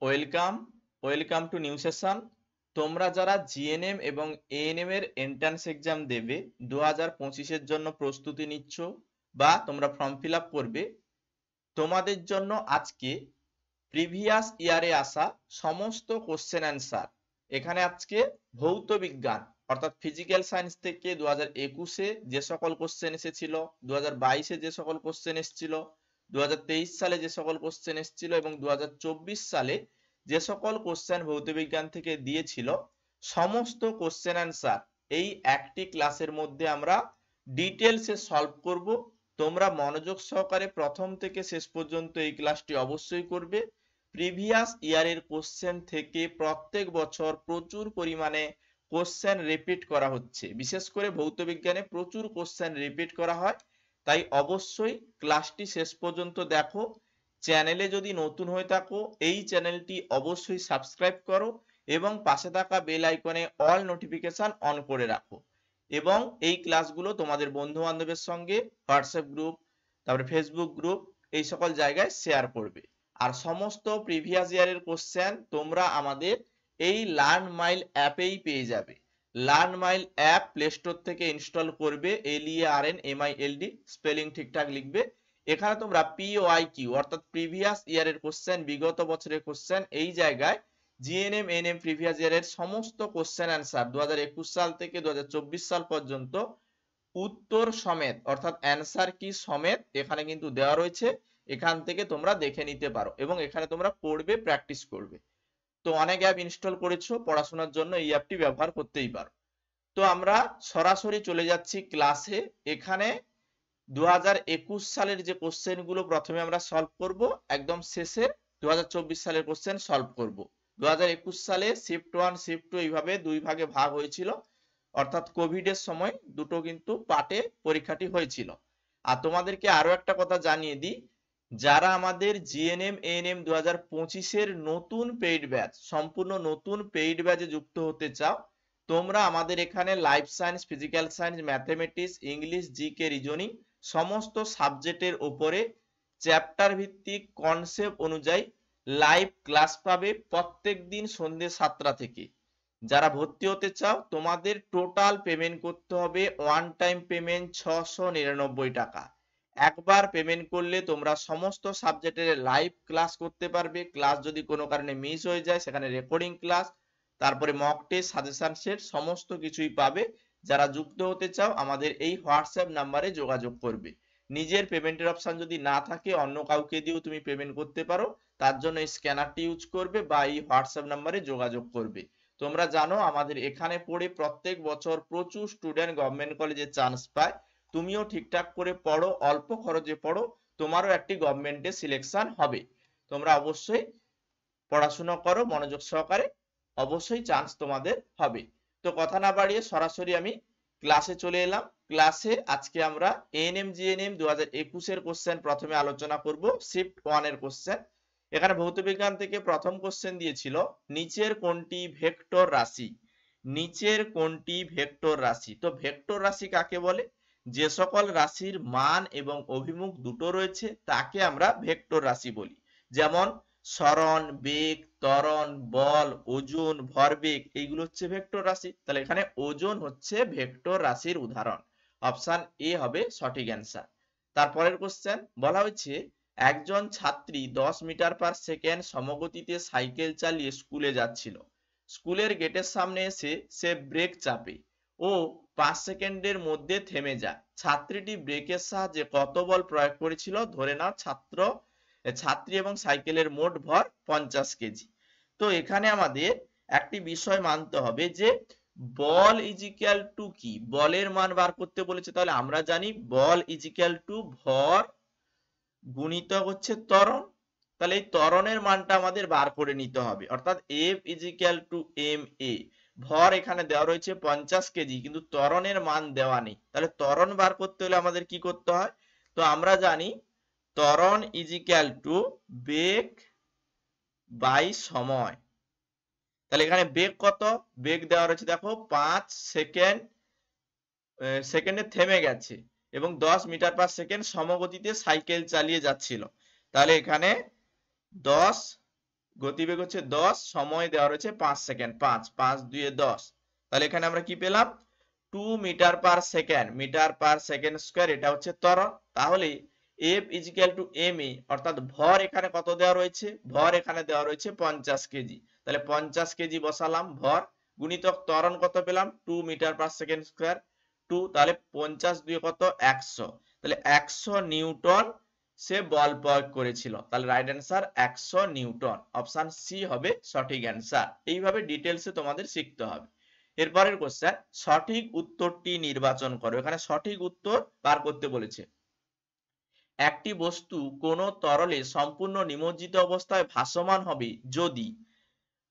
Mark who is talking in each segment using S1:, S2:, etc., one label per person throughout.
S1: Welcome welcome to new session. তোমরা যারা GNM এবং এএনএম এর এন্ট্রান্স এক্সাম দেবে 2025-এর জন্য প্রস্তুতি নিচ্ছ বা তোমরা ফর্ম ফিল আপ করবে, তোমাদের জন্য আজকে প্রিভিয়াস ইয়ারে আসা সমস্ত কোশ্চেন অ্যান্সার। এখানে আজকে ভৌত বিজ্ঞান অর্থাৎ ফিজিক্যাল সায়েন্স থেকে 2021-এ যে সকল কোশ্চেন এসেছিল, 2022-এ যে সকল কোশ্চেন এসেছিল, 2023 সালে যে সকল কোশ্চেন এসেছিল এবং 2024 সালে যে সকল কোশ্চেন ভৌত বিজ্ঞান থেকে দিয়েছিল, সমস্ত কোশ্চেন অ্যান্সার এই একটি ক্লাসের মধ্যে আমরা ডিটেলসে সলভ করব। তোমরা মনোযোগ সহকারে প্রথম থেকে শেষ পর্যন্ত এই ক্লাসটি অবশ্যই করবে। প্রিভিয়াস ইয়ারের কোশ্চেন থেকে প্রত্যেক বছর প্রচুর পরিমাণে কোশ্চেন রিপিট করা হচ্ছে, বিশেষ করে ভৌত বিজ্ঞানে প্রচুর কোশ্চেন রিপিট করা হয়। তাই অবশ্যই ক্লাসটি শেষ পর্যন্ত দেখো। চ্যানেলে যদি নতুন হয়ে থাকো এই চ্যানেলটি অবশ্যই সাবস্ক্রাইব করো এবং পাশে থাকা বেল আইকনে অল নোটিফিকেশন অন করে রাখো এবং এই ক্লাসগুলো তোমাদের বন্ধু বান্ধবের সঙ্গে হোয়াটসঅ্যাপ গ্রুপ, তারপরে ফেসবুক গ্রুপ, এই সকল জায়গায় শেয়ার করবে। আর সমস্ত প্রিভিয়াস ইয়ারের কোশ্চেন তোমরা আমাদের এই লার্ন মাইল অ্যাপেই পেয়ে যাবে। Learn mile app play store থেকে ইনস্টল করবে, LEARNMILD, স্পেলিং ঠিকঠাক লিখবে। এখানে তোমরা PYQ অর্থাৎ প্রিভিয়াস ইয়ারের কোশ্চেন, বিগত বছরের কোশ্চেন, এই জায়গায় জিএনএম এনএম প্রিভিয়াস ইয়ারের সমস্ত কোশ্চেন অ্যান্সার 2021 সাল থেকে 2024 সাল পর্যন্ত উত্তর সমেত অর্থাৎ অ্যান্সার কি সমেত এখানে কিন্তু দেওয়া রয়েছে। এখান থেকে তোমরা দেখে নিতে পারো এবং এখানে তোমরা পড়বে, প্র্যাকটিস করবে। তো অনেক অ্যাপ ইনস্টল করেছো পড়াশোনার জন্য, এই অ্যাপটি ব্যবহার করতেই পারো। তো আমরা সরাসরি চলে যাচ্ছি ক্লাসে। এখানে 2021 সালের যে কোশ্চেন গুলো প্রথমে আমরা সলভ করব, একদম শেষে 2024 সালের কোশ্চেন সলভ করব। 2021 সালে শিফট 1 শিফট 2 এইভাবে দুই ভাগে ভাগ হয়েছিল, অর্থাৎ কোভিড এর সময় দুটো কিন্তু পার্টে পরীক্ষাটি হয়েছিল। আর তোমাদেরকে আরো একটা কথা জানিয়ে দিই, যারা আমাদের জিএনএম এএনএম 2025-এর নতুন পেইড ব্যাচ, সম্পূর্ণ নতুন পেইড ব্যাচে যুক্ত হতে চাও, তোমরা আমাদের এখানে life science, physical science, mathematics, English, GK, reasoning সমস্ত সাবজেক্টের উপরে চ্যাপ্টার ভিত্তিক কনসেপ্ট অনুযায়ী লাইভ ক্লাস পাবে প্রত্যেক দিন সন্ধ্যে 7টা থেকে। যারা ভর্তি হতে চাও তোমাদের টোটাল পেমেন্ট করতে হবে, ওয়ান টাইম পেমেন্ট 699 টাকা। একবার পেমেন্ট করলে তোমরা সমস্ত সাবজেক্টের লাইভ ক্লাস করতে পারবে। ক্লাস যদি কোনো কারণে মিস হয়ে যায় সেখানে রেকর্ডিং ক্লাস, তারপরে মক টেস্ট, সাজেশন সেট সমস্ত কিছুই পাবে। যারা যুক্ত হতে চাও আমাদের এই হোয়াটসঅ্যাপ নাম্বারে যোগাযোগ করবে। নিজের পেমেন্টের অপশন যদি না থাকে অন্য কাউকে দিয়েও তুমি পেমেন্ট করতে পারো, তার জন্য এই স্ক্যানারটি ইউজ করবে বা এই হোয়াটসঅ্যাপ নাম্বারে যোগাযোগ করবে। তোমরা জানো আমাদের এখানে পড়ে প্রত্যেক বছর প্রচুর স্টুডেন্ট গভর্নমেন্ট কলেজে চান্স পায়। তুমিও ঠিকঠাক করে পড়ো, অল্প খরচে পড়ো, তোমারও একটি গভর্নমেন্টে সিলেকশন হবে। তোমরা অবশ্যই পড়াশোনা করো মনোযোগ সহকারে, অবশ্যই চান্স তোমাদের হবে। তো কথা না বাড়িয়ে সরাসরি আমি ক্লাসে চলে এলাম। ক্লাসে আজকে আমরা এএনএম জিএনএম 2021-এর কোশ্চেন প্রথমে আলোচনা করব, শিফট 1 এর কোশ্চেন। এখানে ভৌত বিজ্ঞান থেকে প্রথম কোশ্চেন দিয়েছিল, নিচের কোনটি ভেক্টর রাশি? নিচের কোনটি ভেক্টর রাশি? তো ভেক্টর রাশি কাকে বলে? যে সকল রাশির মান এবং অভিমুখ দুটো রয়েছে তাকে আমরা ভেক্টর রাশি বলি। যেমন সরণ, বেগ, ত্বরণ, বল, ওজন, ভরবেগ, এইগুলো হচ্ছে ভেক্টর রাশি। তাহলে এখানে ওজন হচ্ছে ভেক্টর রাশির উদাহরণ। অপশন এ হবে সঠিক অ্যান্সার। তারপরের কোশ্চেন বলা হয়েছে, একজন ছাত্রী 10 মিটার পার সেকেন্ড সমগতিতে সাইকেল চালিয়ে স্কুলে যাচ্ছিল। স্কুলের গেটের সামনে এসে সে ব্রেক চাপে ও 5 সেকেন্ডের মধ্যে থেমে যায়। ছাত্রীটি ব্রেকের সাহায্যে কত বল প্রয়োগ করেছিল? ধরে নাও ছাত্রী এবং সাইকেলের মোট ভর 50 কেজি। তো এখানে আমাদের একটি বিষয় মানতে হবে যে বল ইজ ইকুয়াল টু কি? বলের মান বার করতে বলেছে, তাহলে আমরা জানি বল ইজ ইকুয়াল টু ভর গুণিতক হচ্ছে ত্বরণ। তাহলে এই ত্বরণের মানটা আমাদের বার করে নিতে হবে, অর্থাৎ F is equal to ma। ভর এখানে দেওয়া রয়েছে 50 কেজি, কিন্তু ত্বরণের মান দেওয়া নেই। তাহলে ত্বরণ বার করতে হলে আমাদের কি করতে হয়? তো আমরা জানি ত্বরণ ইজ ইকুয়াল টু বেগ বাই সময়। তাহলে এখানে বেগ কত? বেগ দেওয়া রয়েছে দেখো 5 সেকেন্ডে থেমে গেছে এবং 10 মিটার পার সেকেন্ড সমগতিতে সাইকেল চালিয়ে যাচ্ছিল। তাহলে এখানে 10 গতিবেগ হচ্ছে 10, সময় দেওয়া রয়েছে 5 সেকেন্ড, 5 5 2 10। তাহলে এখানে আমরা কি পেলাম, 2 metre per second, metre per second square, এটা হচ্ছে ত্বরণ। তাহলে F is equal to ma, অর্থাৎ ভর এখানে কত দেওয়া রয়েছে, ভর এখানে দেওয়া রয়েছে 50 কেজি। তাহলে 50 কেজি বসালাম ভর, গুণিতক ত্বরণ কত পেলাম, 2 মিটার পার সেকেন্ড স্কয়ার 2, তাহলে 50 2 কত 100, তাহলে 100 নিউটন সে বল প্রয়োগ করেছিল। তাহলে right answer 100 newton, option C হবে সঠিক অ্যান্সার। এইভাবে ডিটেলসে তোমাদের শিখতে হবে। এরপরের কোশ্চেন, সঠিক উত্তরটি নির্বাচন করো। এখানে সঠিক উত্তর বার করতে বলেছে। একটি বস্তু কোন তরলে সম্পূর্ণ নিমজ্জিত অবস্থায় ভাসমান হবে যদি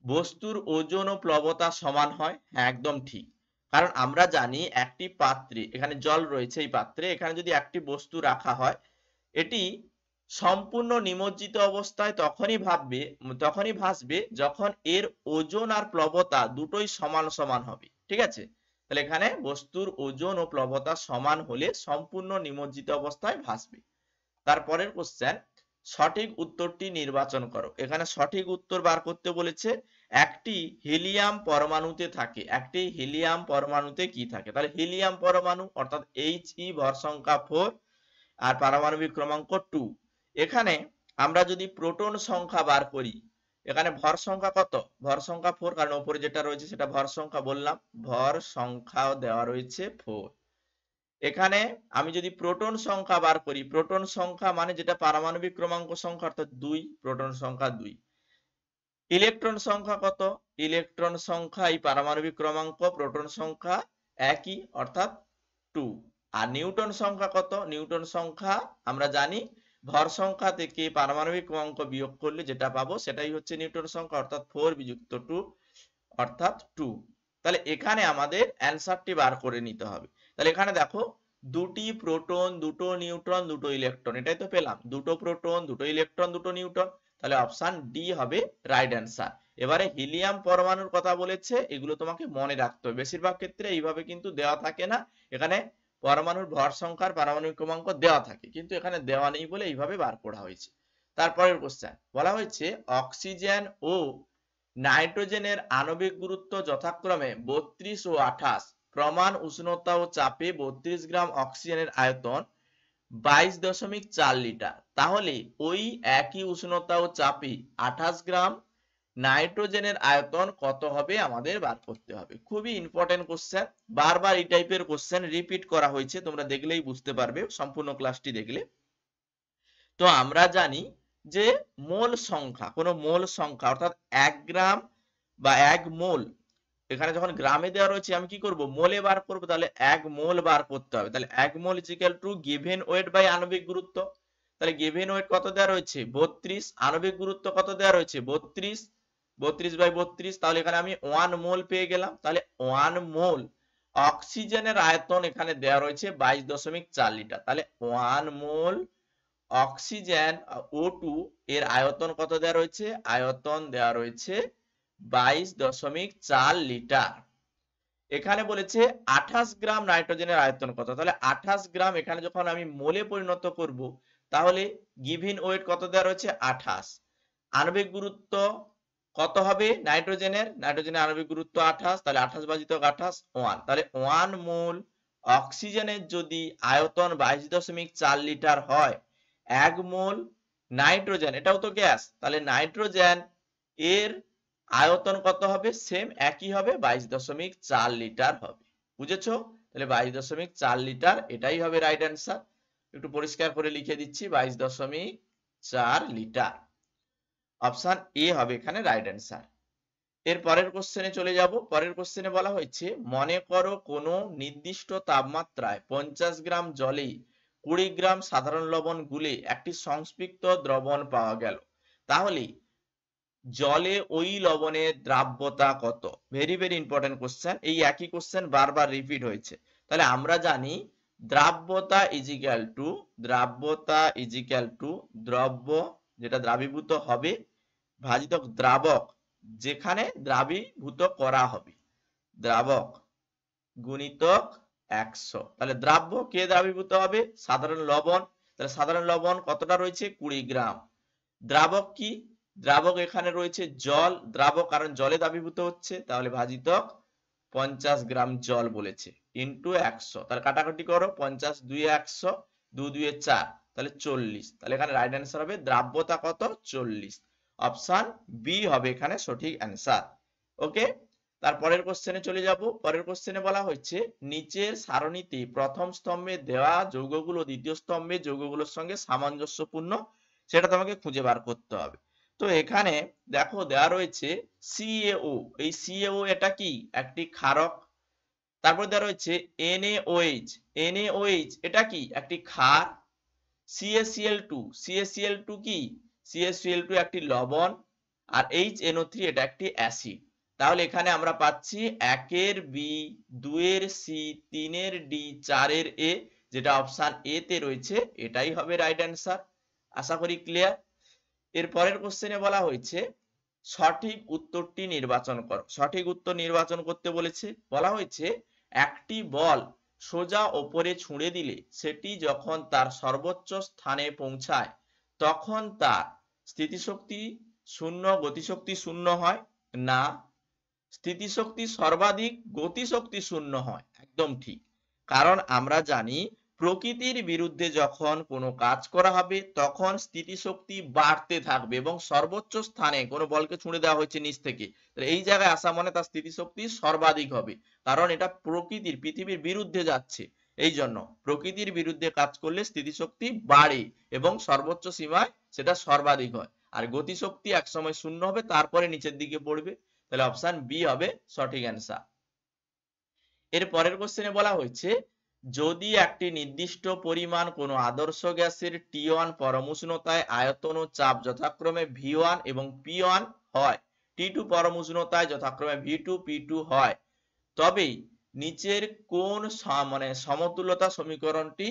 S1: বস্তুর ওজন ও প্লবতা সমান হয়। হ্যাঁ, একদম ঠিক। কারণ আমরা জানি একটি পাত্রে, এখানে জল রয়েছে, এই পাত্রে এখানে যদি একটি বস্তু রাখা হয়, এটি সম্পূর্ণ নিমজ্জিত অবস্থায় তখনই ভাসবে যখন এর ওজন আর প্লবতা দুটোই সমান সমান হবে। ঠিক আছে, তাহলে এখানে বস্তুর ওজন ও প্লবতা সমান হলে সম্পূর্ণ নিমজ্জিত অবস্থায় ভাসবে। তারপরের কোশ্চেন, সঠিক উত্তরটি নির্বাচন করো। এখানে সঠিক উত্তর বার করতে বলেছে। একটি হিলিয়াম পরমাণুতে থাকে, একটি হিলিয়াম পরমাণুতে কি থাকে, তাহলে হিলিয়াম পরমাণু অর্থাৎ He, ভর সংখ্যা 4 আর পারমাণবিক ক্রমাঙ্ক 2। এখানে আমরা যদি প্রোটন সংখ্যা বার করি, এখানে ভর সংখ্যা কত, ভর সংখ্যা 4, কারণ উপরে যেটা রয়েছে সেটা ভর সংখ্যা বললাম, ভর সংখ্যাও দেওয়া রয়েছে 4। এখানে আমি যদি প্রোটন সংখ্যা বার করি, প্রোটন সংখ্যা মানে যেটা পারমাণবিক ক্রমাঙ্ক সংখ্যা অর্থাৎ 2, প্রোটন সংখ্যা 2। ইলেকট্রন সংখ্যা কত, ইলেকট্রন সংখ্যা এই পারমাণবিক ক্রমাঙ্ক প্রোটন সংখ্যা একই অর্থাৎ 2। আর নিউটন সংখ্যা কত, নিউটন সংখ্যা আমরা জানি ভর সংখ্যা থেকে পারমাণবিক ক্রমাঙ্ক বিয়োগ করলে যেটা পাবো সেটাই হচ্ছে নিউটন সংখ্যা, অর্থাৎ 4 বিযুক্ত 2 অর্থাৎ 2। তাহলে এখানে আমাদের অ্যান্সারটি বার করে নিতে হবে। তাহলে এখানে দেখো, দুটি প্রোটন, দুটো নিউট্রন, দুটো ইলেকট্রন, এটাই তো পেলাম, দুটো প্রোটন, দুটো ইলেকট্রন, দুটো নিউট্রন, তাহলে অপশন ডি হবে রাইট অ্যান্সার। এবারে হিলিয়াম পরমাণুর কথা বলেছে, এগুলো তোমাকে মনে রাখতে হবে। বেশিরভাগ ক্ষেত্রে এইভাবে কিন্তু দেওয়া থাকে না, এখানে পরমাণুর ভর সংখ্যার পারমাণবিক ক্রমাঙ্ক দেওয়া থাকে, কিন্তু এখানে দেওয়া নেই বলে এইভাবে বার করা হয়েছে। তারপরের কোশ্চেন বলা হয়েছে, অক্সিজেন ও নাইট্রোজেনের আণবিক গুরুত্ব যথাক্রমে 32 ও 28, প্রমাণ উষ্ণতা ও চাপে 32 গ্রাম, অক্সিজেনের আয়তন 22.4 লিটার। তাহলে ওই একই উষ্ণতা ও চাপে 28 গ্রাম নাইট্রোজেনের আয়তন কত হবে আমাদের বার করতে হবে। খুবই ইম্পর্টেন্ট কোশ্চেন, বারবার এই টাইপের কোশ্চেন রিপিট করা হয়েছে, তোমরা দেখলেই বুঝতে পারবে সম্পূর্ণ ক্লাসটি দেখলে। তো আমরা জানি যে মোল সংখ্যা, কোন মোল সংখ্যা অর্থাৎ 1 গ্রাম বা 1 মোল, এখানে যখন গ্রামে দেওয়া রয়েছে আমি কি করব, মোলে বার করব, তাহলে 1 মোল বার করতে হবে। তাহলে 1 mole is equal to given weight by আণবিক গুরুত্ব। তাহলে গিভেন ওয়েট কত দেওয়া রয়েছে 32, আণবিক গুরুত্ব কত দেওয়া রয়েছে 32, 32 বাই 32, তাহলে এখানে আমি 1 মোল পেয়ে গেলাম। তাহলে 1 মোল অক্সিজেনের আয়তন এখানে দেওয়া রয়েছে 22.4 লিটার। তাহলে 1 মোল অক্সিজেন O2 এর আয়তন কত দেওয়া রয়েছে, আয়তন দেওয়া রয়েছে 22.4 লিটার। এখানে বলেছে 28 গ্রাম নাইট্রোজেনের আয়তন কত, তাহলে 28 গ্রাম এখানে যখন আমি মোলে পরিণত করব, তাহলে গিভেন ওয়েট কত দেওয়া রয়েছে 28, আণবিক গুরুত্ব কত হবে নাইট্রোজেনের, নাইট্রোজেনের আণবিক গুরুত্ব 28, তাহলে 28 ভাজিত 28 1, তাহলে 1 মোল অক্সিজেনের যদি আয়তন 22.4 লিটার হয়, 1 মোল নাইট্রোজেন, এটাও তো গ্যাস, তাহলে নাইট্রোজেন এর আয়তন কত হবে, সেম একই হবে 22.4 লিটার হবে। বুঝেছো, তাহলে 22.4 লিটার এটাই হবে রাইট অ্যান্সার। একটু পরিষ্কার করে লিখে দিচ্ছি, 22.4 লিটার, অপশন এ হবে এখানে রাইট অ্যান্সার। এর পরের কোশ্চেনে চলে যাব। পরের কোশ্চেনে বলা হয়েছে, মনে করো কোনো নির্দিষ্ট তাপমাত্রায় 50 গ্রাম জলে 20 গ্রাম সাধারণ লবণ গুলে একটি সংস্পৃক্ত দ্রবণ পাওয়া গেল, তাহলে জলে ওই লবণের দ্রাব্যতা কত। ভেরি ভেরি ইম্পর্টেন্ট কোশ্চেন, এই একই কোশ্চেন বারবার রিপিট হয়েছে। তাহলে আমরা জানি দ্রাব্যতা ইজ ইকুয়াল টু, দ্রাব্যতা ইজ ইকুয়াল টু দ্রব্য যেটা দ্রাবীভূত হবে ভাজিত দ্রাবক যেখানে দ্রাবীভূত করা হবে, দ্রাবক গুণিতক 100। তাহলে দ্রাব্য কে দ্রাবীভূত হবে, সাধারণ লবণ, তাহলে সাধারণ লবণ কতটা রয়েছে 20 গ্রাম, দ্রাবক কি দ্রাবক এখানে রয়েছে জল, দ্রাবক কারণ জলে দ্রাবীভূত হচ্ছে, তাহলে ভাজিতক 50 গ্রাম জল বলেছে ইন্টু 100, তাহলে কাটাকাটি করো, 50 2 100, 2 2 4, তাহলে 40। তাহলে এখানে রাইট অ্যান্সার হবে দ্রাব্যতা কত? 40। অপশন বি হবে এখানে সঠিক অ্যান্সার। ওকে, তারপরের কোশ্চেনে চলে যাব। পরের কোশ্চেনে বলা হয়েছে নিচের সারণীতে প্রথম স্তম্ভে দেওয়া যৌগগুলো দ্বিতীয় স্তম্ভে যৌগগুলোর সঙ্গে সামঞ্জস্যপূর্ণ, সেটা তোমাকে খুঁজে বার করতে হবে। তো এখানে দেখো দেওয়া রয়েছে CaO, এই CaO এটা কি? একটি ক্ষারক। তারপর দেওয়া রয়েছে NaOH, NaOH এটা কি? একটি ক্ষার। CaCl2, CaCl2 কি? CaCl2 একটি লবণ। আর HNO3 এটা একটি অ্যাসিড। তাহলে এখানে আমরা পাচ্ছি 1-এর বি, 2-এর সি, 3-এর ডি, 4-এর এ, যেটা অপশন এ তে রয়েছে এটাই হবে রাইট অ্যান্সার। আশা করি ক্লিয়ার। এর পরের কোশ্চেনে বলা হয়েছে সঠিক উত্তরটি নির্বাচন করো। সঠিক উত্তর নির্বাচন করতে বলেছে। বলা হয়েছে একটি বল সোজা ওপরে ছুঁড়ে দিলে সেটি যখন তার সর্বোচ্চ স্থানে পৌঁছায় তখন তার স্থিতিশক্তি শূন্য, গতিশক্তি শূন্য হয় না, স্থিতিশক্তি সর্বাধিক, গতিশক্তি শূন্য হয়। একদম ঠিক, কারণ আমরা জানি প্রকৃতির বিরুদ্ধে যখন কোনো কাজ করা হবে তখন স্থিতিশক্তি বাড়তে থাকবে এবং সর্বোচ্চ স্থানে কোনো বলকে ছুঁড়ে দেওয়া হয়েছে নিচ থেকে, তাহলে এই জায়গায় আসা মানে তার স্থিতিশক্তি সর্বাধিক হবে, কারণ এটা প্রকৃতির, পৃথিবীর বিরুদ্ধে যাচ্ছে। এই জন্য প্রকৃতির বিরুদ্ধে কাজ করলে স্থিতিশক্তি বাড়ে এবং সর্বোচ্চ সীমায় সেটা সর্বাধিক হয়। আর গতিশক্তি একসময় শূন্য হবে, তারপরে নিচের দিকে পড়বে। তাহলে অপশন বি হবে সঠিক অ্যান্সার। এর পরের কোশ্চেনে বলা হয়েছে যদি একটি নির্দিষ্ট পরিমাণ কোনো আদর্শ গ্যাসের T1 পরম উষ্ণতায় আয়তন ও চাপ যথাক্রমে V1 এবং P1 হয়, T2 পরম উষ্ণতায় যথাক্রমে V2 P2 হয়, তবে নিচের কোন সমতুল্যতা সমীকরণটি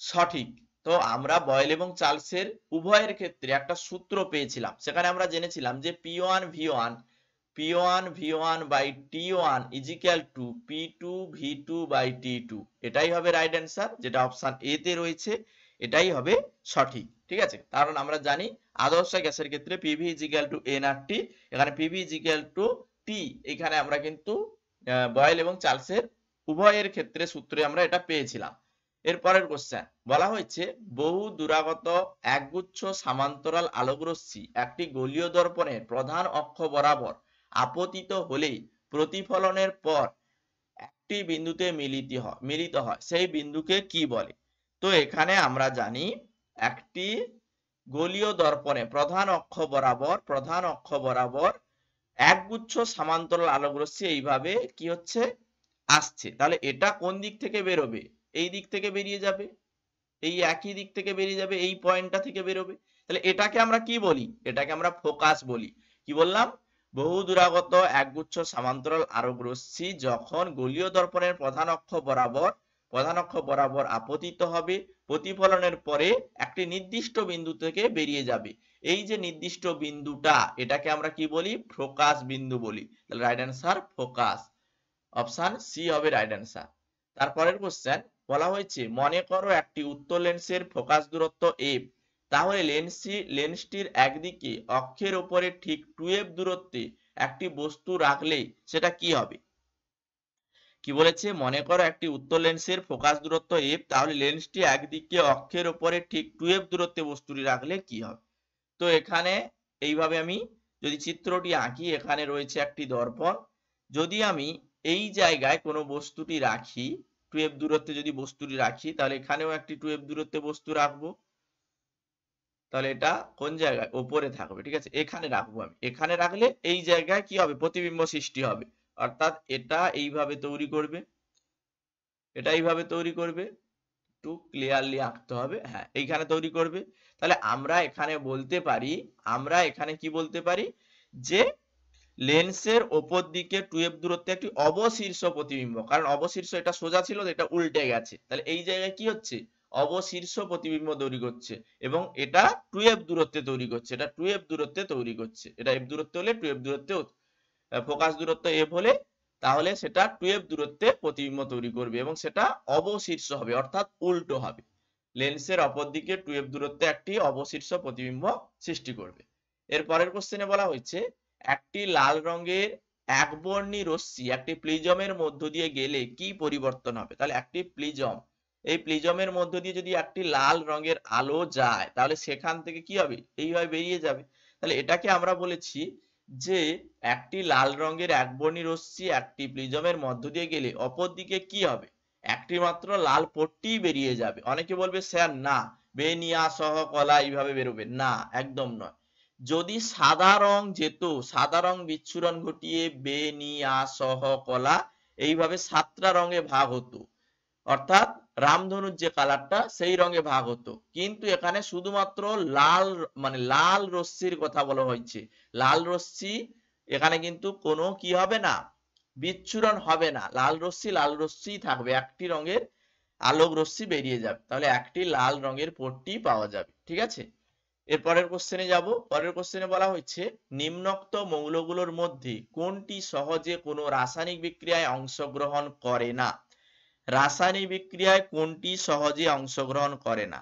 S1: সঠিক? তো আমরা বয়েল এবং চার্লসের উভয়ের ক্ষেত্রে একটা সূত্র পেয়েছিলাম, সেখানে আমরা জেনেছিলাম যে P1 V1 by T1 is equal to P2 V2 by T2, এটাই হবে রাইট অ্যান্সার, যেটা অপশন এ তে রয়েছে এটাই হবে সঠিক। ঠিক আছে, কারণ আমরা জানি আদর্শ গ্যাসের ক্ষেত্রে PV is equal to nRT, এখানে PV is equal to T, এখানে আমরা কিন্তু বয়েল এবং চার্লসের উভয়ের ক্ষেত্রে সূত্রে আমরা এটা পেয়েছিলাম। এর পরের কোশ্চেন বলা হয়েছে বহু দূরাগত একগুচ্ছ সমান্তরাল আলোকরশ্মি একটি গোলীয় দর্পণের প্রধান অক্ষ বরাবর আপতিত হলে প্রতিফলনের পর একটি বিন্দুতে মিলিত হয়, সেই বিন্দুকে কি বলে? তো এখানে আমরা জানি একটি গোলীয় দর্পণে প্রধান অক্ষ বরাবর একগুচ্ছ সমান্তরাল আলোকরশ্মি এইভাবে কি হচ্ছে? আসছে। তাহলে এটা কোন দিক থেকে বেরোবে? এই দিক থেকে বেরিয়ে যাবে, এই একই দিক থেকে বেরিয়ে যাবে, এই পয়েন্টটা থেকে বেরোবে। তাহলে এটাকে আমরা কি বলি? এটাকে আমরা ফোকাস বলি। কি বললাম? বহু দূরাগত একগুচ্ছ সমান্তরাল আলোকরশ্মি যখন গোলীয় দর্পণের প্রধান অক্ষ বরাবর আপতিত হবে, প্রতিফলনের পরে একটি নির্দিষ্ট বিন্দু থেকে বেরিয়ে যাবে, এই যে নির্দিষ্ট বিন্দুটা এটাকে আমরা কি বলি? ফোকাস বিন্দু বলি। তাহলে right answer focus, option C হবে রাইট অ্যান্সার। তারপরের কোশ্চেন বলা হয়েছে মনে করো একটি উত্তল লেন্সের ফোকাস দূরত্ব f, তাহলে লেন্সটির একদিকে অক্ষের উপরে ঠিক 2f দূরত্বে একটি বস্তু রাখলে সেটা কি হবে? কি বলেছে? মনে করো একটি উত্তল লেন্সের ফোকাস দূরত্ব f, তাহলে লেন্সটি একদিকে অক্ষের উপরে ঠিক 2f দূরত্বে বস্তুটি রাখলে কি হবে? তো এখানে এইভাবে আমি যদি চিত্রটি আঁকি, এখানে রয়েছে একটি দর্পণ, যদি আমি এই জায়গায় কোনো বস্তুটি রাখি, 2f দূরত্বে যদি বস্তুটি রাখি, তাহলে এখানেও একটি 2f দূরত্বে বস্তু রাখবো, তাহলে এটা কোন জায়গায়? ওপরে থাকবে। ঠিক আছে, এখানে রাখবো আমি। এখানে রাখলে এই জায়গায় কি হবে? প্রতিবিম্ব সৃষ্টি হবে, অর্থাৎ এটা এইভাবে তৈরি করবে, এটা এইভাবে তৈরি করবে, একটু ক্লিয়ারলি আঁকতে হবে, হ্যাঁ এইখানে তৈরি করবে। তাহলে আমরা এখানে কি বলতে পারি? যে লেন্সের ওপর দিকে 2f দূরত্বে একটি অবশীর্ষ প্রতিবিম্ব, কারণ অবশীর্ষ এটা সোজা ছিল, এটা উল্টে গেছে, তাহলে এই জায়গায় কি হচ্ছে? অবশীর্ষ প্রতিবিম্ব তৈরি করছে এবং এটা 2f দূরত্বে তৈরি করছে, এটা 2f দূরত্বে তৈরি করছে, এটা f দূরত্বে হলে 2f দূরত্বে ফোকাস দূরত্ব f হলে তাহলে সেটা 2f দূরত্বে প্রতিবিম্ব তৈরি করবে এবং সেটা অবশীর্ষ হবে, অর্থাৎ উল্টো হবে। লেন্সের অপর দিকে 2f দূরত্বে একটি অবশীর্ষ প্রতিবিম্ব সৃষ্টি করবে। এর পরের কোশ্চেনে বলা হয়েছে একটি লাল রঙের একবর্ণী রশ্মি একটি প্রিজমের মধ্য দিয়ে গেলে কি পরিবর্তন হবে। তাহলে একটি প্রিজম, এই প্রিজমের মধ্য দিয়ে যদি একটি লাল রঙের আলো যায় তাহলে সেখান থেকে কি হবে, এইভাবে বেরিয়ে যাবে। তাহলে এটাকে আমরা বলেছি যে একটি লাল রঙের একবর্ণী রশ্মি একটি প্রিজমের মধ্য দিয়ে গেলে অপর দিকে কি হবে, একটি মাত্র লাল পট্টি বেরিয়ে যাবে। অনেকে বলবে স্যার না, বেনিয়া সহ কলা এইভাবে বেরোবে না, একদম নয়। যদি সাদা রং যেত, সাদা রং বিচ্ছুরণ ঘটিয়ে বেনিয়া সহ কলা এইভাবে 7টা রঙে ভাগ হতো, অর্থাৎ রামধনুর যে কালারটা সেই রঙে ভাগ হতো। কিন্তু এখানে শুধুমাত্র লাল মানে লাল রশ্মির কথা বলা হয়েছে। লাল রশ্মি এখানে কিন্তু কোনো কি হবে না, বিচ্ছুরণ হবে না। লাল রশ্মি থাকবে, একটি রঙের আলোক রশ্মি বেরিয়ে যাবে, তাহলে একটি লাল রঙের পট্টি পাওয়া যাবে। ঠিক আছে, এর পরের কোশ্চেনে যাব। পরের কোশ্চেনে বলা হয়েছে নিম্নোক্ত মৌলগুলোর মধ্যে কোনটি সহজে কোনো রাসায়নিক বিক্রিয়ায় অংশগ্রহণ করে না। রাসায়নিক বিক্রিয়ায় কোনটি সহজে অংশগ্রহণ করে না।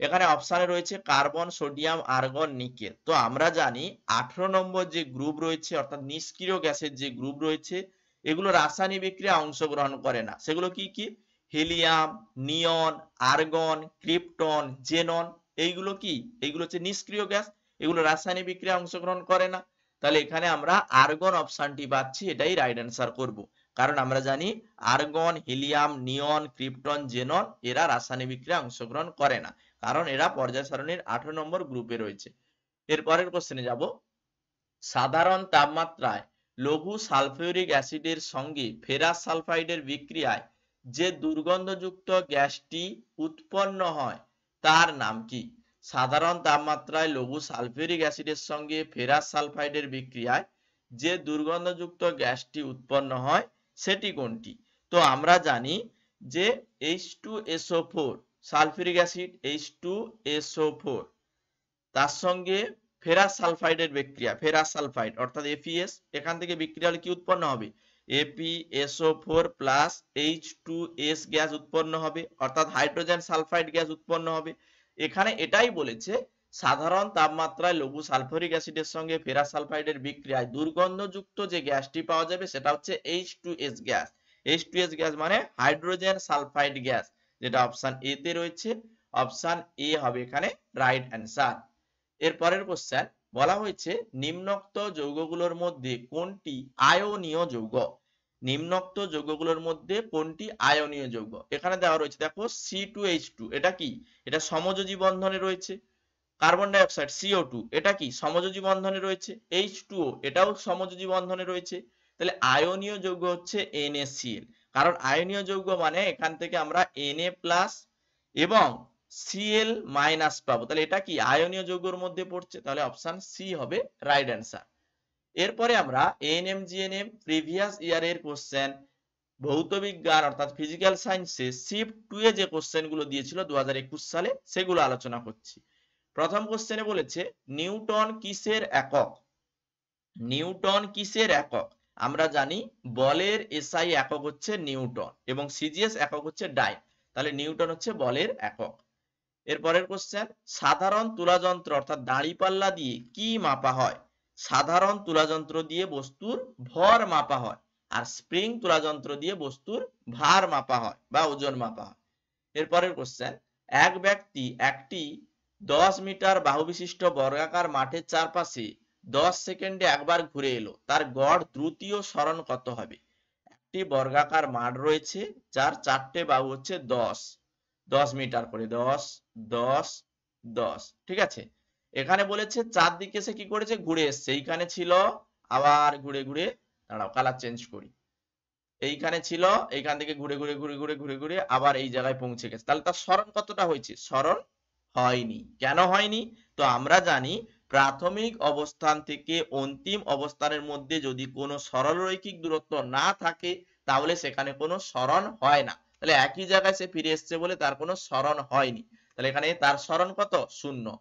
S1: এখানে অপশানে রয়েছে কার্বন, সোডিয়াম, আর্গন, নিকেল। তো আমরা জানি 18 নম্বর যে গ্রুপ রয়েছে অর্থাৎ নিষ্ক্রিয় গ্যাসের যে গ্রুপ রয়েছে এগুলো রাসায়নিক বিক্রিয়ায় অংশগ্রহণ করে না। সেগুলো কি কি, হিলিয়াম, নিয়ন, আর্গন, ক্রিপ্টন, জেনন। এইগুলো কি, এইগুলো হচ্ছে নিষ্ক্রিয় গ্যাস, এগুলো রাসায়নিক বিক্রিয়ায় অংশগ্রহণ করে না। তাহলে এখানে আমরা আর্গন অপশনটি পাচ্ছি, এটাই রাইট অ্যান্সার করব। কারণ আমরা জানি আর্গন, হিলিয়াম, নিয়ন, ক্রিপ্টন, জেনন এরা রাসায়নিক বিক্রিয়ায় অংশগ্রহণ করে না, কারণ এরা পর্যায় সারণীর 18 নম্বর গ্রুপে রয়েছে। এর পরের কোশ্চেনে যাব। সাধারণ তাপমাত্রায় লঘু সালফিউরিক অ্যাসিডের সঙ্গে ফেরাস সালফাইডের বিক্রিয়ায় যে দুর্গন্ধযুক্ত গ্যাসটি উৎপন্ন হয় তার নাম কি। সাধারণ তাপমাত্রায় লঘু সালফিউরিক অ্যাসিডের সঙ্গে ফেরাস সালফাইডের বিক্রিয়ায় যে দুর্গন্ধযুক্ত গ্যাসটি উৎপন্ন হয় সেটি কোনটি। তো আমরা জানি যে H2SO4 সালফিউরিক অ্যাসিড H2SO4 তার সঙ্গে ফেরাস সালফাইডের বিক্রিয়া, ফেরাস সালফাইড অর্থাৎ FeS, এখান থেকে বিক্রিয়া হলে কি উৎপন্ন হবে, FeSO4 প্লাস H2S গ্যাস উৎপন্ন হবে, অর্থাৎ হাইড্রোজেন সালফাইড গ্যাস উৎপন্ন হবে। এখানে এটাই বলেছে সাধারণ তাপমাত্রায় লঘু সালফিউরিক অ্যাসিডের সঙ্গে ফেরাস সালফাইডের বিক্রিয়ায় দুর্গন্ধযুক্ত যে গ্যাসটি পাওয়া যাবে সেটা হচ্ছে H2S গ্যাস। H2S গ্যাস মানে হাইড্রোজেন সালফাইড গ্যাস, যেটা অপশন এ তে রয়েছে। অপশন এ হবে এখানে রাইট অ্যান্সার। এর পরের কোশ্চেন বলা হয়েছে নিম্নোক্ত যৌগগুলোর মধ্যে কোনটি আয়নীয় যৌগ। নিম্নোক্ত যৌগগুলোর মধ্যে কোনটি আয়নীয় যৌগ। এখানে দেওয়া রয়েছে দেখো C2H2 এটা কি, এটা সমযোজী বন্ধনে রয়েছে। কার্বন ডাই অক্সাইড CO2 এটা কি সমযোজী বন্ধনে রয়েছে। H2O এটাও সমযোজী বন্ধনে রয়েছে। তাহলে আয়নীয় যৌগ হচ্ছে NaCl, কারণ আয়নীয় যৌগ মানে এখান থেকে আমরা Na+ এবং Cl- পাবো, তাহলে এটা কি আয়নীয় যৌগের মধ্যে পড়ছে, তাহলে অপশন সি হবে রাইট অ্যান্সার। এরপরে আমরা ANM GNM প্রিভিয়াস ইয়ারের কোশ্চেন ভৌত বিজ্ঞান অর্থাৎ ফিজিক্যাল সায়েন্সে শিফট 2 এ যে কোশ্চেন গুলো দিয়েছিল 2021 সালে সেগুলো আলোচনা করছি। প্রথম কোশ্চেনে বলেছে নিউটন কিসের একক। নিউটন কিসের একক। আমরা জানি বলের SI একক হচ্ছে নিউটন এবং CGS একক হচ্ছে ডাইন, তাহলে নিউটন হচ্ছে বলের একক। এর পরের কোশ্চেন সাধারণ তুলাযন্ত্র অর্থাৎ দাঁড়িপাল্লা দিয়ে কি মাপা হয়। সাধারণ তুলাযন্ত্র দিয়ে বস্তুর ভর মাপা হয়, আর স্প্রিং তুলাযন্ত্র দিয়ে বস্তুর ভার মাপা হয় বা ওজন মাপা হয়। এর পরের কোশ্চেন এক ব্যক্তি একটি 10 মিটার বাহু বিশিষ্ট বর্গাকার মাঠের চারপাশে 10 সেকেন্ডে একবার ঘুরে এলো, তার গড় দ্রুতীয় সরণ কত হবে। একটি বর্গাকার মাঠ রয়েছে যার 4টে বাহু হচ্ছে 10 মিটার করে, 10 10 10, ঠিক আছে। এখানে বলেছে চারদিকে সে কি করেছে, ঘুরে এসছে। এইখানে ছিল, আবার ঘুরে ঘুরে, দাঁড়াও কালার চেঞ্জ করি, এইখানে ছিল, এইখান থেকে ঘুরে ঘুরে ঘুরে ঘুরে ঘুরে ঘুরে আবার এই জায়গায় পৌঁছে গেছে। তাহলে তার সরণ কতটা হয়েছে, সরণ হয়নি। কেন হয়নি, তো আমরা জানি প্রাথমিক অবস্থান থেকে অন্তিম অবস্থানের মধ্যে যদি কোনো সরলরৈখিক দূরত্ব না থাকে তাহলে সেখানে কোনো সরণ হয় না। তাহলে একই জায়গায় সে ফিরে এসছে বলে তার কোনো সরণ হয়নি, তাহলে এখানে তার সরণ কত, 0।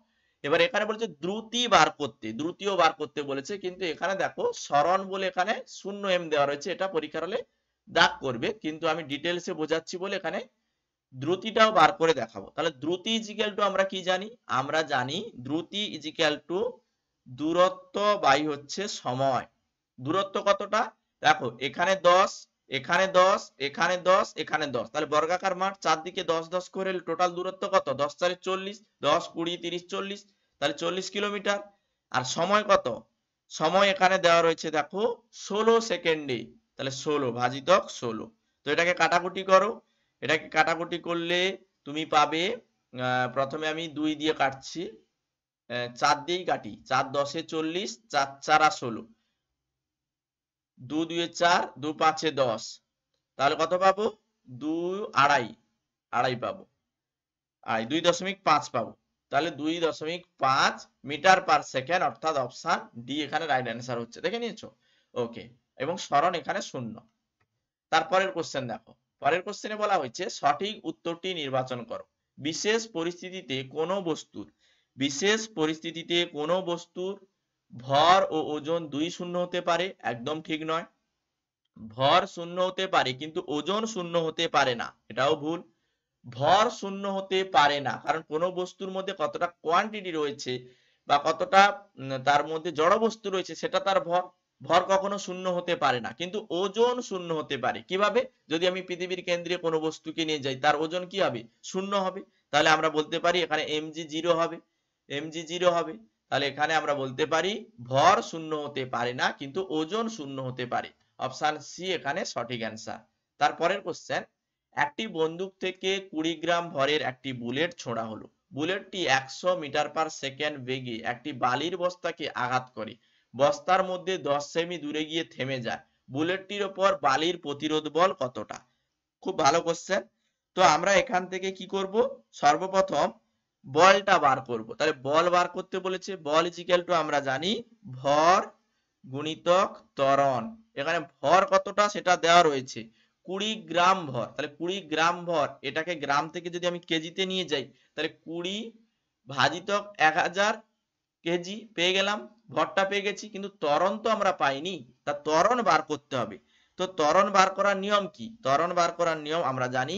S1: এবার এখানে বলেছে দ্রুতি বার করতে, দ্রুতিও বার করতে বলেছে, কিন্তু এখানে দেখো সরণ বলে এখানে 0m দেওয়া রয়েছে, এটা পরীক্ষার হলে দাগ করবে, কিন্তু আমি ডিটেলসে বোঝাচ্ছি বলে এখানে দ্রুতিটাও বার করে দেখাবো। তাহলে দ্রুতি ইজিক্যাল টু আমরা কি জানি, আমরা জানি দ্রুতি ইজিক্যাল টু দূরত্ব বাই হচ্ছে সময়। দূরত্ব কতটা? দেখো এখানে 10, এখানে 10, এখানে 10, এখানে 10, তাহলে বর্গাকার মাঠ চারদিকে 10 10 করে টোটাল দূরত্ব কত? 10 4 40, 10 20 30 40, তাহলে 40 কিলোমিটার। আর সময় কত? সময় এখানে দেওয়া রয়েছে দেখো 16 সেকেন্ডে, তাহলে 16 ভাজিতক 16। তো এটাকে কাটাকুটি করো, এটাকে কাটাকুটি করলে তুমি পাবে, প্রথমে আমি 2 দিয়ে কাটছি, 4 দিয়েই কাটি, 4 10 40, 4 4 16, 2 2 4, 2 5 10, তাহলে কত পাবো? 2 আড়াই, আড়াই পাবো, আড়াই 2.5 পাবো, তাহলে 2.5 মিটার পার সেকেন্ড, অর্থাৎ অপশন ডি এখানে রাইট অ্যান্সার হচ্ছে। দেখে নিয়েছো? ওকে, এবং সরণ এখানে 0। তারপরের কোশ্চেন দেখো, পরের কোশ্চেনে বলা হয়েছে সঠিক উত্তরটি নির্বাচন করো। বিশেষ পরিস্থিতিতে কোনো বস্তুর ভর ও ওজন দুই শূন্য হতে পারে, একদম ঠিক নয়। ভর শূন্য হতে পারে কিন্তু ওজন শূন্য হতে পারে না, এটাও ভুল। ভর শূন্য হতে পারে না কারণ কোনো বস্তুর মধ্যে কতটা কোয়ান্টিটি রয়েছে বা কতটা তার মধ্যে জড় বস্তু রয়েছে সেটা তার ভর। ভর কখনো শূন্য হতে পারে না, কিন্তু ওজন শূন্য হতে পারে। কিভাবে? যদি আমি পৃথিবীর কেন্দ্রে কোনো বস্তুকে নিয়ে যাই, তার ওজন কি হবে? শূন্য হবে। তাহলে আমরা বলতে পারি এখানে mg 0 হবে, mg 0 হবে। তাহলে এখানে আমরা বলতে পারি ভর শূন্য হতে পারে না কিন্তু ওজন শূন্য হতে পারে। অপশন সি এখানে সঠিক অ্যান্সার। তারপরের কোশ্চেন, একটি বন্দুক থেকে 20 গ্রাম ভরের একটি বুলেট ছোড়া হলো। বুলেটটি 100 মিটার পার সেকেন্ড বেগে একটি বালির বস্তাকে আঘাত করে। বস্তার মধ্যে 10 সেমি দূরে গিয়ে থেমে যায়। বুলেটটির ওপর বালির প্রতিরোধ বল কতটা? খুব ভালো কোশ্চেন। তো আমরা এখান থেকে কি করব? সর্বপ্রথম বলটা বার করব। তাহলে বল বার করতে বলেছে, বল ইজ ইকুয়াল টু আমরা জানি ভর গুণিতক ত্বরণ। এখানে ভর কতটা সেটা দেওয়া রয়েছে, 20 গ্রাম ভর। তাহলে 20 গ্রাম ভর, এটাকে গ্রাম থেকে যদি আমি কেজিতে নিয়ে যাই, তাহলে 20 ভাজিতক 1000 কেজি পেয়ে গেলাম, ভরটা পেয়ে গেছি। কিন্তু ত্বরণ তো আমরা পাইনি, তা ত্বরণ বার করতে হবে। তো ত্বরণ বার করার নিয়ম কি? ত্বরণ বার করার নিয়ম আমরা জানি,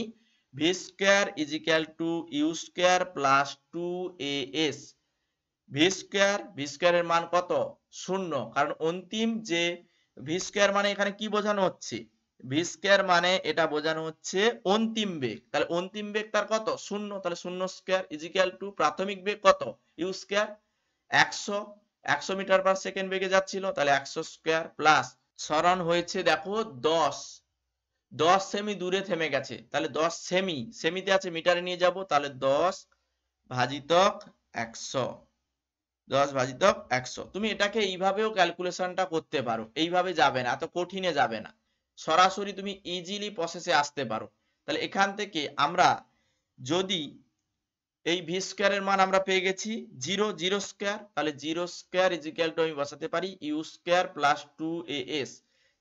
S1: V square is equal to you square plus 2as। V স্কয়ারের মান কত? 0, কারণ অন্তিম যে ভি স্কয়ার মানে এখানে কি বোঝানো হচ্ছে? ভি স্কয়ার মানে এটা বোঝানো হচ্ছে অন্তিম বেগ। তাহলে অন্তিম বেগ তার কত? 0। তাহলে 0 স্কয়ার ইজ ইকুয়াল টু প্রাথমিক বেগ কত? U square 100 metre per second বেগে যাচ্ছিল, তাহলে 100 স্কয়ার প্লাস সরণ হয়েছে দেখো 10 সেমি দূরে থেমে গেছে, তাহলে 10 সেমি, সেমিতে আছে মিটারে নিয়ে যাব, তাহলে 10 ভাজিতক 100, 10 ভাজিতক 100। তুমি এটাকে এইভাবেও ক্যালকুলেশনটা করতে পারো, এইভাবে যাবে না, এত কঠিনে যাবে না, সরাসরি তুমি ইজিলি প্রসেসে আসতে পারো। তাহলে এখান থেকে আমরা যদি এই ভি স্কয়ারের মান আমরা পেয়ে গেছি 0, 0 স্কয়ার, তাহলে 0 স্কয়ার ইজ ইকুয়াল টু আমি বসাতে পারি ইউ স্কয়ার প্লাস 2as।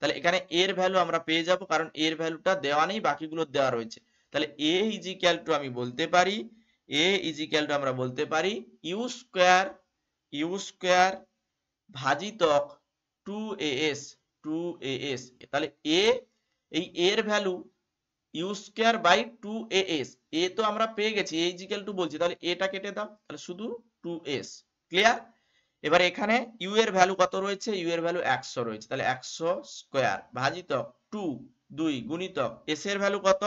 S1: তাহলে এখানে এর ভ্যালু আমরা পেয়ে যাব, কারণ এর ভ্যালুটা দেওয়া নেই, বাকিগুলো দেওয়া রয়েছে। তাহলে a ইজ ইকুয়াল টু আমি বলতে পারি, a ইজ ইকুয়াল টু আমরা বলতে পারি ইউ স্কয়ার ভাজিতক 2as, 2as। তাহলে a, এই এর value u square by 2as, এ তো আমরা পেয়ে গেছি, a ইজ ইকুয়াল টু বলছি, তাহলে এটা কেটে দাও, তাহলে শুধু 2s। ক্লিয়ার? এবার এখানে ইউ এর ভ্যালু কত রয়েছে? ইউ এর ভ্যালু 100 রয়েছে, তাহলে 100 স্কয়ার ভাজিতক 2 গুণিতক s এর ভ্যালু কত?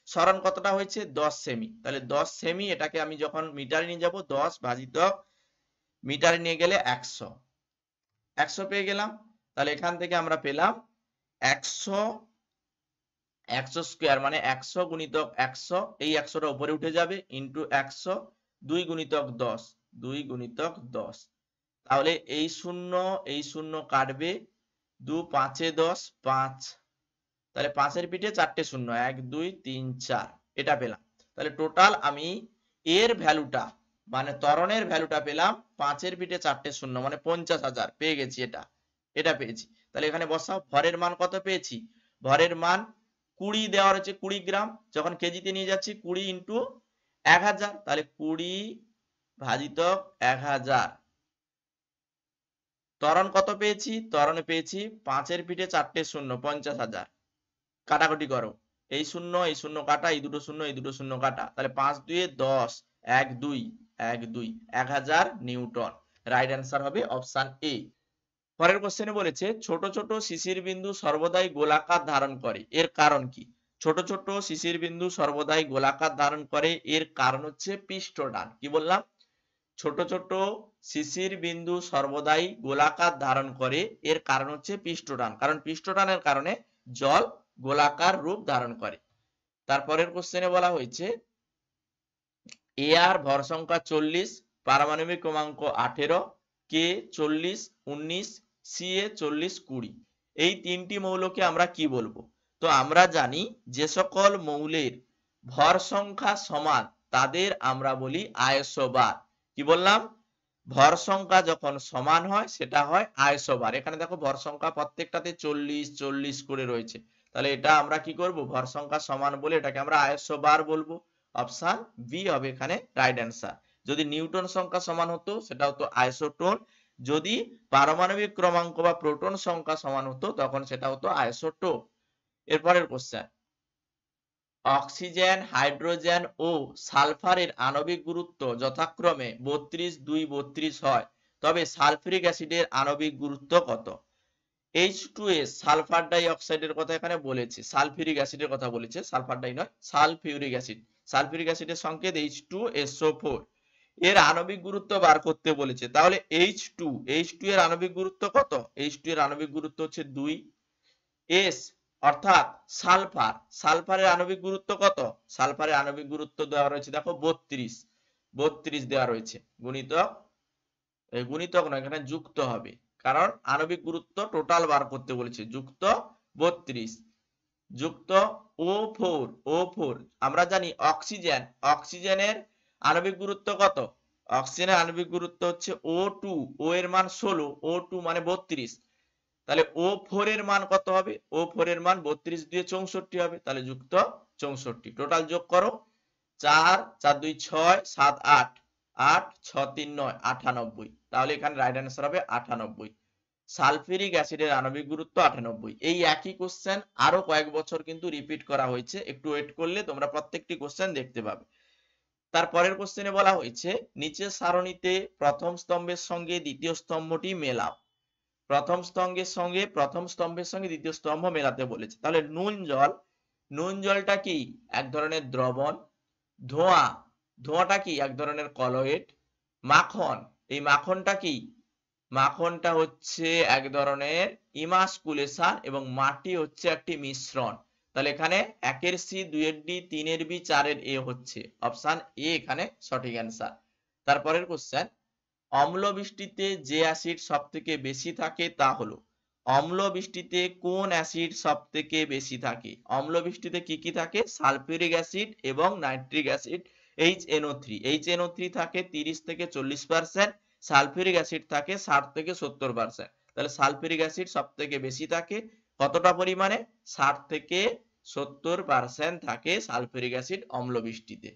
S1: সরণ কতটা হয়েছে? 10 সেমি, তাহলে 10 সেমি, এটাকে আমি যখন মিটারে নিয়ে যাব 10 ভাজিতক মিটারে নিয়ে গেলে 100, 100 পেয়ে গেলাম। তাহলে এখান থেকে আমরা পেলাম 100 স্কয়ার মানে 100 গুণিতক 100, এই 100টা উপরে উঠে যাবে, ইন্টু 100, 2 গুণিতক 10, 2 গুণিতক 10। তাহলে এই শূন্য কাটবে, 2 5 10, 5, তাহলে 5 এর পিঠে 4টে শূন্য, 1 2 3 4, এটা পেলাম। তাহলে টোটাল আমি এর ভ্যালুটা মানে ত্বরণের ভ্যালুটা পেলাম 5 এর পিঠে 4টে শূন্য মানে 50,000 পেয়ে গেছি, এটা পেয়েছি। তাহলে এখানে বসাও, ভরের মান কত পেয়েছি? ভরের মান 20 দেওয়া রয়েছে, 20 গ্রাম, যখন কেজিতে নিয়ে যাচ্ছি 20 ইন্টু 1000, তাহলে 20 ভাজিতক 1000। ত্বরণ কত পেয়েছি? ত্বরণে পেয়েছি 5 এর পিঠে 4টে শূন্য, 50,000। কাটাকুটি করো, এই শূন্য কাটা, এই দুটো শূন্য কাটা, তাহলে 5 2 10, 1 2 1000 নিউটন। রাইট অ্যান্সার হবে অপশন এ। পরের কোশ্চেনে বলেছে ছোট ছোট শিশির বিন্দু সর্বদাই গোলাকার ধারণ করে, এর কারণ কি? ছোট ছোট শিশির বিন্দু সর্বদাই গোলাকার ধারণ করে, এর কারণ হচ্ছে পৃষ্ঠটান। কি বললাম? ছোট ছোট শিশির বিন্দু সর্বদাই গোলাকার ধারণ করে, এর কারণ হচ্ছে পৃষ্ঠটান, কারণ পৃষ্ঠটানের কারণে জল গোলাকার রূপ ধারণ করে। তারপরের কোশ্চেনে বলা হয়েছে এ আর ভর সংখ্যা 40, পারমাণবিক ক্রমাঙ্ক 18, কে 40, 19, সি এ 40, 20, এই তিনটি মৌলকে আমরা কি বলবো? তো আমরা জানি যে সকল মৌলের ভর সংখ্যা সমান তাদের আমরা বলি আইসোবার। কি বললাম? ভর সংখ্যা যখন সমান হয় সেটা হয় আইসোবার। এখানে দেখো ভর সংখ্যা প্রত্যেকটাতে 40 40 করে রয়েছে, তাহলে এটা আমরা কি করব? ভর সংখ্যা সমান বলে এটাকে আমরা আইসোবার বলবো। অপশন বি হবে এখানে রাইট অ্যান্সার। যদি নিউটন সংখ্যা সমান হতো সেটা হতো আইসোটোন, যদি পারমাণবিক ক্রমাঙ্ক বা প্রোটন সংখ্যা সমান হতো তখন সেটা হতো আইসোটোপ। এরপরের কোশ্চেন, অক্সিজেন, হাইড্রোজেন ও সালফারের আণবিক গুরুত্ব যথাক্রমে 32, 2, 32 হয়, তবে সালফিউরিক অ্যাসিডের আণবিক গুরুত্ব কত? H2S সালফার ডাই অক্সাইডের কথা এখানে বলেছে, সালফিউরিক অ্যাসিডের কথা বলেছে, সালফার ডাই নয়, সালফিউরিক অ্যাসিড। সালফিউরিক অ্যাসিডের সংকেত H2SO4, এর আণবিক গুরুত্ব বার করতে বলেছে। তাহলে H2 এর আণবিক গুরুত্ব কত? H2 এর আণবিক গুরুত্ব হচ্ছে 2। S অর্থাৎ সালফার, সালফারের আণবিক গুরুত্ব কত? সালফারের আণবিক গুরুত্ব দেওয়া রয়েছে দেখো 32, 32 দেওয়া রয়েছে। গুণিতক, গুণিতক নয় এখানে যুক্ত হবে, কারণ আণবিক গুরুত্ব টোটাল বার করতে বলেছে। যুক্ত 32 যুক্ত O4, আমরা জানি অক্সিজেন, অক্সিজেনের আণবিক গুরুত্ব কত? অক্সিজেনের আণবিক গুরুত্ব হচ্ছে O2, ও এর মান 16, O2 মানে 32, তাহলে O4 এর মান কত হবে? O4 এর মান 32 দিয়ে 64 হবে, তাহলে যুক্ত 64। টোটাল যোগ করো, 4 4 2 6 7 8, 8 6 3 9 98, তাহলে এখানে রাইট অ্যান্সার হবে 98। সালফিউরিক অ্যাসিডের আণবিক গুরুত্ব 98। এই একই কোশ্চেন আরো কয়েক বছর কিন্তু রিপিট করা হয়েছে, একটু ওয়েট করলে তোমরা প্রত্যেকটি কোশ্চেন দেখতে পাবে। তারপরের কোশ্চেনে বলা হয়েছে নিচের সারণীতে প্রথম স্তম্ভের সঙ্গে দ্বিতীয় স্তম্ভটি মেলাও। প্রথম স্তম্ভের সঙ্গে দ্বিতীয় স্তম্ভ মেলাতে বলেছে। তাহলে নুন জল, নুন জলটা কি? এক ধরনের দ্রবণ। ধোঁয়া, ধোঁয়াটা কি? এক ধরনের কলয়েড। মাখন, এই মাখনটা কি? মাখনটা হচ্ছে এক ধরনের ইমাসকুলেশন, এবং মাটি হচ্ছে একটি মিশ্রণ। তাহলে এখানে 1 এর সি, 2 এর ডি, 3 এর বি, 4 এর এ হচ্ছে অপশন এ এখানে সঠিক অ্যান্সার। তারপরের কোশ্চেন, অম্ল বৃষ্টিতে যে অ্যাসিড সব থেকে বেশি থাকে তা হলো। অম্ল বৃষ্টিতে কোন অ্যাসিড সব থেকে বেশি থাকে? অম্ল বৃষ্টিতে কি কি থাকে? সালফিউরিক অ্যাসিড এবং নাইট্রিক অ্যাসিড HNO3। HNO3 থাকে 30 থেকে 40%, সালফিউরিক অ্যাসিড থাকে 60 থেকে 70%। তাহলে সালফিউরিক অ্যাসিড সব থেকে বেশি থাকে, কতটা পরিমাণে? 60 থেকে 70% থাকে সালফিউরিক অ্যাসিড অম্ল বৃষ্টিতে।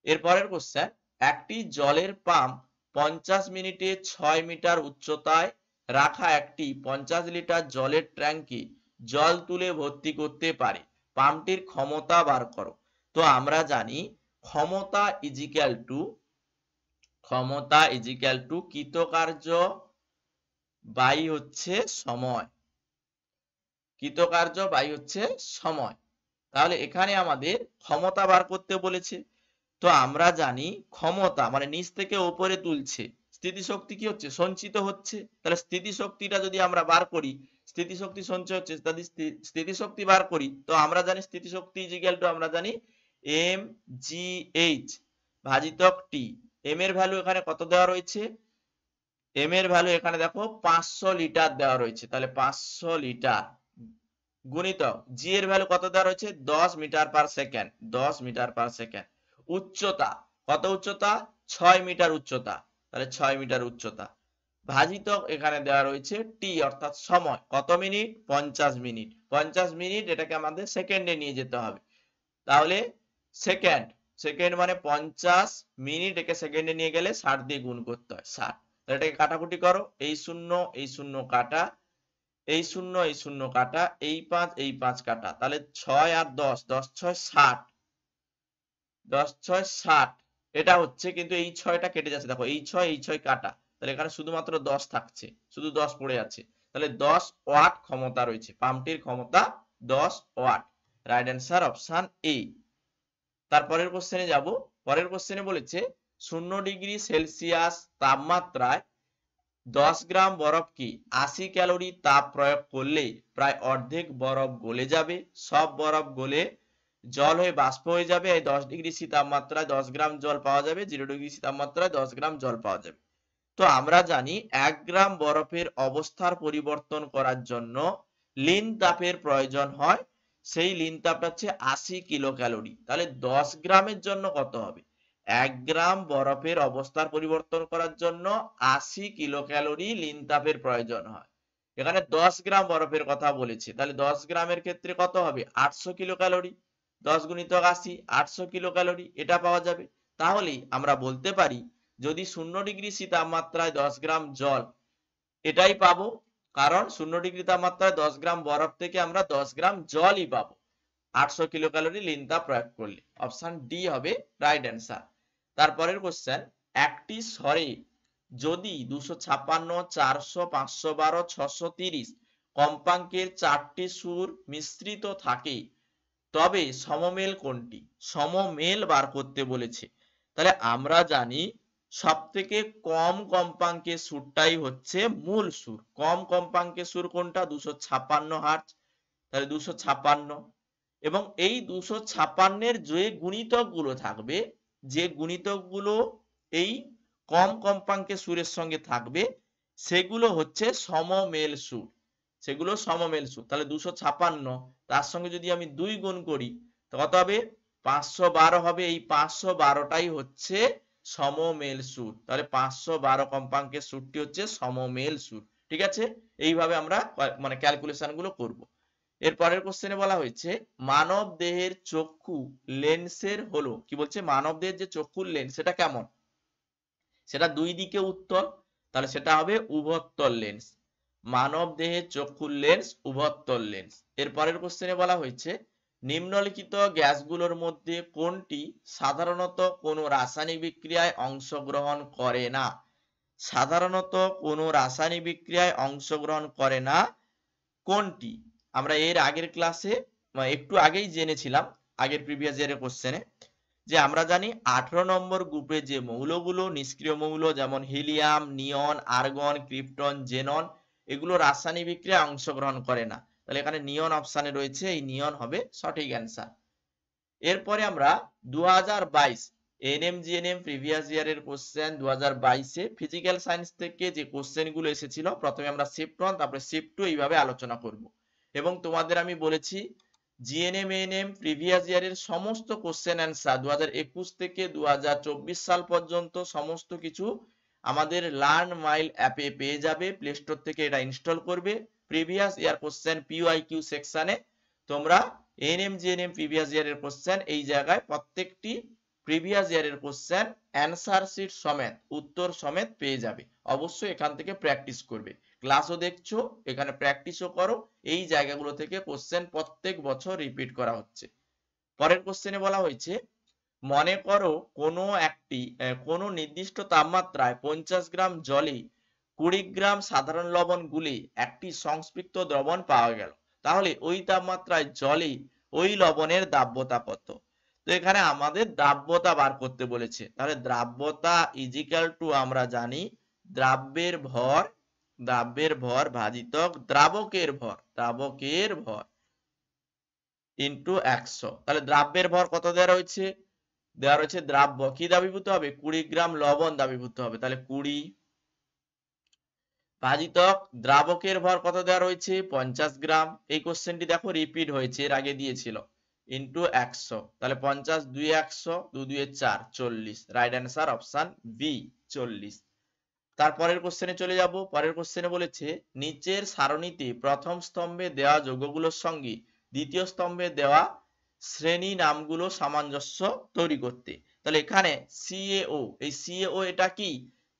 S1: এরপরের কোশ্চেন, একটি জলের পাম্প 50 মিনিটে 6 মিটার উচ্চতায় রাখা একটি 50 লিটার জলের ট্যাঙ্কে জল তুলে ভর্তি করতে পারে, পাম্পটির ক্ষমতা বার করো। তো আমরা জানি ক্ষমতা ইজিক্যাল টু কৃতকার্য বাই হচ্ছে সময়, কৃতকার্য বাই হচ্ছে সময়। তাহলে এখানে আমাদের ক্ষমতা বার করতে বলেছে। তো আমরা জানি ক্ষমতা মানে নিচ থেকে উপরে তুলছে, স্থিতিশক্তি কি হচ্ছে? সঞ্চিত হচ্ছে। তাহলে স্থিতিশক্তিটা যদি আমরা বার করি, স্থিতিশক্তি সঞ্চয় হচ্ছে, যদি স্থিতিশক্তি বার করি তো আমরা জানি স্থিতিশক্তি ইজিক্যাল টু আমরা জানি mgh ভাজিতক টি। এম এর ভ্যালু এখানে কত দেওয়া রয়েছে? এম এর ভ্যালু এখানে দেখো 500 লিটার দেওয়া রয়েছে, তাহলে 500 লিটার গুণিতক জি এর ভ্যালু কত দেওয়া রয়েছে? 10 metre per second, 10 metre per second. উচ্চতা কত? উচ্চতা 6 মিটার উচ্চতা, তাহলে 6 মিটার উচ্চতা ভাজিতক এখানে দেওয়া রয়েছে টি অর্থাৎ সময়, কত মিনিট? 50 মিনিট। 50 মিনিট এটাকে আমাদের সেকেন্ডে নিয়ে যেতে হবে, তাহলে সেকেন্ড, সেকেন্ড মানে 50 মিনিট, একে সেকেন্ডে নিয়ে গেলে 60 দিয়ে গুণ করতে হয়, 60। তাহলে এটাকে কাটাকুটি করো, এই শূন্য কাটা, এই শূন্য কাটা, এই 5 কাটা, তাহলে 6 আর 10, 10 6 60, 10 6 60। এটা হচ্ছে কিন্তু এই 6টা কেটে যাচ্ছে, দেখো এই 6 কাটা, তাহলে এখানে শুধুমাত্র 10 থাকছে, শুধু 10 পড়ে আছে, তাহলে 10 ওয়াট ক্ষমতা রয়েছে, পাম্পটির ক্ষমতা 10 watt. Right answer option A. তারপরের কোশ্চেনে যাব। পরের কোশ্চেনে বলেছে 0 ডিগ্রি সেলসিয়াস তাপমাত্রায় 10 গ্রাম বরফ কি 80 ক্যালোরি তাপ প্রয়োগ করলে প্রায় অর্ধেক বরফ গলে যাবে, সব বরফ গলে জল হয়ে বাষ্প হয়ে যাবে। এই 10 ডিগ্রি সি তাপমাত্রায় 10 গ্রাম জল পাওয়া যাবে, 0 ডিগ্রি সি তাপমাত্রায় 10 গ্রাম জল পাওয়া যাবে। তো আমরা জানি 1 গ্রাম বরফের অবস্থার পরিবর্তন করার জন্য লিন তাপের প্রয়োজন হয়, সেই লিন তাপটা হচ্ছে 80 কিলো ক্যালোরি। তাহলে 10 গ্রামের জন্য কত হবে? 1 গ্রাম বরফের অবস্থার পরিবর্তন করার জন্য 80 কিলো ক্যালোরি লিন তাপের প্রয়োজন হয়। এখানে 10 গ্রাম বরফের কথা বলেছে, তাহলে 10 গ্রামের ক্ষেত্রে কত হবে? 800 কিলো ক্যালোরি। 10 গুণিতক 80, 800 কিলো ক্যালোরি, এটা পাওয়া যাবে। তাহলেই আমরা বলতে পারি যদি 0 ডিগ্রি সি তাপমাত্রায় 10 গ্রাম জল, এটাই পাবো, কারণ 0 ডিগ্রি তাপমাত্রায় 10 গ্রাম বরফ থেকে আমরা 10 গ্রাম জলই পাবো 800 কিলো ক্যালোরি লিন তাপ প্রয়োগ করলে। অপশন ডি হবে রাইট অ্যান্সার। তারপরের কোশ্চেন, একটি স্বরে যদি 256, 400, 512, 630 কম্পাঙ্কের 4টি সুর মিশ্রিত থাকে তবে সমমেল কোনটি? সমমেল বার করতে বলেছে। তাহলে আমরা জানি সব থেকে কম কম্পাঙ্কের সুরটাই হচ্ছে মূল সুর। কম কম্পাঙ্কের সুর কোনটা? 256 হার্টজ, তাহলে 256। এবং এই 256-এর যে গুণিতক গুলো থাকবে, যে গুণিতক গুলো এই কম কম্পাঙ্কের সুরের সঙ্গে থাকবে, সেগুলো হচ্ছে সমমেল সুর, সেগুলো সমমেল সুর। তাহলে 256 তার সঙ্গে যদি আমি 2 গুণ করি তো কত হবে? 512 হবে। এই 512টাই হচ্ছে সমমেল সুর। তাহলে 512 কম্পাঙ্কের সুরটি হচ্ছে সমমেল সুর। ঠিক আছে, এইভাবে আমরা মানে ক্যালকুলেশন গুলো করব। এর পরের কোশ্চেনে বলা হয়েছে মানব দেহের চক্ষু লেন্সের হলো কি বলছে? মানব দেহের যে চক্ষুর লেন্স সেটা কেমন? সেটা দুই দিকে উত্তল, তাহলে সেটা হবে উভত্তল লেন্স। মানব দেহের চক্ষুর লেন্স উভত্তল লেন্স। এর পরের কোশ্চেনে বলা হয়েছে নিম্নলিখিত গ্যাসগুলোর মধ্যে কোনটি সাধারণত কোনো রাসায়নিক বিক্রিয়ায় অংশগ্রহণ করে না? সাধারণত কোনো রাসায়নিক বিক্রিয়ায় অংশগ্রহণ করে না কোনটি? আমরা এর আগের ক্লাসে একটু আগেই জেনেছিলাম, আগের প্রিভিয়াস ইয়ারের কোশ্চেনে, যে আমরা জানি 18 নম্বর গ্রুপে যে মৌলগুলো নিষ্ক্রিয় মৌল, যেমন হিলিয়াম, নিয়ন, আর্গন, ক্রিপ্টন, জেনন, এগুলো রাসায়নিক বিক্রিয়ায় অংশগ্রহণ করে না। তাহলে এখানে নিয়ন অপশানে রয়েছে, এই নিয়ন হবে সঠিক অ্যান্সার। এরপরে আমরা 2022 এনএম-জিএনএম প্রিভিয়াস ইয়ারের কোশ্চেন 2022-এ ফিজিক্যাল সায়েন্স থেকে যে কোশ্চেন গুলো এসেছিল, প্রথমে আমরা শিফট 1 তারপরে শিফট 2 এইভাবে আলোচনা করব। এবং তোমাদের আমি বলেছি জিএনএম এএনএম প্রিভিয়াস ইয়ারের সমস্ত কোশ্চেন অ্যান্সার 2021 থেকে 2024 সাল পর্যন্ত সমস্ত কিছু আমাদের লার্ন মাইল অ্যাপে পেয়ে যাবে। প্লে স্টোর থেকে এটা ইনস্টল করবে। প্রিভিয়াস ইয়ার কোশ্চেন পিওআইকিউ সেকশনে তোমরা এনএম-জিএনএম প্রিভিয়াস ইয়ারের কোশ্চেন এই জায়গায় প্রত্যেকটি প্রিভিয়াস ইয়ারের কোশ্চেন অ্যান্সার শিট সমেত, উত্তর সমেত পেয়ে যাবে। অবশ্যই এখান থেকে প্র্যাকটিস করবে। ক্লাসও দেখছো, এখানে প্র্যাকটিসও করো। এই জায়গাগুলো থেকে কোশ্চেন প্রত্যেক বছর রিপিট করা হচ্ছে। পরের কোশ্চেনে বলা হয়েছে মনে করো কোনো নির্দিষ্ট তাপমাত্রায় 50 গ্রাম জলে 20 গ্রাম সাধারণ লবণ গুলে একটি সংস্পৃক্ত দ্রবণ পাওয়া গেল, তাহলে ওই তাপমাত্রায় জলে ওই লবণের দাব্যতা কত? তো এখানে আমাদের দ্রাব্যতা বার করতে বলেছে। তাহলে দ্রাব্যতা ইজিক্যাল টু আমরা জানি দ্রাব্যের ভর ভাজিতক দ্রাবকের ভর ইন্টু 100। তাহলে দ্রাব্যের ভর কত দেওয়া রয়েছে? দেওয়া রয়েছে দ্রাব্য কি দ্রাবীভূত হবে? 20 গ্রাম লবণ দ্রাবীভূত হবে, তাহলে 20 ভাজিতক দ্রাবকের ভর কত দেওয়া রয়েছে? 50 গ্রাম। এই কোশ্চেনটি দেখো রিপিট হয়েছে, এর আগে দিয়েছিল, ইন্টু 100। তাহলে 50 2 100 2 2 4 40। Right answer option B 40। তারপরের কোশ্চেনে চলে যাব। পরের কোশ্চেনে বলেছে নিচের সারণীতে প্রথম স্তম্ভে দেওয়া যৌগগুলোর সঙ্গে দ্বিতীয় স্তম্ভে দেওয়া শ্রেণী নামগুলো সামঞ্জস্য তৈরি করতে। তাহলে এখানে CaO, এই CaO এটা কি?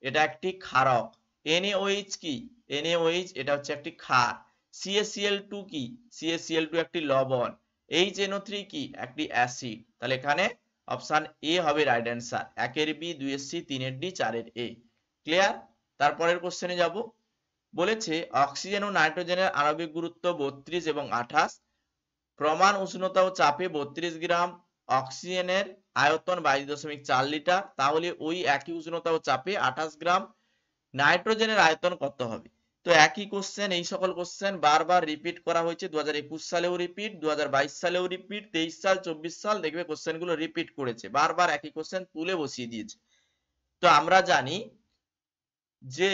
S1: এটা একটি ক্ষারক। NaOH কি? NaOH এটা হচ্ছে একটি ক্ষার। CaCl2 কি? CaCl2 একটি লবণ। HNO3 কি? একটি অ্যাসিড। তাহলে এখানে অপশন এ হবে রাইট অ্যান্সার। 1 এর বি, 2 এর সি, 3 এর ডি, 4 এর এ। ক্লিয়ার? তারপরের কোশ্চেনে যাব। বলেছে অক্সিজেন ও নাইট্রোজেনের আণবিক গুরুত্ব 32 এবং 28, প্রমাণ উষ্ণতা ও চাপে 32 গ্রাম, অক্সিজেনের আয়তন 22.4 লিটার, তাহলে ওই একই উষ্ণতা ও চাপে 28 গ্রাম নাইট্রোজেনের আয়তন কত হবে? তো একই কোশ্চেন, এই সকল কোশ্চেন বারবার রিপিট করা হয়েছে। 2021 সালেও রিপিট, 2022 সালেও রিপিট, 23 সাল 24 সাল দেখবে কোশ্চেনগুলো রিপিট করেছে, বারবার একই কোশ্চেন তুলে বসিয়ে দিয়েছে। তো আমরা জানি যে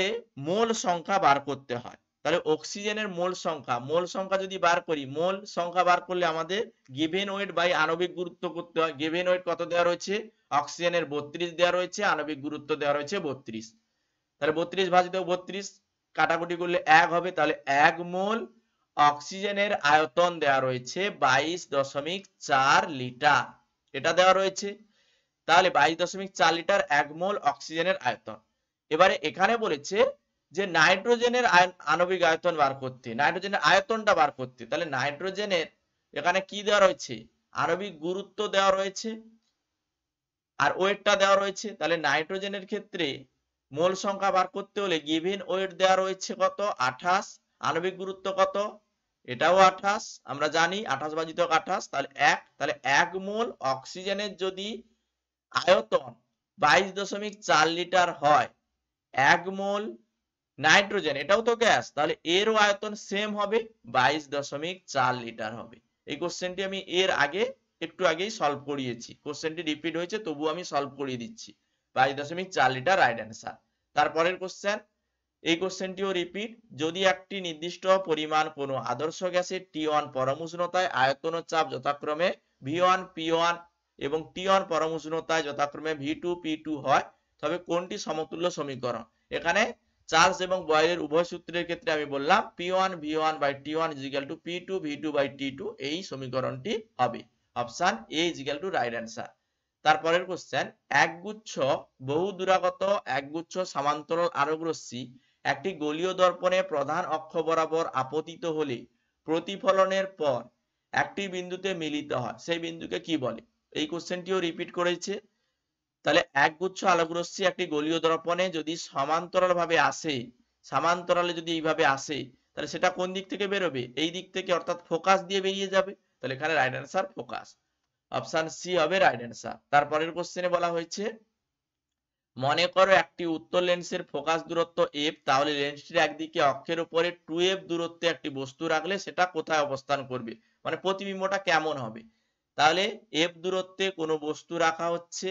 S1: মোল সংখ্যা বার করতে হয়, তাহলে অক্সিজেনের মোল সংখ্যা যদি বার করি, মোল সংখ্যা বার করলে আমাদের গিভেন ওয়েট বাই আণবিক গুরুত্ব করতে হয়। গিভেন ওয়েট কত দেওয়া রয়েছে? অক্সিজেনের 32 দেওয়া রয়েছে, আণবিক গুরুত্ব দেওয়া রয়েছে 32। তাহলে 32 ভাজিত 32 কাটাকুটি করলে 1 হবে, তাহলে 1 মোল অক্সিজেনের আয়তন দেওয়া রয়েছে 22.4 লিটার, এটা দেওয়া রয়েছে। তাহলে 22.4 লিটার 1 মোল অক্সিজেনের আয়তন। এবারে এখানে বলেছে যে নাইট্রোজেনের আণবিক আয়তন বার করতে, নাইট্রোজেনের আয়তনটা বার করতে, তাহলে নাইট্রোজেনের এখানে কি দেওয়া রয়েছে? আণবিক গুরুত্ব দেওয়া রয়েছে আর ওয়েটটা দেওয়া রয়েছে। তাহলে নাইট্রোজেনের ক্ষেত্রে মোল সংখ্যা বার করতে হলে গিভেন ওয়েট দেওয়া রয়েছে কত? 28, আণবিক গুরুত্ব কত? এটাও 28, আমরা জানি 28 ভাজিত 28, তাহলে 1, তাহলে 1 মোল অক্সিজেনের যদি আয়তন 22.4 লিটার হয়, 1 মোল নাইট্রোজেন, এটাও তো গ্যাস, তাহলে এরও আয়তন সেম হবে, 22.4 লিটার হবে। এই কোশ্চেনটি আমি এর আগে একটু আগেই সলভ করিয়েছি, কোশ্চেনটি রিপিট হয়েছে তবু আমি সলভ করিয়ে দিচ্ছি। 22.4 লিটার রাইট অ্যান্সার। তারপরের কোশ্চেন, এই কোশ্চেনটিও রিপিট। যদি একটি নির্দিষ্ট পরিমাণ কোনো আদর্শ গ্যাসের T1 পরম উষ্ণতায় আয়তন ও চাপ যথাক্রমে V1 P1 এবং T1 পরম উষ্ণতায় যথাক্রমে V2 P2 হয়, তবে কোনটি সমতুল্য সমীকরণ? এখানে চার্লস এবং বয়েলের উভয় সূত্রের ক্ষেত্রে আমি বললাম P1 V1 by T1 is equal to P2 V2 by T2, এই সমীকরণটি হবে। Option A is equal to right answer. তারপরের কোশ্চেন, একগুচ্ছ বহু দূরাগত একগুচ্ছ সমান্তরাল আলোক রশ্মি একটি গোলীয় দর্পণে প্রধান অক্ষ বরাবর আপতিত হলে প্রতিফলনের পর একটি বিন্দুতে মিলিত হয়, সেই বিন্দুকে কি বলে? এই কোশ্চেনটিও রিপিট করেছে। তাহলে একগুচ্ছ আলোক রশ্মি একটি গোলীয় দর্পণে যদি সমান্তরাল ভাবে আসে, সমান্তরালে যদি এইভাবে আসে, তাহলে সেটা কোন দিক থেকে বেরোবে? এই দিক থেকে, অর্থাৎ ফোকাস দিয়ে বেরিয়ে যাবে। তাহলে এখানে right answer focus, option C হবে রাইট অ্যান্সার। তারপরের কোশ্চেনে বলা হয়েছে মনে করো একটি উত্তর লেন্সের ফোকাস দূরত্ব f, তাহলে লেন্সটির একদিকে অক্ষের উপরে 2f দূরত্বে একটি বস্তু রাখলে সেটা কোথায় অবস্থান করবে, মানে প্রতিবিম্বটা কেমন হবে? তাহলে f দূরত্বে কোনো বস্তু রাখা হচ্ছে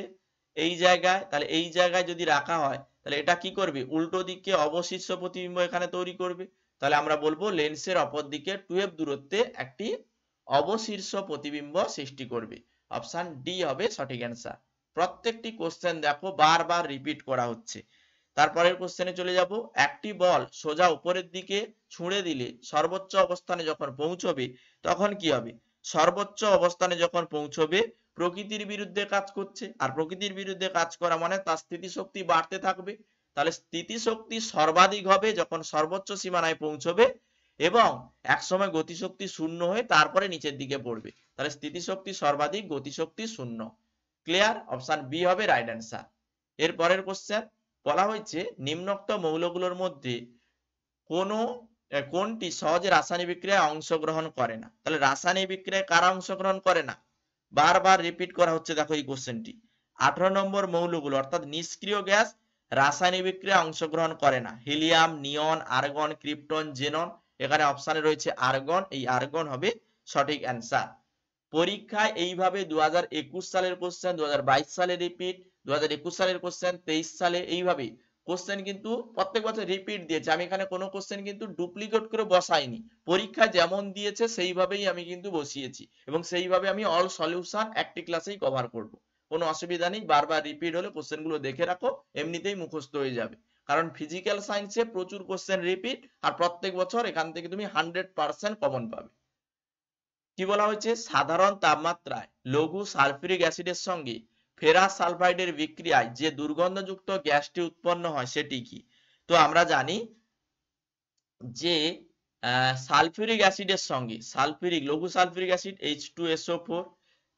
S1: এই জায়গায়, তাহলে এই জায়গায় যদি রাখা হয় তাহলে এটা কি করবে? উল্টো দিকে অবশিষ্ট প্রতিবিম্ব এখানে তৈরি করবে। তাহলে আমরা বলবো লেন্সের অপর দিকে 2f দূরত্বে একটি অবশীর্ষ প্রতিবিম্ব সৃষ্টি করবে। অপশন ডি হবে সঠিক অ্যান্সার। প্রত্যেকটি কোশ্চেন দেখো বারবার রিপিট করা হচ্ছে। তারপরের কোশ্চেনে চলে যাব। একটি বল সোজা উপরের দিকে ছুঁড়ে দিলে সর্বোচ্চ অবস্থানে যখন পৌঁছবে তখন কি হবে? সর্বোচ্চ অবস্থানে যখন পৌঁছবে প্রকৃতির বিরুদ্ধে কাজ করছে, আর প্রকৃতির বিরুদ্ধে কাজ করা মানে তার স্থিতিশক্তি বাড়তে থাকবে। তাহলে স্থিতিশক্তি সর্বাধিক হবে যখন সর্বোচ্চ সীমানায় পৌঁছবে এবং একসময় গতিশক্তি শূন্য হয়ে তারপরে নিচের দিকে পড়বে। তাহলে স্থিতিশক্তি সর্বাধিক, গতিশক্তি শূন্য। ক্লিয়ার? অপশন বি হবে রাইট অ্যান্সার। এর পরের কোশ্চেন বলা হয়েছে নিম্নোক্ত মৌলগুলোর মধ্যে কোনটি সহজে রাসায়নিক বিক্রিয়ায় অংশগ্রহণ করে না? তাহলে রাসায়নিক বিক্রিয়ায় কারা অংশগ্রহণ করে না? বারবার রিপিট করা হচ্ছে, দেখো এই কোশ্চেনটি। 18 নম্বর মৌলগুলো অর্থাৎ নিষ্ক্রিয় গ্যাস রাসায়নিক বিক্রিয়ায় অংশগ্রহণ করে না। হিলিয়াম, নিয়ন, আর্গন, ক্রিপ্টন, জেনন। এখানে অপশনে রয়েছে আর্গন, এই আর্গন হবে সঠিক অ্যান্সার। পরীক্ষায় এইভাবে 2021 সালের কোশ্চেন, 2022 সালে রিপিট, 2021 সালের কোশ্চেন 23 সালে, এইভাবে কোশ্চেন কিন্তু প্রত্যেক বছর রিপিট দিয়েছে। আমি এখানে কোনো কোশ্চেন কিন্তু ডুপ্লিকেট করে বসাইনি, পরীক্ষায় যেমন দিয়েছে সেইভাবেই আমি কিন্তু বসিয়েছি এবং সেইভাবে আমি অল সলিউশন একটি ক্লাসেই কভার করব। কোনো অসুবিধা নেই, বারবার রিপিট হলে কোশ্চেনগুলো দেখে রাখো, এমনিতেই মুখস্থ হয়ে যাবে। কারণ ফিজিক্যাল সায়েন্সে প্রচুর কোশ্চেন রিপিট, আর প্রত্যেক বছর এখান থেকে তুমি 100% কমন পাবে। কি বলা হয়েছে? সাধারণ তাপমাত্রায় লঘু সালফিউরিক অ্যাসিডের সঙ্গে ফেরাস সালফাইডের বিক্রিয়ায় যে দুর্গন্ধযুক্ত গ্যাসটি উৎপন্ন হয় সেটি কি? তো আমরা জানি যে সালফিউরিক অ্যাসিডের সঙ্গে লঘু সালফিউরিক অ্যাসিড H2SO4,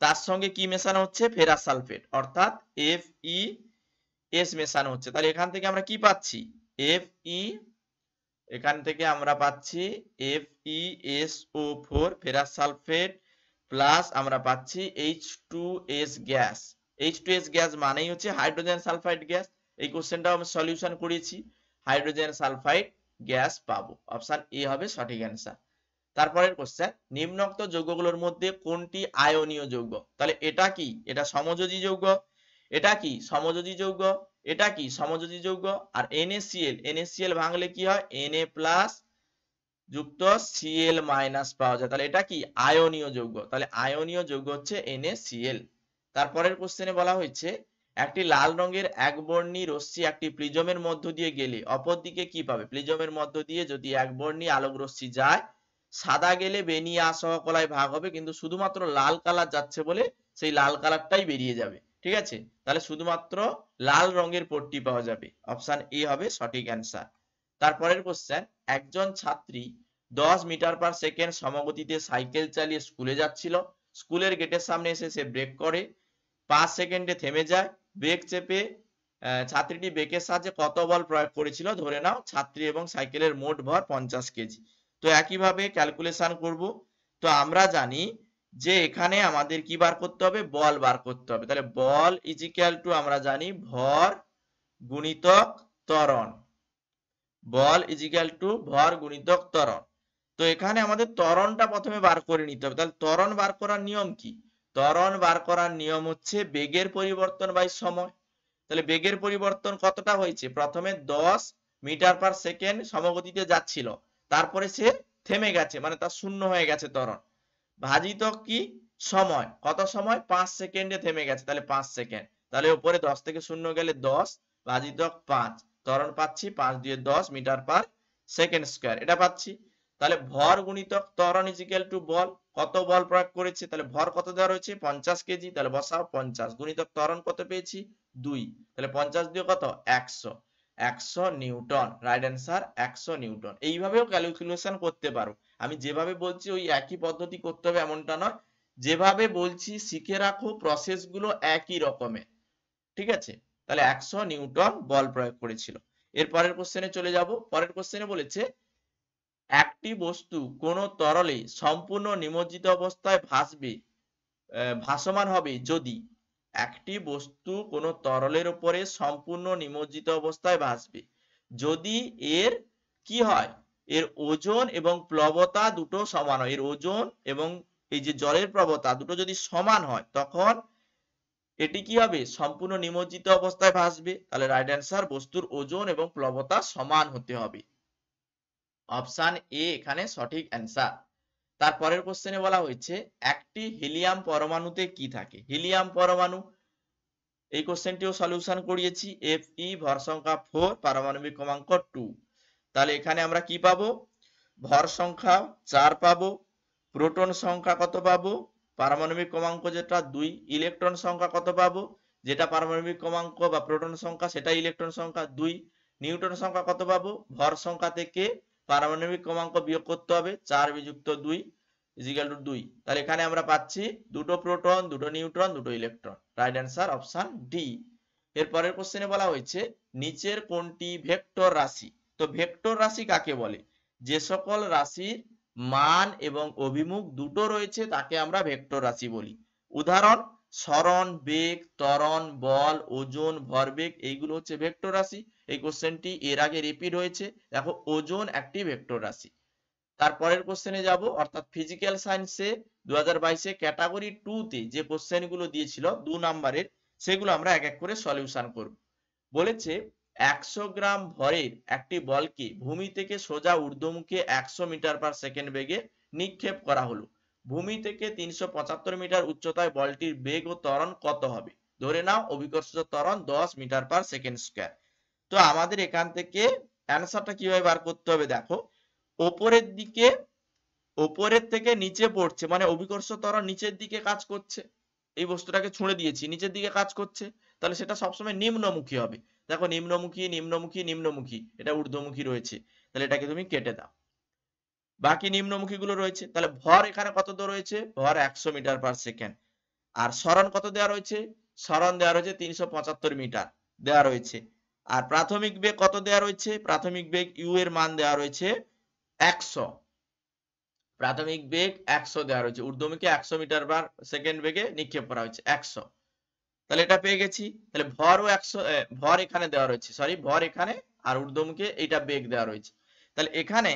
S1: তার সঙ্গে কি মেশানো হচ্ছে? ফেরাস সালফেট অর্থাৎ FeS মেশানো হচ্ছে। তাহলে এখান থেকে আমরা কি পাচ্ছি? Fe এখান থেকে আমরা পাচ্ছি FeSO4 ফেরাস সালফেট প্লাস আমরা পাচ্ছি H2S গ্যাস। H2S গ্যাস মানেই হচ্ছে হাইড্রোজেন সালফাইড গ্যাস। এই কোশ্চেনটাও আমি সলিউশন করেছি, হাইড্রোজেন সালফাইড গ্যাস পাবো। অপশন এ হবে সঠিক অ্যান্সার। তারপরের কোশ্চেন, নিম্নোক্ত যৌগগুলোর মধ্যে কোনটি আয়নীয় যৌগ? তাহলে এটা কি? এটা সমযোজী যৌগ। এটা কি? সমযোজী যৌগ। এটা কি? সমযোজী যৌগ। আর NaCl ভাঙলে কি হয়? Na+ যুক্ত Cl- পাওয়া যায়। তাহলে এটা কি? আয়নীয় যৌগ। তাহলে আয়নীয় যৌগ হচ্ছে NaCl। তারপরের কোশ্চেনে বলা হয়েছে একটি লাল রঙের একবর্ণী রশ্মি একটি প্রিজমের মধ্য দিয়ে গেলে অপর দিকে কি পাবে? প্রিজমের মধ্য দিয়ে যদি একবর্ণী আলোক রশ্মি যায়, সাদা গেলে বেনিয়া সহকলায় ভাগ হবে, কিন্তু শুধুমাত্র লাল কালার যাচ্ছে বলে সেই লাল কালারটাই বেরিয়ে যাবে। ঠিক আছে, তাহলে শুধুমাত্র লাল রঙের পট্টি পাওয়া যাবে। অপশন এ হবে সঠিক অ্যান্সার। তারপরের কোশ্চেন, একজন ছাত্রী 10 মিটার/সেকেন্ড সমগতিতে সাইকেল চালিয়ে স্কুলে যাচ্ছিল। স্কুলের গেটের সামনে এসে সে ব্রেক করে, 5 সেকেন্ডে থেমে যায়। ব্রেক চেপে ছাত্রীটি ব্রেকের সাহায্যে কত বল প্রয়োগ করেছিল? ধরে নাও ছাত্রী এবং সাইকেলের মোট ভর 50 কেজি। তো একইভাবে ক্যালকুলেশন করব। তো আমরা জানি যে এখানে আমাদের কি বার করতে হবে? বল বার করতে হবে। তাহলে বল ইজিক্যাল টু আমরা জানি ভর গুণিতক ত্বরণ। বল ইজিক্যাল টু ভর গুণিতক ত্বরণ। তো এখানে আমাদের ত্বরণটা প্রথমে বার করে নিতে হবে। তাহলে ত্বরণ বার করার নিয়ম কি? ত্বরণ বার করার নিয়ম হচ্ছে বেগের পরিবর্তন বাই সময়। তাহলে বেগের পরিবর্তন কতটা হয়েছে? প্রথমে 10 মিটার/সেকেন্ড সমগতিতে যাচ্ছিল, তারপরে সে থেমে গেছে, মানে তার শূন্য হয়ে গেছে ত্বরণ, ভাজিতক কি? সময়। কত সময়? 5 সেকেন্ডে থেমে গেছে, তাহলে 5 সেকেন্ড। তাহলে উপরে 10 থেকে শূন্য গেলে 10 ভাজিতক 5, ত্বরণ পাচ্ছি 5 দিয়ে 10 মিটার/সেকেন্ড স্কয়ার, এটা পাচ্ছি। তাহলে ভর গুণিতক ত্বরণ ইজিক্যাল টু বল। কত বল প্রয়োগ করেছে? তাহলে ভর কত দেওয়া রয়েছে? 50 কেজি, তাহলে বসাও 50 গুণিতক ত্বরণ কত পেয়েছি? 2, তাহলে 50 দিয়ে কত? 100, 100 নিউটন। Right answer 100 Newton. এইভাবেও ক্যালকুলেশন করতে পারো। আমি যেভাবে বলছি ওই একই পদ্ধতি করতে হবে এমনটা নয়, যেভাবে বলছি শিখে রাখো, প্রসেস গুলো একই রকমের। ঠিক আছে, তাহলে 100 নিউটন বল প্রয়োগ করেছিল। এর পরের কোশ্চেনে চলে যাব। পরের কোশ্চেনে বলেছে একটি বস্তু কোন তরলে সম্পূর্ণ নিমজ্জিত অবস্থায় ভাসমান হবে যদি, একটি বস্তু কোন তরলের উপরে সম্পূর্ণ নিমজ্জিত অবস্থায় ভাসবে যদি এর কি হয়? এর ওজন এবং প্লবতা দুটো সমান হয়। এর ওজন এবং এই যে জলের প্রবণতা দুটো যদি সমান হয়, তখন এটি কি হবে? সম্পূর্ণ নিমজ্জিত অবস্থায় ভাসবে। তাহলে রাইট অ্যান্সার বস্তুর ওজন এবং প্লবতা সমান হতে হবে। অপশন এ এখানে সঠিক অ্যান্সার। তারপরের কোশ্চেনে বলা হয়েছে একটি হিলিয়াম পরমাণুতে কি থাকে? হিলিয়াম পরমাণু, এই কোশ্চেনটিও সলিউশন করিয়েছি। Fe ভর সংখ্যা 4, পারমাণবিক ক্রমাঙ্ক 2। তাহলে এখানে আমরা কি পাবো? ভর সংখ্যা 4 পাবো, প্রোটন সংখ্যা কত পাবো? পারমাণবিক ক্রমাঙ্ক যেটা 2, ইলেকট্রন সংখ্যা কত পাবো? যেটা পারমাণবিক ক্রমাঙ্ক বা প্রোটন সংখ্যা সেটা ইলেকট্রন সংখ্যা 2, নিউটন সংখ্যা কত পাবো? ভর সংখ্যা থেকে পারমাণবিক ক্রমাঙ্ক বিয়োগ করতে হবে, 4 বিযুক্ত 2 ইজিক্যাল টু 2। তাহলে এখানে আমরা পাচ্ছি দুটো প্রোটন, দুটো নিউট্রন, দুটো electron. Right answer option D. এর পরের কোশ্চেনে বলা হয়েছে নিচের কোনটি ভেক্টর রাশি? তো ভেক্টর রাশি কাকে বলে? যে সকল রাশির মান এবং অভিমুখ দুটো রয়েছে তাকে আমরা ভেক্টর রাশি বলি। উদাহরণ সরণ, বেগ, ত্বরণ, বল, ওজন, ভরবেগ, এইগুলো হচ্ছে ভেক্টর রাশি। এই কোশ্চেনটি এর আগে রিপিট হয়েছে। দেখো ওজন একটি ভেক্টর রাশি। তারপরের কোশ্চেনে যাব, অর্থাৎ ফিজিক্যাল সায়েন্সে 2022-এ ক্যাটাগরি 2 তে যে কোশ্চেনগুলো দিয়েছিল 2 নাম্বারের, সেগুলো আমরা এক এক করে সলিউশন করব। বলেছে 100 গ্রাম ভরের একটি বলকে ভূমি থেকে সোজা ঊর্ধ্বমুখে 100 মিটার/সেকেন্ড বেগে নিক্ষেপ করা হলো। ভূমি থেকে 375 মিটার উচ্চতায় বলটির বেগ ও ত্বরণ কত হবে? ধরে নাও অভিকর্ষজ ত্বরণ 10 মিটার/সেকেন্ড স্কয়ার। তো আমাদের এখান থেকে অ্যানসারটা কিভাবে বার করতে হবে? দেখো, ওপরের থেকে নিচে পড়ছে, মানে অভিকর্ষ ত্বরণ নিচের দিকে কাজ করছে। এই বস্তুটাকে ছুঁড়ে দিয়েছি, নিচের দিকে কাজ করছে, তাহলে সেটা সবসময় নিম্নমুখী হবে। দেখো নিম্নমুখী, নিম্নমুখী, নিম্নমুখী, এটা ঊর্ধ্বমুখী রয়েছে, তাহলে এটাকে তুমি কেটে দাও। বাকি নিম্নমুখী গুলো রয়েছে। তাহলে ভর এখানে কত দেওয়া রয়েছে? ভর 100 মিটার/সেকেন্ড। আর সরণ কত দেওয়া রয়েছে? সরণ দেওয়া রয়েছে 375 মিটার দেওয়া রয়েছে। আর প্রাথমিক বেগ কত দেওয়া রয়েছে? প্রাথমিক বেগ ইউ এর মান দেওয়া রয়েছে 100। প্রাথমিক বেগ 100 দেওয়া রয়েছে, ঊর্ধ্বমুখী 100 মিটার পার সেকেন্ড বেগে নিক্ষেপ করা হয়েছে 100। তাহলে এটা পেয়ে গেছি। তাহলে ভরও 100, ভর এখানে দেওয়া রয়েছে, সরি ভর এখানে, আর ঊর্ধ্বমুখে এইটা বেগ দেওয়া রয়েছে। তাহলে এখানে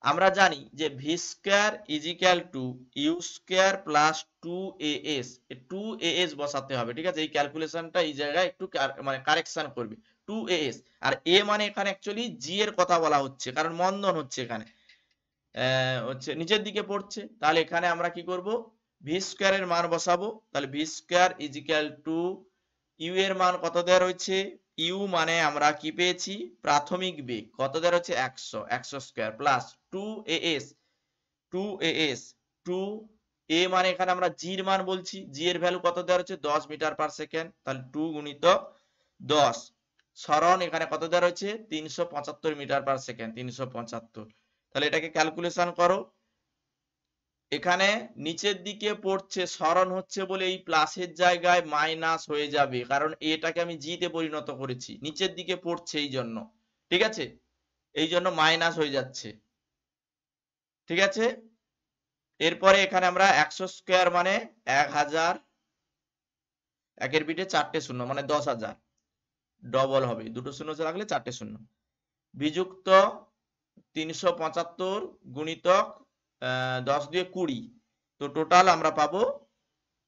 S1: আমরা জানি যে v square is equal to you square plus 2as, 2as বসাতে হবে, ঠিক আছে? এই ক্যালকুলেশনটা এই জায়গায় একটু মানে কারেকশন করবে। 2as, আর এ মানে এখানে অ্যাকচুয়ালি জি এর কথা বলা হচ্ছে, কারণ মন্দন হচ্ছে এখানে, হচ্ছে নিচের দিকে পড়ছে। তাহলে এখানে আমরা কি করব? ভি স্কয়ার এর মান বসাবো। তাহলে v square is equal to u এর মান কত দেওয়া রয়েছে? ইউ মানে আমরা কি পেয়েছি? প্রাথমিক বেগ কত দেওয়া রয়েছে? 100, 100 স্কয়ার প্লাস 2as, 2as, 2 এ মানে এখানে আমরা জি এর মান বলছি, জি এর ভ্যালু কত দেওয়া রয়েছে? 10 মিটার পার সেকেন্ড। তাহলে 2 গুণিতক 10, সরণ এখানে কত দেওয়া রয়েছে? 375 মিটার পার সেকেন্ড, 375। তাহলে এটাকে ক্যালকুলেশন করো। এখানে নিচের দিকে পড়ছে, সরণ হচ্ছে বলে এই প্লাসের জায়গায় মাইনাস হয়ে যাবে, কারণ এটাকে আমি জি তে পরিণত করেছি, নিচের দিকে পড়ছে এই জন্য, ঠিক আছে? এই জন্য মাইনাস হয়ে যাচ্ছে, ঠিক আছে? এরপরে এখানে আমরা 100 স্কয়ার মানে 1000, একের পিঠে 4টে শূন্য মানে 10,000, ডবল হবে, দুটো শূন্য রাখলে 4টে শূন্য, বিযুক্ত 375 গুণিতক 10 দিয়ে 20। তো টোটাল আমরা পাবো,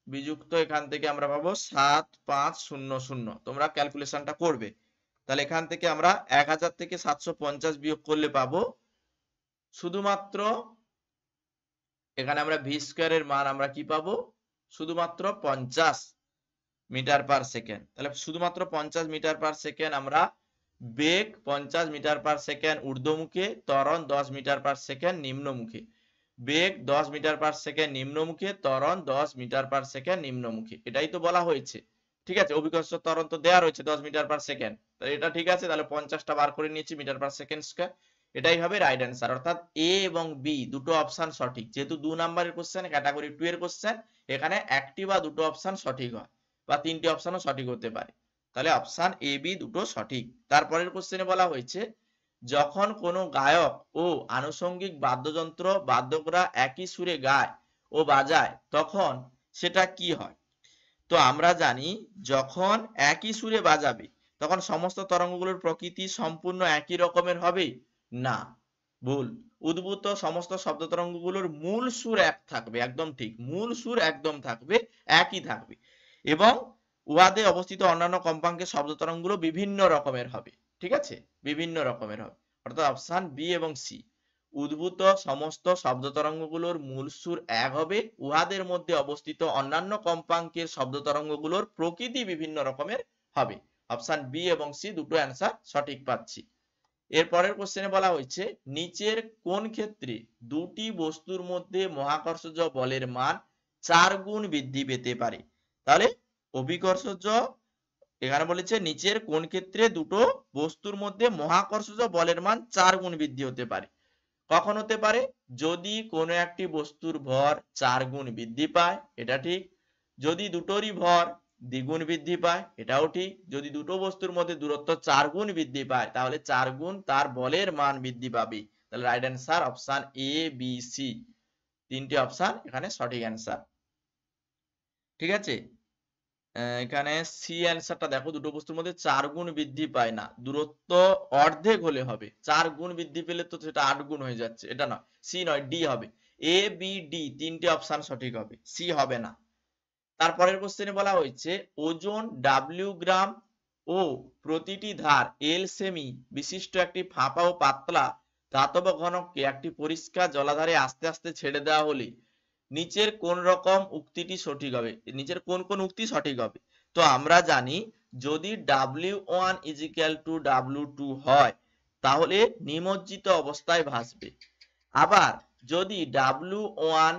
S1: বিযুক্ত এখান থেকে আমরা পাবো 7500। তোমরা ক্যালকুলেশনটা করবে। তাহলে এখান থেকে আমরা 1000 থেকে 750 বিয়োগ করলে পাবো শুধুমাত্র, এখানে আমরা ভি স্কয়ারের মান আমরা কি পাবো? শুধুমাত্র 50 মিটার পার সেকেন্ড। তাহলে শুধুমাত্র 50 মিটার পার সেকেন্ড আমরা বেগ 50 মিটার পার সেকেন্ড ঊর্ধ্বমুখে, ত্বরণ 10 মিটার পার সেকেন্ড নিম্নমুখে, বেগ 10 মিটার পার সেকেন্ড নিম্নমুখে, ত্বরণ 10 মিটার পার সেকেন্ড নিম্নমুখে, এটাই তো বলা হয়েছে, ঠিক আছে? অভিকর্ষ ত্বরণ তো দেওয়া রয়েছে 10 মিটার পার সেকেন্ড, তাহলে এটা ঠিক আছে। তাহলে 50টা বার করে নিয়েছি মিটার পার সেকেন্ড স্কয়ার, এটাই হবে রাইট অ্যান্সার। অর্থাৎ এ এবং বি দুটো অপশন সঠিক, যেহেতু 2 নাম্বারের কোশ্চেন, ক্যাটাগরি 2 এর কোশ্চেন, এখানে একটি বা দুটো অপশন সঠিক হয়, বা তিনটি অপশনও সঠিক হতে পারে। তাহলে অপশন এ বি দুটো সঠিক। তারপরের কোশ্চেনে বলা হয়েছে যখন কোনো গায়ক ও আনুষঙ্গিক বাদ্যযন্ত্র বাদকরা একই সুরে গায় ও বাজায় তখন সেটা কি হয়? তো আমরা জানি যখন একই সুরে বাজাবে তখন সমস্ত তরঙ্গগুলোর প্রকৃতি সম্পূর্ণ একই রকমের হবে না, ভুল। উদ্ভূত সমস্ত শব্দ তরঙ্গগুলোর মূল সুর এক থাকবে, একদম ঠিক, মূল সুর একদম থাকবে, একই থাকবে, এবং উহাতে অবস্থিত অন্যান্য কম্পাঙ্কের শব্দ তরঙ্গগুলো বিভিন্ন রকমের হবে, ঠিক আছে? বিভিন্ন রকমের হবে। অর্থাৎ অপশন বি এবং সি, উদ্ভূত সমস্ত শব্দ তরঙ্গগুলোর মূল সুর এক হবে, উহাদের মধ্যে অবস্থিত অন্যান্য কম্পাঙ্কের শব্দ তরঙ্গগুলোর প্রকৃতি বিভিন্ন রকমের হবে। অপশন বি এবং সি দুটো অ্যান্সার সঠিক পাচ্ছি। এর পরের কোশ্চেনে বলা হয়েছে নিচের কোন ক্ষেত্রে দুটি বস্তুর মধ্যে মহাকর্ষজ বলের মান 4 গুণ বৃদ্ধি পেতে পারে? তাহলে অভিকর্ষজ, এখানে বলেছে নিচের কোন ক্ষেত্রে দুটো বস্তুর মধ্যে মহাকর্ষজ বলের মান 4 গুণ বৃদ্ধি হতে পারে? কখন হতে পারে? যদি কোনো একটি বস্তুর ভর 4 গুণ বৃদ্ধি পায়, এটা ঠিক। যদি দুটোরই ভর দ্বিগুণ বৃদ্ধি পায়, এটাও ঠিক। যদি দুটো বস্তুর মধ্যে দূরত্ব 4 গুণ বৃদ্ধি পায় তাহলে 4 গুণ তার বলের মান বৃদ্ধি পাবে। তাহলে right answer option A B C, তিনটি অপশন এখানে সঠিক অ্যান্সার, ঠিক আছে? এখানে সি অ্যান্সারটা দেখো, দুটো বস্তুর মধ্যে 4 গুণ বৃদ্ধি পায় না, দূরত্ব অর্ধেক হলে হবে, 4 গুণ বৃদ্ধি পেলে তো সেটা 8 গুণ হয়ে যাচ্ছে, এটা নয়, সি নয়, ডি হবে। এ বি ডি তিনটে অপশন সঠিক হবে, সি হবে না। তারপরের কোশ্চেনে বলা হয়েছে ওজন ডাব্লিউ গ্রাম ও প্রতিটি ধার এল সেমি বিশিষ্ট একটি ফাঁপা ও পাতলা ধাতব ঘনককে একটি পরিষ্কার জলাধারে আস্তে আস্তে ছেড়ে দেওয়া হলে নিচের কোন রকম উক্তিটি সঠিক হবে? নিচের কোন কোন উক্তি সঠিক হবে? তো আমরা জানি যদি W1 is equal to W2 হয় তাহলে নিমজ্জিত অবস্থায় ভাসবে। আবার যদি W1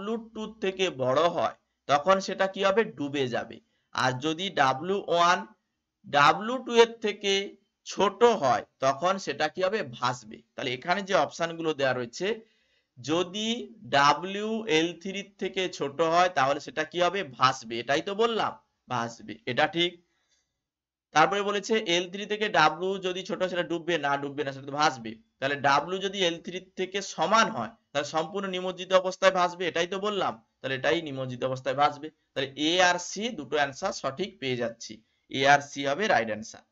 S1: W2 থেকে বড় হয় তখন সেটা কি হবে? ডুবে যাবে। আর যদি W1 W2 এর থেকে ছোট হয় তখন সেটা কি হবে? ভাসবে। তাহলে এখানে যে অপশনগুলো দেওয়া রয়েছে, যদি WL3 থেকে ছোট হয় তাহলে সেটা কি হবে? ভাসবে, এটাই তো বললাম, ভাসবে, এটা ঠিক। তারপরে বলেছে L3 থেকে W যদি ছোট সেটা ডুববে না, ডুববে না, সেটা তো ভাসবে। তাহলে W যদি L3 থেকে সমান হয় তাহলে সম্পূর্ণ নিমজ্জিত অবস্থায় ভাসবে, এটাই তো বললাম। তাহলে এটাই নিমজ্জিত অবস্থায় ভাসবে। তাহলে A আর C দুটো অ্যান্সার সঠিক পেয়ে যাচ্ছি। A আর C হবে রাইট অ্যান্সার।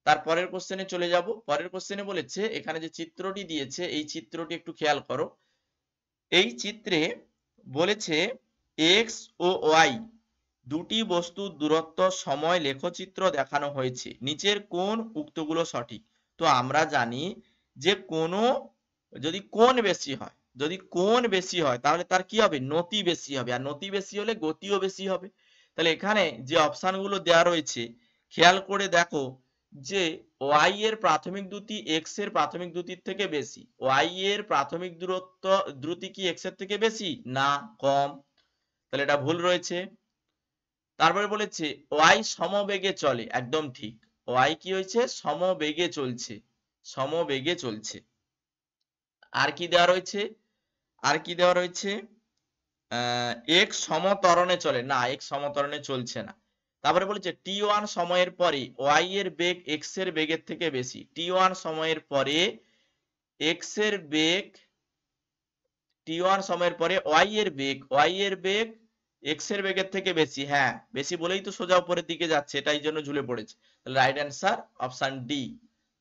S1: তারপরের কোশ্চেনে চলে যাব। পরের কোশ্চেনে বলেছে এখানে যে চিত্রটি দিয়েছে এই চিত্রটি একটু খেয়াল করো। এই চিত্রে বলেছে x ও y দুটি বস্তুর দূরত্ব সময় লেখচিত্র দেখানো হয়েছে, নিচের কোন উক্তগুলো সঠিক? তো আমরা জানি যে যদি কোণ বেশি হয়, যদি কোণ বেশি হয় তাহলে তার কি হবে, নতি বেশি হবে, আর নতি বেশি হলে গতিও বেশি হবে। তাহলে এখানে যে অপশনগুলো দেওয়া রয়েছে খেয়াল করে দেখো যে y এর প্রাথমিক দ্রুতি x এর প্রাথমিক দ্রুতির থেকে বেশি। y এর প্রাথমিক দ্রুতি কি x এর থেকে বেশি না কম? তাহলে এটা ভুল রয়েছে। তারপরে বলেছে y সমবেগে চলে, একদম ঠিক। y কি হয়েছে, সমবেগে চলছে, সমবেগে চলছে। আর কি দেওয়া রয়েছে, আর কি দেওয়া রয়েছে, x সমত্বরণে চলে, না x সমত্বরণে চলছে না। তারপরে বলেছে t1 সময়ের পরে y এর বেগ x এর বেগের থেকে বেশি। t1 সময়ের পরে x এর বেগ, t1 সময়ের পরে y এর বেগ x এর বেগের থেকে বেশি। হ্যাঁ বেশি বলেই তো সোজা উপরের দিকে যাচ্ছে, এটাই জন্য ঝুলে পড়েছে। তাহলে রাইট অ্যান্সার অপশন ডি।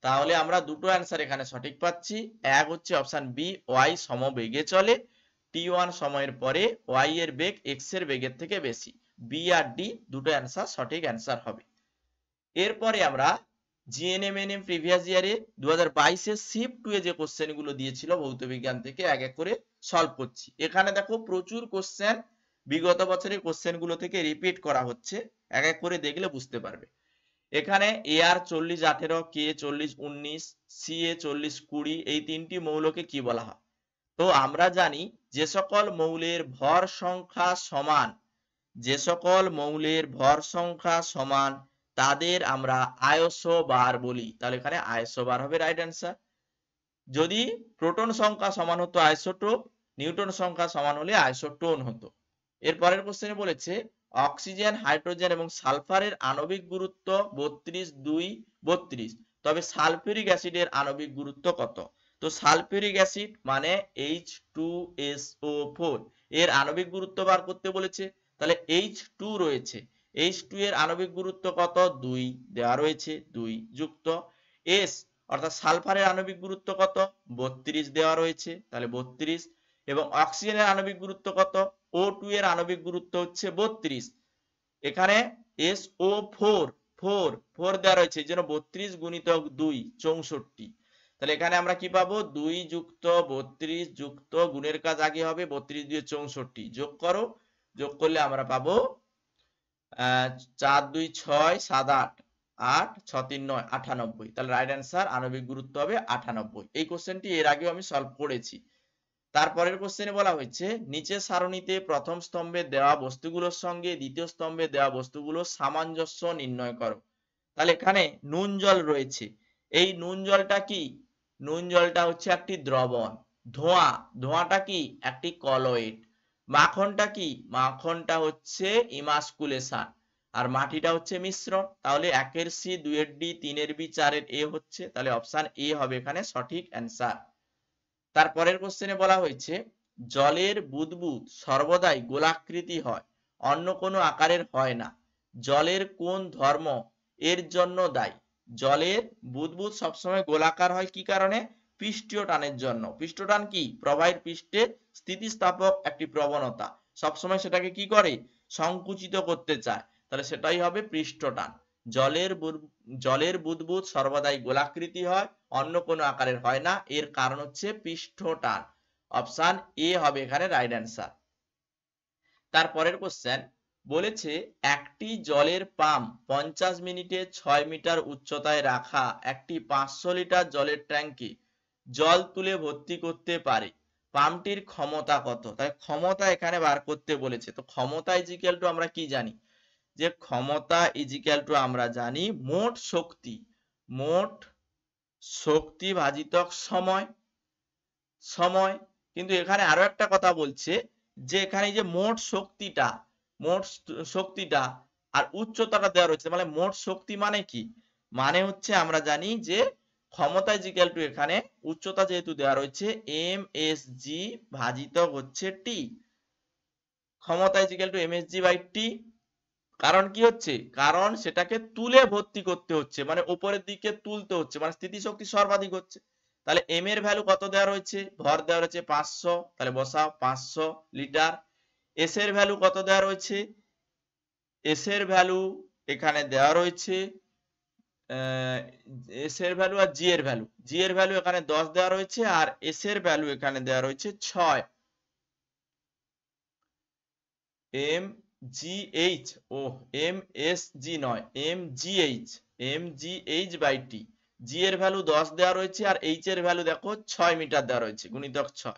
S1: তাহলে আমরা দুটো অ্যান্সার এখানে সঠিক পাচ্ছি। এক হচ্ছে অপশন বি, y সমবেগে চলে, t1 সময়ের পরে y এর বেগ x এর বেগের থেকে বেশি। বি আর ডি দুটো অ্যান্সার সঠিক অ্যান্সার হবে। এরপরে আমরা জিএনএম প্রিভিয়াস ইয়ারে 2022 এর শিফট 2 এ যে কোশ্চেন গুলো দিয়েছিল ভৌত বিজ্ঞান থেকে এক এক করে সলভ করছি। এখানে দেখো প্রচুর কোশ্চেন বিগত বছরের কোশ্চেন গুলো থেকে রিপিট করা হচ্ছে, এক এক করে দেখলে বুঝতে পারবে। এখানে এআর 4018, কে 4019, সিএ 4020 এই তিনটি মৌলকে কি বলা হয়? তো আমরা জানি যে সকল মৌলের ভর সংখ্যা সমান, যে সকল মৌলের ভর সংখ্যা সমান তাদের আমরা আইসোবার বলি। তাহলে এখানে আইসোবার হবে রাইট অ্যান্সার। যদি প্রোটন সংখ্যা সমান হতো আইসোটোপ, নিউটন সংখ্যা সমান হলে আইসোটোন হতো। এর পরের কোশ্চেনে বলেছে অক্সিজেন, হাইড্রোজেন এবং সালফারের আণবিক গুরুত্ব 32, 2, 32, তবে সালফিউরিক অ্যাসিডের আণবিক গুরুত্ব কত? তো সালফিউরিক অ্যাসিড মানে H2SO4, এর আণবিক গুরুত্ব বার করতে বলেছে। তাহলে H2 রয়েছে, H2 এর আণবিক গুরুত্ব কত? 2 দেওয়া রয়েছে, 2 যুক্ত S অর্থাৎ সালফারের আণবিক গুরুত্ব কত? 32 দেওয়া রয়েছে, তাহলে 32। এবং অক্সিজেনের আণবিক গুরুত্ব কত? O2 এর আণবিক গুরুত্ব হচ্ছে 32, এখানে SO4 4 দেওয়া রয়েছে, এই জন্য 32 গুণিতক 2 64। তাহলে এখানে আমরা কি পাবো, 2 যুক্ত 32 যুক্ত গুণের কাজ আগে হবে, 32 দিয়ে 64 যোগ করো, যোগ করলে আমরা পাবো 4 2 6 7 8 8 6 3 9 98। তাহলে রাইট অ্যান্সার আণবিক গুরুত্ব হবে 98। এই কোশ্চেনটি এর আগেও আমি সলভ করেছি। তারপরের কোশ্চেনে বলা হয়েছে নিচের সারণীতে প্রথম স্তম্ভে দেওয়া বস্তুগুলোর সঙ্গে দ্বিতীয় স্তম্ভে দেওয়া বস্তুগুলোর সামঞ্জস্য নির্ণয় করো। তাহলে এখানে নুন জল রয়েছে, এই নুন জলটা কি? নুন জলটা হচ্ছে একটি দ্রবণ। ধোঁয়াটা কি? একটি কলয়েড। মাখনটা কি? মাখনটা হচ্ছে ইমাস্কুলেশন। আর মাটিটা হচ্ছে মিশ্রণ। তাহলে 1 এর সি, 2 এর ডি, 3 এর বি, 4 এর এ হচ্ছে, তাহলে অপশন এ হবে এখানে সঠিক অ্যান্সার। তারপরের কোশ্চেনে বলা হয়েছে জলের বুদবুদ সর্বদাই গোলাকৃতি হয়, অন্য কোনো আকারের হয় না, জলের কোন ধর্ম এর জন্য দায়ী? জলের বুদবুদ সবসময় গোলাকার হয় কি কারণে? পৃষ্ঠীয় টানের জন্য। পৃষ্ঠটান কি? প্রবাহের পৃষ্ঠে স্থিতিস্থাপক একটি প্রবণতা, সবসময় সেটাকে কি করে? সংকুচিত করতে চায়, তাহলে সেটাই হবে পৃষ্ঠটান। জলের বুদবুদ সর্বদাই গোলাকৃতি হয়, অন্য কোনো আকারের হয় না, এর কারণ হচ্ছে পৃষ্ঠটান। অপশন এ হবে এখানে রাইট অ্যান্সার। তারপরের কোশ্চেন বলেছে একটি জলের পাম্প 50 মিনিটে 6 মিটার উচ্চতায় রাখা একটি 500 লিটার জলের ট্যাঙ্কে জল তুলে ভর্তি করতে পারে, পাম্পটির ক্ষমতা কত? তাই ক্ষমতা এখানে বার করতে বলেছে। তো ক্ষমতা ইজিক্যাল টু আমরা কি জানি, যে ক্ষমতা ইজিক্যাল টু আমরা জানি মোট শক্তি ভাজিতক সময়। কিন্তু এখানে আরো একটা কথা বলছে যে এখানে যে মোট শক্তিটা আর উচ্চতাটা দেওয়া রয়েছে, মানে মোট শক্তি মানে কি, মানে হচ্ছে আমরা জানি যে ক্ষমতা ইজ ইকুয়াল টু এখানে উচ্চতা যেহেতু দেওয়া রয়েছে এম এস জি ভাজিত হচ্ছে টি, ক্ষমতা is equal to M S G by T. কারণ কি হচ্ছে, কারণ সেটাকে তুলে ভর্তি করতে হচ্ছে, মানে উপরের দিকে তুলতে হচ্ছে, মানে স্থিতিশক্তি সর্বাধিক হচ্ছে। তাহলে এম এর ভ্যালু কত দেওয়া রয়েছে, ভর দেওয়া রয়েছে 500, তাহলে বসাও 500 লিটার। এস এর ভ্যালু কত দেওয়া রয়েছে, এস এর ভ্যালু এখানে দেওয়া রয়েছে এস এর ভ্যালু আর জি এর ভ্যালু, জি এর ভ্যালু এখানে 10 দেওয়া রয়েছে আর এস এর ভ্যালু এখানে দেওয়া রয়েছে 6। এম জি এইচ, ও এম এস জি নয়, M G H, M G H by T, G এর ভ্যালু 10 দেওয়া রয়েছে আর এইচ এর ভ্যালু দেখো 6 মিটার দেওয়া রয়েছে, গুণিতক 6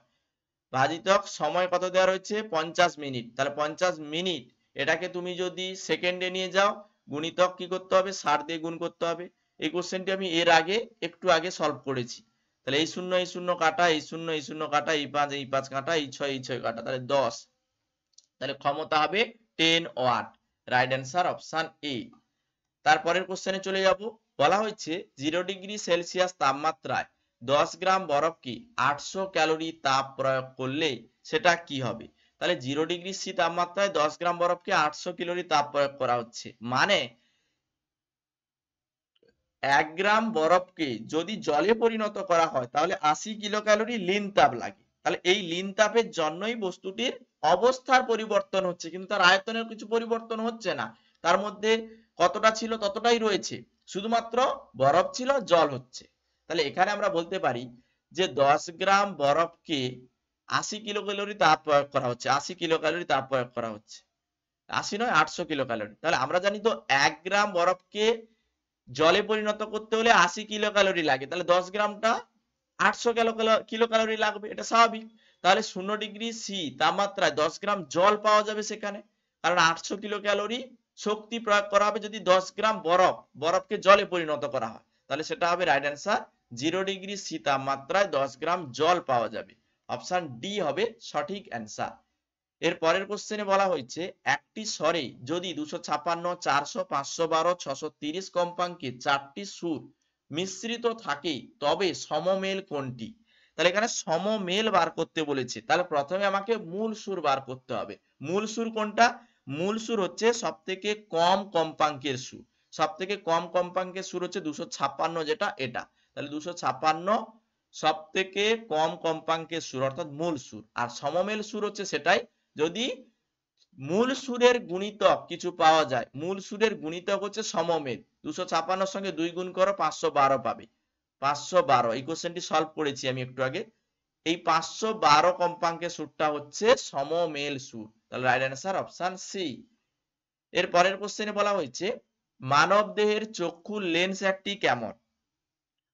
S1: ভাজিতক সময় কত দেওয়া রয়েছে 50 মিনিট, তাহলে 50 মিনিট এটাকে তুমি যদি সেকেন্ডে নিয়ে যাও গুণিতক কি করতে হবে 60 দিয়ে গুণ করতে হবে। এই কোশ্চেনটি আমি এর আগে একটু আগে সলভ করেছি। তাহলে এই শূন্য কাটা, এই শূন্য কাটা, এই 5 কাটা, এই 6 কাটা, তাহলে 10, তাহলে ক্ষমতা হবে 10 watt. Right answer option A. তারপরের কোশ্চেনে চলে যাব, বলা হয়েছে 0 ডিগ্রি সেলসিয়াস তাপমাত্রায় 10 গ্রাম বরফকে 800 ক্যালোরি তাপ প্রয়োগ করলে সেটা কি হবে। তাহলে 0 ডিগ্রি সি তাপমাত্রায় 10 গ্রাম বরফকে 800 ক্যালোরি তাপ প্রয়োগ করা হচ্ছে, মানে 1 গ্রাম বরফকে যদি জলে পরিণত করা হয় তাহলে 80 কিলো ক্যালোরি লিন তাপ লাগে। তাহলে এই লিন তাপের জন্যই বস্তুটির অবস্থার পরিবর্তন হচ্ছে, কিন্তু তার আয়তনের কিছু পরিবর্তন হচ্ছে না, তার মধ্যে কতটা ছিল ততটাই রয়েছে, শুধুমাত্র বরফ ছিল জল হচ্ছে। তাহলে এখানে আমরা বলতে পারি যে 10 গ্রাম বরফকে 80 কিলো ক্যালোরি তাপ প্রয়োগ করা হচ্ছে, 80 কিলো ক্যালোরি তাপ প্রয়োগ করা হচ্ছে, 80 নয় 800 কিলো ক্যালোরি। তাহলে আমরা জানি তো 1 গ্রাম বরফকে জলে পরিণত করতে হলে 80 কিলো ক্যালোরি লাগে, তাহলে 10 গ্রামটা 800 কিলো ক্যালোরি লাগবে, এটা স্বাভাবিক। তাহলে 0 ডিগ্রি সি তাপমাত্রায় 10 গ্রাম জল পাওয়া যাবে সেখানে, কারণ 800 কিলো ক্যালোরি শক্তি প্রয়োগ করা হবে যদি 10 গ্রাম বরফকে জলে পরিণত করা হয়, তাহলে সেটা হবে রাইট অ্যান্সার 0 ডিগ্রি সি তাপমাত্রায় 10 গ্রাম জল পাওয়া যাবে। অপশন ডি হবে সঠিক অ্যান্সার। এর পরের কোশ্চেনে বলা হয়েছে একটি স্বরে যদি 256, 400, 512, 630 কম্পাঙ্কে 4টি সুর মিশ্রিত থাকে তবে সমমেল কোনটি। তাহলে এখানে সমমেল বার করতে বলেছে, তাহলে প্রথমে আমাকে মূল সুর বার করতে হবে। মূল সুর কোনটা, মূল সুর হচ্ছে সব থেকে কম কম্পাঙ্কের সুর, সব থেকে কম কম্পাঙ্কের সুর হচ্ছে 256, যেটা এটা, তাহলে 256 সব থেকে কম কম্পাঙ্কের সুর অর্থাৎ মূল সুর। আর সমমেল সুর হচ্ছে সেটাই যদি মূল সুরের গুণিতক কিছু পাওয়া যায়, মূল সুরের গুণিতক হচ্ছে সমমেল, 256 সঙ্গে 2 গুণ করো 512 পাবে, 512 এই কোশ্চেনটি সলভ করেছি আমি একটু আগে। এই 512 কম্পাঙ্কের সুরটা হচ্ছে সমমেল সুর, তাহলে রাইট অ্যান্সার অপশন সি। এর পরের কোশ্চেনে বলা হয়েছে মানব দেহের চক্ষুর লেন্স একটি কেমন,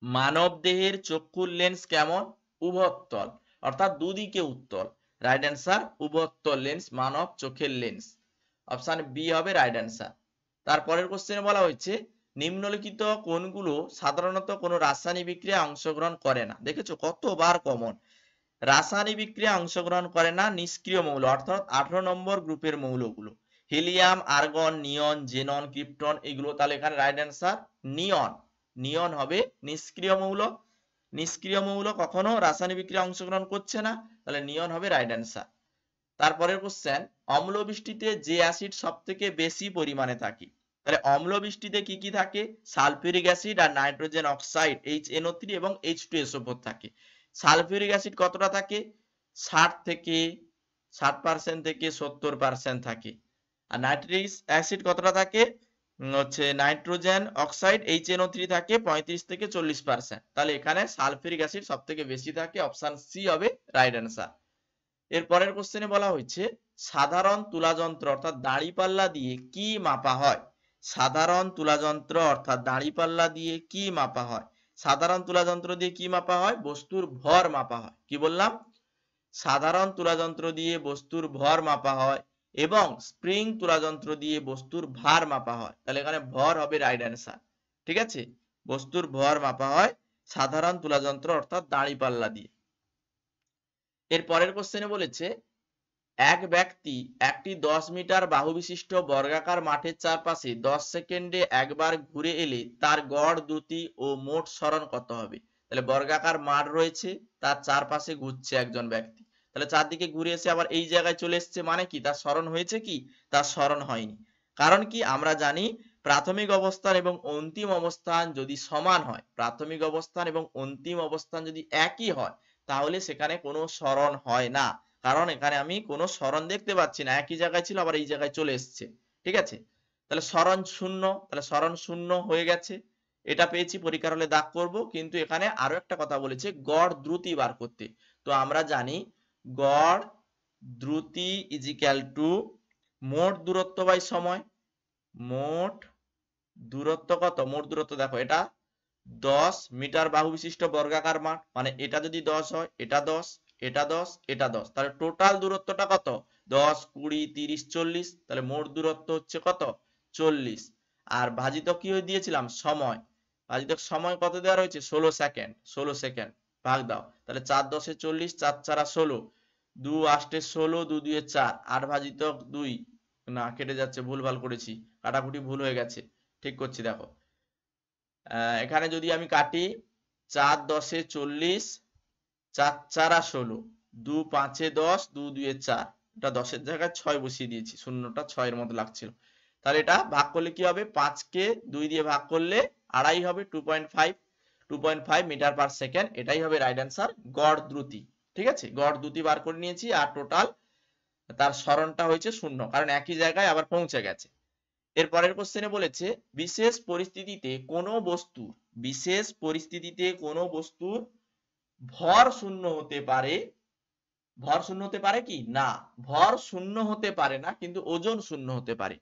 S1: মানব দেহের চক্ষুর লেন্স কেমন, উভত্তল, অর্থাৎ দুদিকে উত্তল। রাইট অ্যান্সার উভত্তল লেন্স মানব চোখের লেন্স, অপশন বি হবে রাইট অ্যান্সার। তারপরের কোশ্চেনে বলা হয়েছে নিম্নলিখিত কোনগুলো সাধারণত কোনো রাসায়নিক বিক্রিয়ায় অংশগ্রহণ করে না। দেখেছো কতবার কমন, রাসায়নিক বিক্রিয়ায় অংশগ্রহণ করে না নিষ্ক্রিয় মৌল, অর্থাৎ 18 নম্বর গ্রুপের মৌলগুলো হিলিয়াম, আর্গন, নিয়ন, জেনন, ক্রিপ্টন এগুলো। তাহলে এখানে রাইট অ্যান্সার নিয়ন, নিয়ন হবে নিষ্ক্রিয় মৌল, নিষ্ক্রিয় মৌল কখনো রাসায়নিক বিক্রিয়ায় অংশগ্রহণ করছে না, তাহলে নিয়ন হবে রাইট অ্যান্সার। তারপরের কোশ্চেন অম্ল বৃষ্টিতে যে অ্যাসিড সব থেকে বেশি পরিমাণে থাকে, তাহলে অম্ল বৃষ্টিতে কি কি থাকে, সালফিউরিক অ্যাসিড আর নাইট্রোজেন অক্সাইড HNO3 এবং H2SO4 থাকে। সালফিউরিক অ্যাসিড কতটা থাকে, 60% থেকে 70% থাকে। আর নাইট্রিক অ্যাসিড কতটা থাকে, হচ্ছে নাইট্রোজেন অক্সাইড HNO3 থাকে 35 থেকে 40%, তাহলে এখানে সালফিউরিক অ্যাসিড সব থেকে বেশি থাকে, অপশন সি হবে রাইট অ্যান্সার। এর পরের কোশ্চেনে বলা হয়েছে সাধারণ তুলাযন্ত্র অর্থাৎ দাঁড়িপাল্লা দিয়ে কি মাপা হয়, সাধারণ তুলাযন্ত্র অর্থাৎ দাঁড়িপাল্লা দিয়ে কি মাপা হয়, সাধারণ তুলাযন্ত্র দিয়ে কি মাপা হয়, বস্তুর ভর মাপা হয়। কি বললাম, সাধারণ তুলাযন্ত্র দিয়ে বস্তুর ভর মাপা হয় এবং স্প্রিং তুলাযন্ত্র দিয়ে বস্তুর ভার মাপা হয়, তাহলে এখানে ভর হবে রাইট অ্যান্সার। ঠিক আছে, বস্তুর ভর মাপা হয় সাধারণ তুলাযন্ত্র অর্থাৎ দাঁড়িপাল্লা দিয়ে। এর পরের কোশ্চেনে বলেছে এক ব্যক্তি একটি 10 মিটার বাহু বিশিষ্ট বর্গাকার মাঠের চারপাশে 10 সেকেন্ডে একবার ঘুরে এলে তার গড় দ্রুতি ও মোট সরণ কত হবে? তাহলে বর্গাকার মাঠ রয়েছে, তার চারপাশে ঘুরছে একজন ব্যক্তি, তাহলে চারদিকে ঘুরে এসে আবার এই জায়গায় চলে এসছে, মানে কি তার সরণ হয়েছে? কি তার সরণ হয়নি। কারণ কি আমরা জানি প্রাথমিক অবস্থান এবং অন্তিম অবস্থান যদি সমান হয়, প্রাথমিক অবস্থান এবং অন্তিম অবস্থান যদি একই হয়, তাহলে সেখানে কোনো সরণ হয় না। কারণ এখানে আমি কোনো সরণ দেখতে পাচ্ছি না, একই জায়গায় ছিল আবার এই জায়গায় চলে এসছে। ঠিক আছে, তাহলে সরণ শূন্য, তাহলে সরণ শূন্য হয়ে গেছে, এটা পেয়েছি, পরীক্ষার হলে দাগ করব। কিন্তু এখানে আরো একটা কথা বলেছে গড় দ্রুতি বার করতে। তো আমরা জানি গড় দ্রুতি ইজিক্যাল টু মোট দূরত্ব বাই সময়। মোট দূরত্ব কত? মোট দূরত্ব দেখো, এটা 10 মিটার বাহু বিশিষ্ট বর্গাকার মাঠ, মানে এটা যদি 10 হয়, এটা 10, এটা 10, এটা 10, তাহলে টোটাল দূরত্বটা কত? 10, 20, 30, 40, তাহলে মোট দূরত্ব হচ্ছে কত? 40। আর ভাজিত কি দিয়েছিলাম? সময়। ভাজিত সময় কত দেওয়া রয়েছে? 16 সেকেন্ড। 16 সেকেন্ড ভাগ দাও, তাহলে 4 10 40, 4 4 16, 2 8 16, 2 2 4, 8 ভাজিত 2, না কেটে যাচ্ছে, ভুলভাল করেছি, কাটাকুটি ভুল হয়ে গেছে, ঠিক করছি দেখো। এখানে যদি আমি কাটি 4 10 40, 4 4 16, 2 5 10, 2 2 4, এটা 10 এর জায়গায় 6 বসিয়ে দিয়েছি, শূন্যটা 6 এর মতো লাগছিল। তাহলে এটা ভাগ করলে কি হবে? 5 কে 2 দিয়ে ভাগ করলে আড়াই হবে, 2.5 মিটার পার সেকেন্ড, এটাই হবে রাইট অ্যান্সার, গড় দ্রুতি। ঠিক আছে, গড় দ্রুতি বার করে নিয়েছি, আর টোটাল তার সরণটা হয়েছে শূন্য, কারণ একই জায়গায় আবার পৌঁছে গেছে। এর পরের কোশ্চেনে বলেছে বিশেষ পরিস্থিতিতে কোনো বস্তুর ভর শূন্য হতে পারে। ভর শূন্য হতে পারে কি না? ভর শূন্য হতে পারে না, কিন্তু ওজন শূন্য হতে পারে।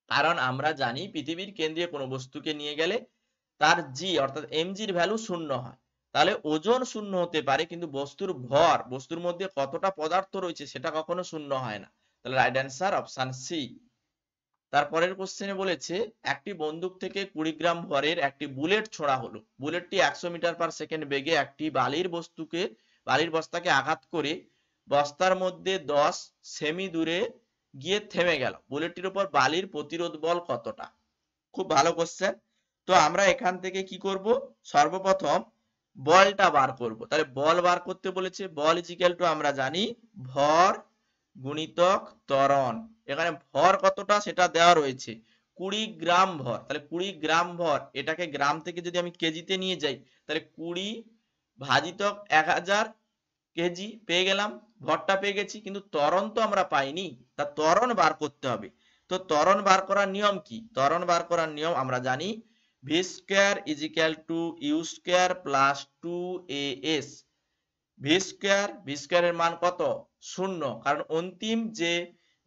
S1: কারণ আমরা জানি পৃথিবীর কেন্দ্রে কোনো বস্তুকে নিয়ে গেলে তার জি অর্থাৎ এমজির ভ্যালু শূন্য হয়। তাহলে ওজন শূন্য হতে পারে, কিন্তু বস্তুর ভর, বস্তুর মধ্যে কতটা পদার্থ রয়েছে, সেটা কখনো শূন্য হয় না। তাহলে রাইট অ্যান্সার অপশন সি। তারপরের কোশ্চেনে বলেছে একটি বন্দুক থেকে 20 গ্রাম ভরের একটি বুলেট ছোড়া হলো। বুলেটটি 100 মিটার পার সেকেন্ড বেগে একটি বালির বস্তাকে আঘাত করে বস্তার মধ্যে 10 সেমি দূরে গিয়ে থেমে গেল। বুলেটটির উপর বালির প্রতিরোধ বল কতটা? খুব ভালো কোশ্চেন। তো আমরা এখান থেকে কি করব? সর্বপ্রথম বলটা বার করব। তাহলে বল বার করতে বলেছে, বল ইজিক্যাল টু আমরা জানি ভর গুণিতক ত্বরণ। এখানে ভর কতটা সেটা দেওয়া রয়েছে, 20 গ্রাম ভর। তাহলে 20 গ্রাম ভর, এটাকে গ্রাম থেকে যদি আমি কেজিতে নিয়ে যাই, তাহলে 20 ভাজিতক 1000 কেজি পেয়ে গেলাম, ভরটা পেয়ে গেছি, কিন্তু ত্বরণ তো আমরা পাইনি, তা ত্বরণ বার করতে হবে। তো ত্বরণ বার করার নিয়ম কি? ত্বরণ বার করার নিয়ম আমরা জানি V square is equal to you square plus 2as। V স্কয়ারের মান কত? শূন্য, কারণ অন্তিম যে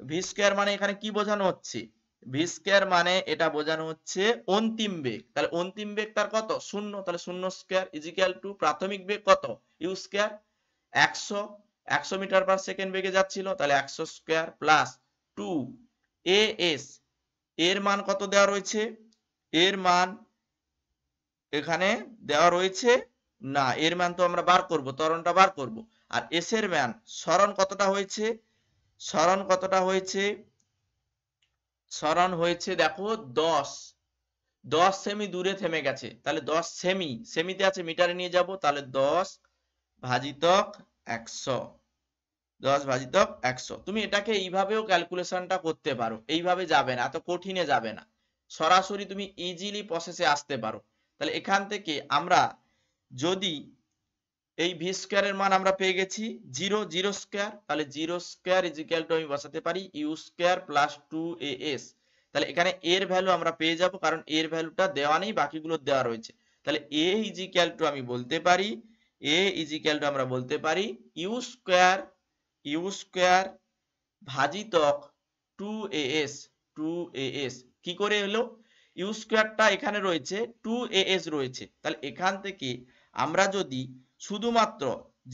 S1: ভি স্কয়ার মানে এখানে কি বোঝানো হচ্ছে? ভি স্কয়ার মানে এটা বোঝানো হচ্ছে অন্তিম বেগ, তাহলে অন্তিম বেগ তার কত? শূন্য, তাহলে শূন্য স্কয়ার ইজ ইকুয়াল টু প্রাথমিক বেগ কত? U square 100 metre per second বেগে যাচ্ছিল, তাহলে 100 স্কয়ার প্লাস 2as। এর মান কত দেওয়া রয়েছে? এর মান এখানে দেওয়া রয়েছে না, এর মান তো আমরা বার করব, ত্বরণটা বার করব। আর এস এর মান, সরণ কতটা হয়েছে? সরণ কতটা হয়েছে? সরণ হয়েছে দেখো 10 সেমি দূরে থেমে গেছে, তাহলে 10 সেমিতে আছে, মিটারে নিয়ে যাব, তাহলে 10 ভাজিতক 100। 10 ভাজিতক 100। তুমি এটাকে এইভাবেও ক্যালকুলেশনটা করতে পারো, এইভাবে যাবে না, এত কঠিনে যাবে না, সরাসরি তুমি ইজিলি প্রসেসে আসতে পারো। তাহলে এখান থেকে আমরা যদি এই ভি স্কয়ারের মান আমরা পেয়ে গেছি 0 স্কয়ার, তাহলে 0 স্কয়ার ইজ ইকুয়াল টু আমি বসাতে পারি ইউ স্কয়ার প্লাস 2as। তাহলে এখানে এর ভ্যালু আমরা পেয়ে যাব, কারণ এর ভ্যালুটা দেওয়া নেই, বাকিগুলো দেওয়া রয়েছে। তাহলে a ইজ ইকুয়াল টু আমি বলতে পারি, a ইজ ইকুয়াল টু আমরা বলতে পারি ইউ স্কয়ার ভাজিতক 2as। কি করে হলো? ইউ স্কয়ারটা এখানে রয়েছে, 2as রয়েছে, তাহলে এখান থেকে আমরা যদি শুধুমাত্র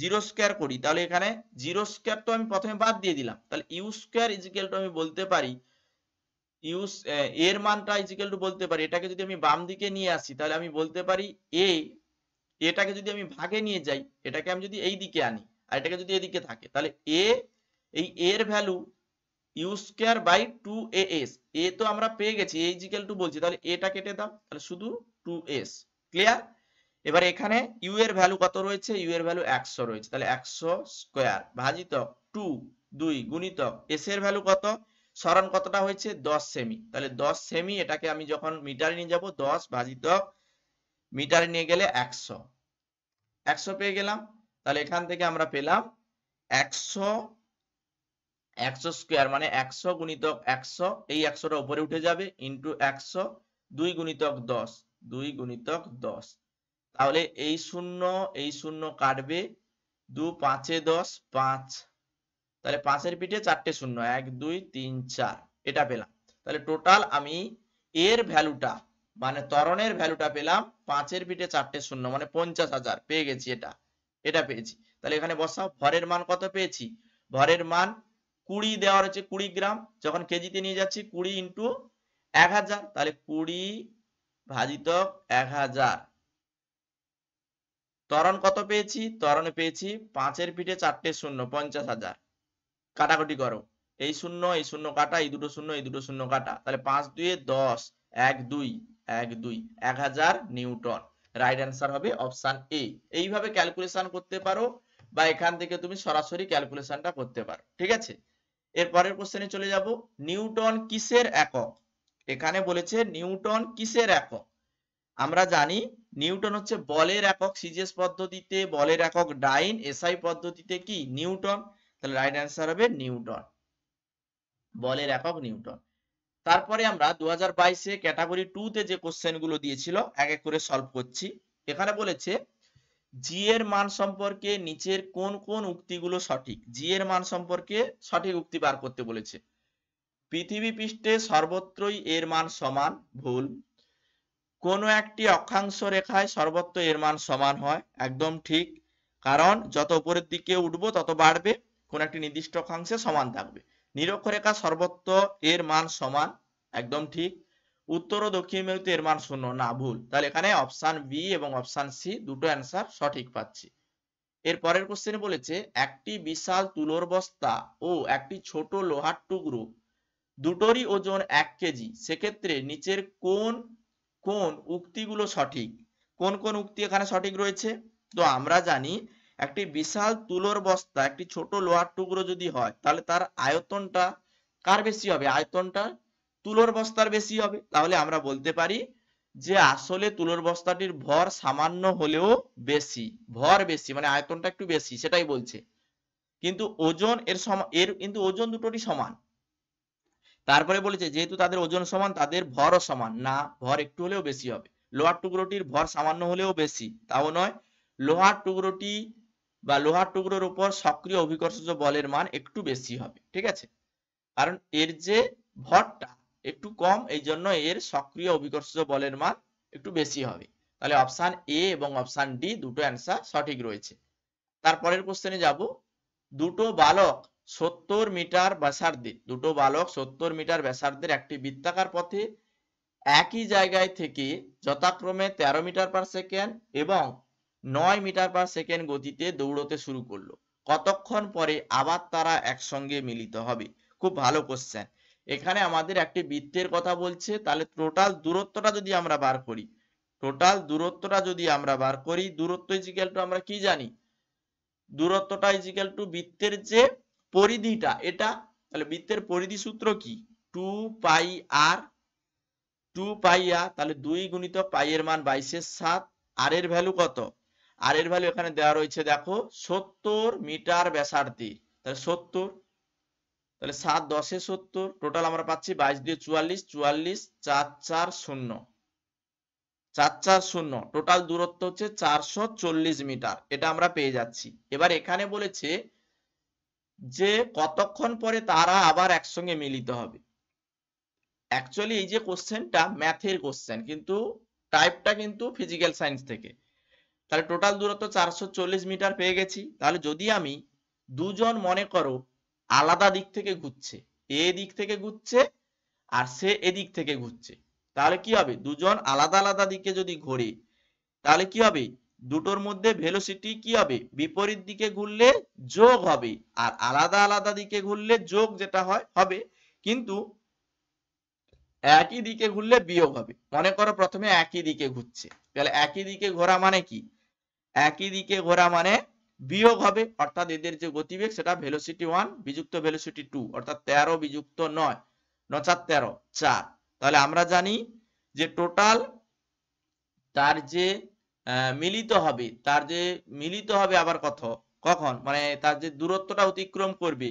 S1: 0 স্কয়ার করি, তাহলে এখানে 0 স্কয়ার তো আমি প্রথমে বাদ দিয়ে দিলাম, তাহলে u square is equal to আমি বলতে পারি এর মানটা ইজ ইকুয়াল টু বলতে পারি, এটাকে যদি আমি বাম দিকে নিয়ে আসি, তাহলে আমি বলতে পারি এটাকে যদি আমি ভাগে নিয়ে যাই, এটাকে আমি যদি এই দিকে আনি আর এটাকে যদি এদিকে থাকে, তাহলে এই এর value u square by 2as, এ তো আমরা পেয়ে গেছি, এ ইজিক্যাল টু বলছি, তাহলে এটা কেটে দাও, তাহলে শুধু 2s। ক্লিয়ার? এবার এখানে ইউ এর ভ্যালু কত রয়েছে? ইউ এর ভ্যালু 100 রয়েছে, তাহলে 100 স্কোয়ার ভাজিতক 2 2 গুণিতক এস এর ভ্যালু কত, সরণ কতটা হয়েছে 10 সেমি, তাহলে 10 সেমি, এটাকে আমি যখন মিটারে নিয়ে যাব 10 ভাজিতক মিটারে নিয়ে গেলে 100 100 পেয়ে গেলাম। তাহলে এখান থেকে আমরা পেলাম 100 100 স্কোয়ার মানে 100 গুণিতক 100, এই 100টা উপরে উঠে যাবে, ইন্টু 100 2 গুণিতক 10 2 গুণিতক 10, তাহলে এই শূন্য কাটবে, 2 5 এ 10 5, তাহলে 5 এর পিঠে 4টে শূন্য, 1 2 3 4, এটা পেলাম। তাহলে টোটাল আমি এর ভ্যালুটা মানে ত্বরণের ভ্যালুটা পেলাম 5 এর পিঠে 4টে শূন্য মানে 50,000 পেয়ে গেছি, এটা পেয়েছি। তাহলে এখানে বসাও, ভরের মান কত পেয়েছি? ভরের মান 20 দেওয়া রয়েছে, 20 গ্রাম, যখন কেজিতে নিয়ে যাচ্ছি 20 ইন্টু 1000, তাহলে 20 ভাজিতক 1000। ত্বরণ কত পেয়েছি? ত্বরণে পেয়েছি 5 এর পিঠে 4টে শূন্য 50,000, কাটাকুটি করো, এই শূন্য কাটা, এই দুটো শূন্য কাটা, তাহলে 5 2 এ 10 1 2 1 2 1000 নিউটন। রাইট অ্যান্সার হবে অপশন এ। এইভাবে ক্যালকুলেশন করতে পারো বা এখান থেকে তুমি সরাসরি ক্যালকুলেশনটা করতে পারো, ঠিক আছে। এর পরের কোশ্চেনে চলে যাব, নিউটন কিসের একক? এখানে বলেছে নিউটন কিসের একক। আমরা জানি নিউটন হচ্ছে বলের একক, সিজিএস পদ্ধতিতে বলের একক ডাইন, এসআই পদ্ধতিতে কি নিউটন, তাহলে রাইট অ্যান্সার হবে নিউটন, বলের একক নিউটন। তারপরে আমরা 2022-এ ক্যাটাগরি 2 তে যে কোশ্চেন গুলো দিয়েছিল এক এক করে সলভ করছি। এখানে বলেছে জি এর মান সম্পর্কে নিচের কোন কোন উক্তিগুলো সঠিক? জি এর মান সম্পর্কে সঠিক উক্তি বার করতে বলেছে। পৃথিবী পৃষ্ঠে সর্বত্রই এর মান সমান, ভুল। কোনো একটি অক্ষাংশ রেখায় সর্বত্র এর মান সমান হয়, একদম ঠিক, কারণ যত উপরের দিকে উঠবো তত বাড়বে, কোন একটি নির্দিষ্ট অক্ষাংশে সমান থাকবে। নিরক্ষরেখা সর্বত্র এর মান সমান, একদম ঠিক। উত্তর ও দক্ষিণ মেরুতে এর মান শূন্য, না, ভুল। তাহলে এখানে অপশন বি এবং অপশন সি দুটো অ্যান্সার সঠিক পাচ্ছি। এর পরের কোশ্চেনে বলেছে একটি বিশাল তুলোর বস্তা ও একটি ছোট লোহার টুকরো দুটোরই ওজন 1 কেজি, সেক্ষেত্রে নিচের কোন কোন উক্তিগুলো সঠিক? কোন কোন উক্তি এখানে সঠিক রয়েছে? তো আমরা জানি একটি বিশাল তুলোর বস্তা একটি ছোট লোহার টুকরো যদি হয় তাহলে তার আয়তনটা কার বেশি হবে? আয়তনটা তুলোর বস্তার বেশি হবে। তাহলে আমরা বলতে পারি যে আসলে তুলোর বস্তাটির ভর সামান্য হলেও বেশি, ভর বেশি মানে আয়তনটা একটু বেশি, সেটাই বলছে। কিন্তু ওজন এর কিন্তু ওজন দুটোরই সমান। তারপরে বলেছে যেহেতু তাদের ওজন সমান তাদের ভরও সমান, না, ভর একটু হলেও বেশি হবে। লোহার টুকরোটির ভর সামান্য হলেও বেশি, তাও নয়। লোহার টুকরোটি বা লোহার টুকরোর উপর সক্রিয় অভিকর্ষজ বলের মান একটু বেশি হবে, ঠিক আছে, কারণ এর যে ভরটা একটু কম, এই জন্য এর সক্রিয় অভিকর্ষজ বলের মান একটু বেশি হবে। তাহলে অপশন এ এবং অপশন ডি দুটো অ্যান্সার সঠিক রয়েছে। তারপরের কোশ্চেনে যাব, দুটো বালক 70 মিটার ব্যাসার্ধের, দুটো বালক 70 মিটার ব্যাসার্ধের একটি বৃত্তাকার পথে একই জায়গায় থেকে যথাক্রমে 13 মিটার পার সেকেন্ড এবং 9 মিটার পার সেকেন্ড গতিতে দৌড়তে শুরু করলো, কতক্ষণ পরে আবার তারা একসঙ্গে মিলিত হবে? খুব ভালো কোশ্চেন। এখানে আমাদের একটি বৃত্তের কথা বলছে, তাহলে টোটাল দূরত্বটা যদি আমরা বার করি, দূরত্ব ইজিক্যাল টু আমরা কি জানি? দূরত্বটা ইজিক্যাল টু বৃত্তের যে পরিধিটা এটা, তাহলে বৃত্তের পরিধি সূত্র কি? 2 পাই আর, তাহলে 2 গুণিতক পাই এর মান 22/7। আর এর ভ্যালু কত? আর এর ভ্যালু এখানে দেওয়া রয়েছে দেখো 70 মিটার ব্যাসার্ধে, তাহলে 70, তাহলে 7 10 এ 70, টোটাল আমরা পাচ্ছি 22 দিয়ে 44 44 4 4 0 4 4 0, টোটাল দূরত্ব হচ্ছে 440 মিটার, এটা আমরা পেয়ে যাচ্ছি। এবার এখানে বলেছে যে কতক্ষণ পরে তারা আবার একসঙ্গে মিলিত হবে। অ্যাকচুয়ালি এই যে কোশ্চেনটা ম্যাথের কোশ্চেন, কিন্তু টাইপটা কিন্তু ফিজিক্যাল সায়েন্স থেকে। তাহলে টোটাল দূরত্ব 440 মিটার পেয়ে গেছি। তাহলে যদি আমি দুজন মনে করো আলাদা দিক থেকে ঘুরছে, এ দিক থেকে ঘুরছে আর সে এদিক থেকে ঘুরছে, তাহলে কি হবে? দুজন আলাদা আলাদা দিকে যদি ঘোরে তাহলে কি হবে? দুটোর মধ্যে ভেলোসিটি কি হবে, বিপরীত দিকে ঘুরলে যোগ হবে, আর আলাদা আলাদা দিকে ঘুরলে যোগ যেটা হয় হবে, কিন্তু একই দিকে ঘুরলে বিয়োগ হবে। মনে করো প্রথমে একই দিকে ঘুরছে, তাহলে একই দিকে ঘোরা মানে কি, একই দিকে ঘোরা মানে বিয়োগ হবে, অর্থাৎ এদের যে গতিবেগ সেটা ভেলোসিটি 1 বিযুক্ত ভেলোসিটি 2, অর্থাৎ 13 বিযুক্ত 9, 9 4 13 4। তাহলে আমরা জানি যে টোটাল তার যে মিলিত হবে আবার কখন মানে তার যে দূরত্বটা অতিক্রম করবে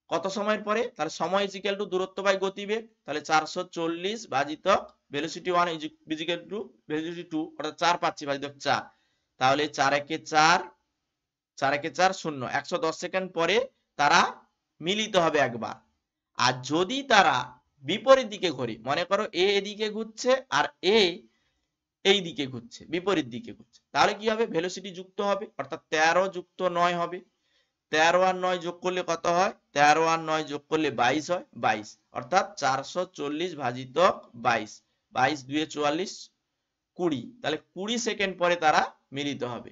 S1: কত সময়ের পরে, তাহলে সময় ইজ ইকুয়াল টু দূরত্ব বাই গতিবেগ, তাহলে 440 ভাজিত velocity 1 is equal two velocity 2, অর্থাৎ 4 পাচ্ছি ভাজিত 4, তাহলে 4 একে 4 4 একে 4 0, 110 সেকেন্ড পরে তারা মিলিত হবে একবার। আর যদি তারা বিপরীত দিকে ঘোরে, মনে করো এ এদিকে ঘুরছে আর এ এই দিকে ঘুরছে, বিপরীত দিকে ঘুরছে, তাহলে কি হবে, ভেলোসিটি যুক্ত হবে, অর্থাৎ 13 যুক্ত 9 হবে। 13 আর 9 যোগ করলে কত হয়, 13 আর 9 যোগ করলে 22 হয়, 22, অর্থাৎ 440 ভাজিত 22, 22 2 44 20, তাহলে 20 সেকেন্ড পরে তারা মিলিত হবে।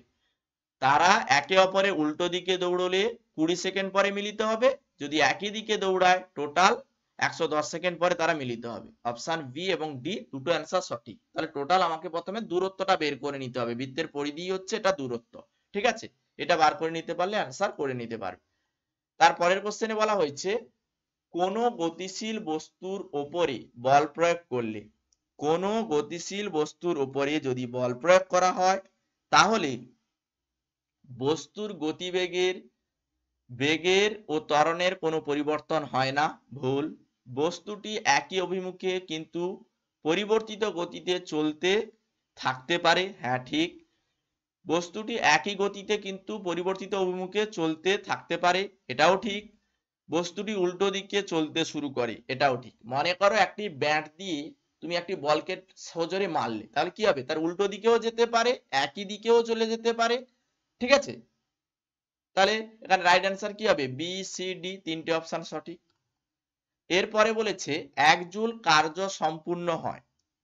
S1: তারা একে অপরের উল্টো দিকে দৌড়লে 20 সেকেন্ড পরে মিলিত হবে, যদি একই দিকে দৌড়ায় টোটাল 110 সেকেন্ড পরে তারা মিলিত হবে। অপশন বি এবং ডি দুটো অ্যান্সার সঠিক। তাহলে টোটাল আমাকে প্রথমে দূরত্বটা বের করে নিতে হবে, বৃত্তের পরিধি হচ্ছে এটা দূরত্ব, ঠিক আছে, এটা বার করে নিতে পারলে অ্যান্সার করে নিতে পারবে। তারপরের কোশ্চেনে বলা হয়েছে কোন গতিশীল বস্তুর উপরে বল প্রয়োগ করলে, কোন গতিশীল বস্তুর উপরে যদি বল প্রয়োগ করা হয় তাহলে বস্তুর বেগের ও ত্বরণের কোনো পরিবর্তন হয় না। ভুল। বস্তুটি একই অভিমুখে কিন্তু পরিবর্তিত গতিতে চলতে থাকতে পারে। হ্যাঁ ঠিক। বস্তুটি একই গতিতে কিন্তু পরিবর্তিত অভিমুখে চলতে থাকতে পারে, এটাও ঠিক। বস্তুটি উল্টো দিকে চলতে শুরু করে, এটাও ঠিক। মনে করো একটি ব্যাট দিয়ে তুমি একটি বলকে সজোরে মারলে, তাহলে কি হবে, তার উল্টো দিকেও যেতে পারে, একই দিকেও চলে যেতে পারে, ঠিক আছে। তাহলে এখানে রাইট অ্যান্সার কি হবে, বি সি ডি, তিনটে অপশন সঠিক। এরপরে বলেছে এক জুল কার্য সম্পূর্ণ হয়,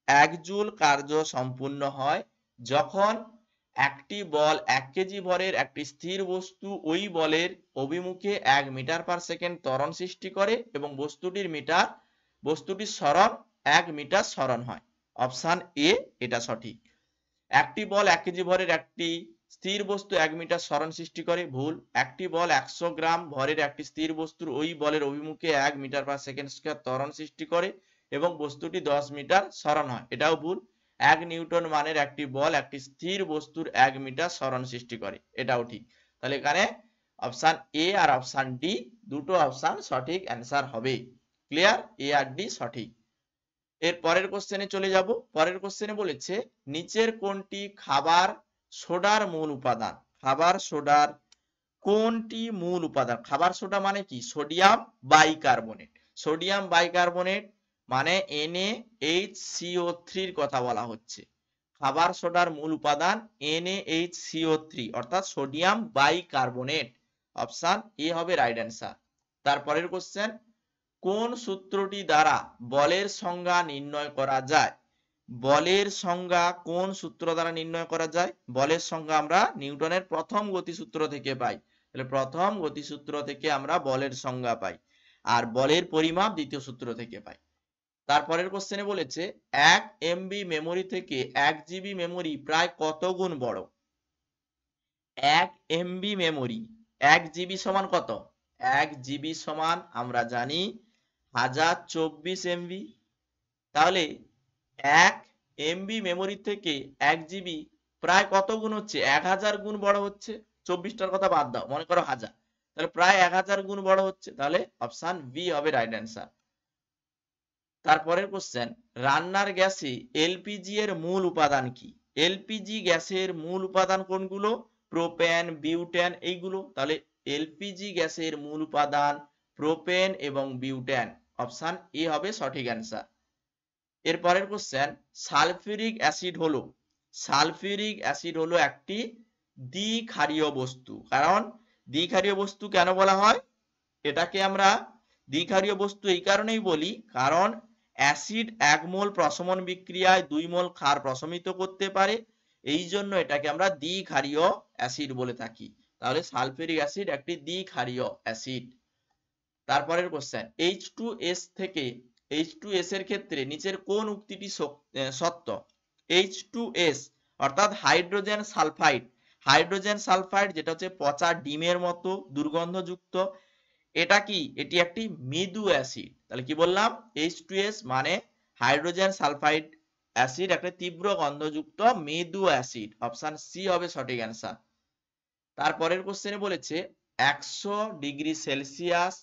S1: এক জুল কার্য সম্পূর্ণ হয় যখন একটি বল 1 কেজি ভরের একটি স্থির বস্তু ওই বলের অভিমুখে 1 মিটার পার সেকেন্ড ত্বরণ সৃষ্টি করে এবং বস্তুটির সরণ 1 মিটার সরণ হয়। অপশন এ এটা সঠিক। একটি বল 1 কেজি ভরের একটি স্থির বস্তু 1 মিটার সরণ সৃষ্টি করে। ভুল। একটি বল 100 গ্রাম ভরের একটি স্থির বস্তুর ওই বলের অভিমুখে 1 মিটার পার সেকেন্ড স্কয়ার ত্বরণ সৃষ্টি করে এবং বস্তুটি 10 মিটার সরণ হয়, এটাও ভুল। 1 নিউটন মানের একটি বল একটি স্থির বস্তুর 1 মিটার সরণ সৃষ্টি করে, এটাও ঠিক। তাহলে এখানে অপশন এ আর অপশন ডি দুটো অপশন সঠিক অ্যান্সার হবে। ক্লিয়ার, এ আর ডি সঠিক। এর পরের কোশ্চেনে চলে যাব। পরের কোশ্চেনে বলেছে নিচের কোনটি খাবার সোডার মূল উপাদান, খাবার সোডার কোনটি মূল উপাদান। খাবার সোডা মানে কি, সোডিয়াম বাইকার্বনেট, সোডিয়াম বাইকার্বনেট মানে NaHCO3 এর কথা বলা হচ্ছে। খাবার সোডার মূল উপাদান NaHCO3 অর্থাৎ সোডিয়াম বাইকার্বনেট। অপশন এ হবে রাইট অ্যান্সার। তারপরের কোশ্চেন কোন সূত্রটি দ্বারা বলের সংজ্ঞা নির্ণয় করা যায়, বলের সংজ্ঞা কোন সূত্র দ্বারা নির্ণয় করা যায়। বলের সংজ্ঞা আমরা নিউটনের প্রথম গতিসূত্র থেকে পাই, তাহলে প্রথম গতিসূত্র থেকে আমরা বলের সংজ্ঞা পাই, আর বলের পরিমাপ দ্বিতীয় সূত্র থেকে পাই। তারপরের কোশ্চেনে বলেছে 1 MB মেমোরি থেকে 1 GB মেমোরি প্রায় কত গুণ বড়। 1 MB মেমোরি 1 GB সমান কত, 1 GB সমান আমরা জানি 1024 MB। তাহলে 1 MB মেমোরি থেকে 1 GB প্রায় কত গুণ হচ্ছে, 1000 গুণ বড় হচ্ছে। 24টার কথা বাদ দাও, মনে করো 1000, তাহলে প্রায় 1000 গুণ বড় হচ্ছে, তাহলে অপশন বি হবে রাইট অ্যান্সার। তারপরের কোশ্চেন রান্নার গ্যাসে এলপিজি এর মূল উপাদান কি। এলপিজি গ্যাসের মূল উপাদান কোনগুলো, প্রোপেন বিউটেন এইগুলো, তাহলে এলপিজি গ্যাসের মূল উপাদান প্রোপেন এবং বিউটেন। অপশন এ হবে সঠিক অ্যান্সার। এরপরের কোশ্চেন সালফিউরিক অ্যাসিড হলো একটি দ্বিক্ষারীয় বস্তু। কারণ দ্বিক্ষারীয় বস্তু কেন বলা হয়, এটাকে আমরা দ্বিক্ষারীয় বস্তু এই কারণেই বলি কারণ অ্যাসিড 1 মোল প্রশমন বিক্রিয়ায় 2 মোল ক্ষার প্রশমিত করতে পারে এই জন্য এটাকে আমরা দ্বিক্ষারীয় অ্যাসিড বলে থাকি। তাহলে সালফিউরিক অ্যাসিড একটি দ্বিক্ষারীয় অ্যাসিড। তারপরের কোশ্চেন, H2S থেকে H2S এর ক্ষেত্রে নিচের কোন উক্তিটি সত্য? H2S অর্থাৎ হাইড্রোজেন সালফাইড, হাইড্রোজেন সালফাইড যেটা হচ্ছে পচা ডিমের মতো দুর্গন্ধযুক্ত, এটা কি? এটি একটি মৃদু অ্যাসিড। তাহলে কি বললাম? H2S মানে হাইড্রোজেন সালফাইড অ্যাসিড একটা তীব্র গন্ধযুক্ত মৃদু অ্যাসিড। অপশন সি হবে সঠিক অ্যান্সার। তারপরের কোশ্চেনে বলেছে 100 ডিগ্রি সেলসিয়াস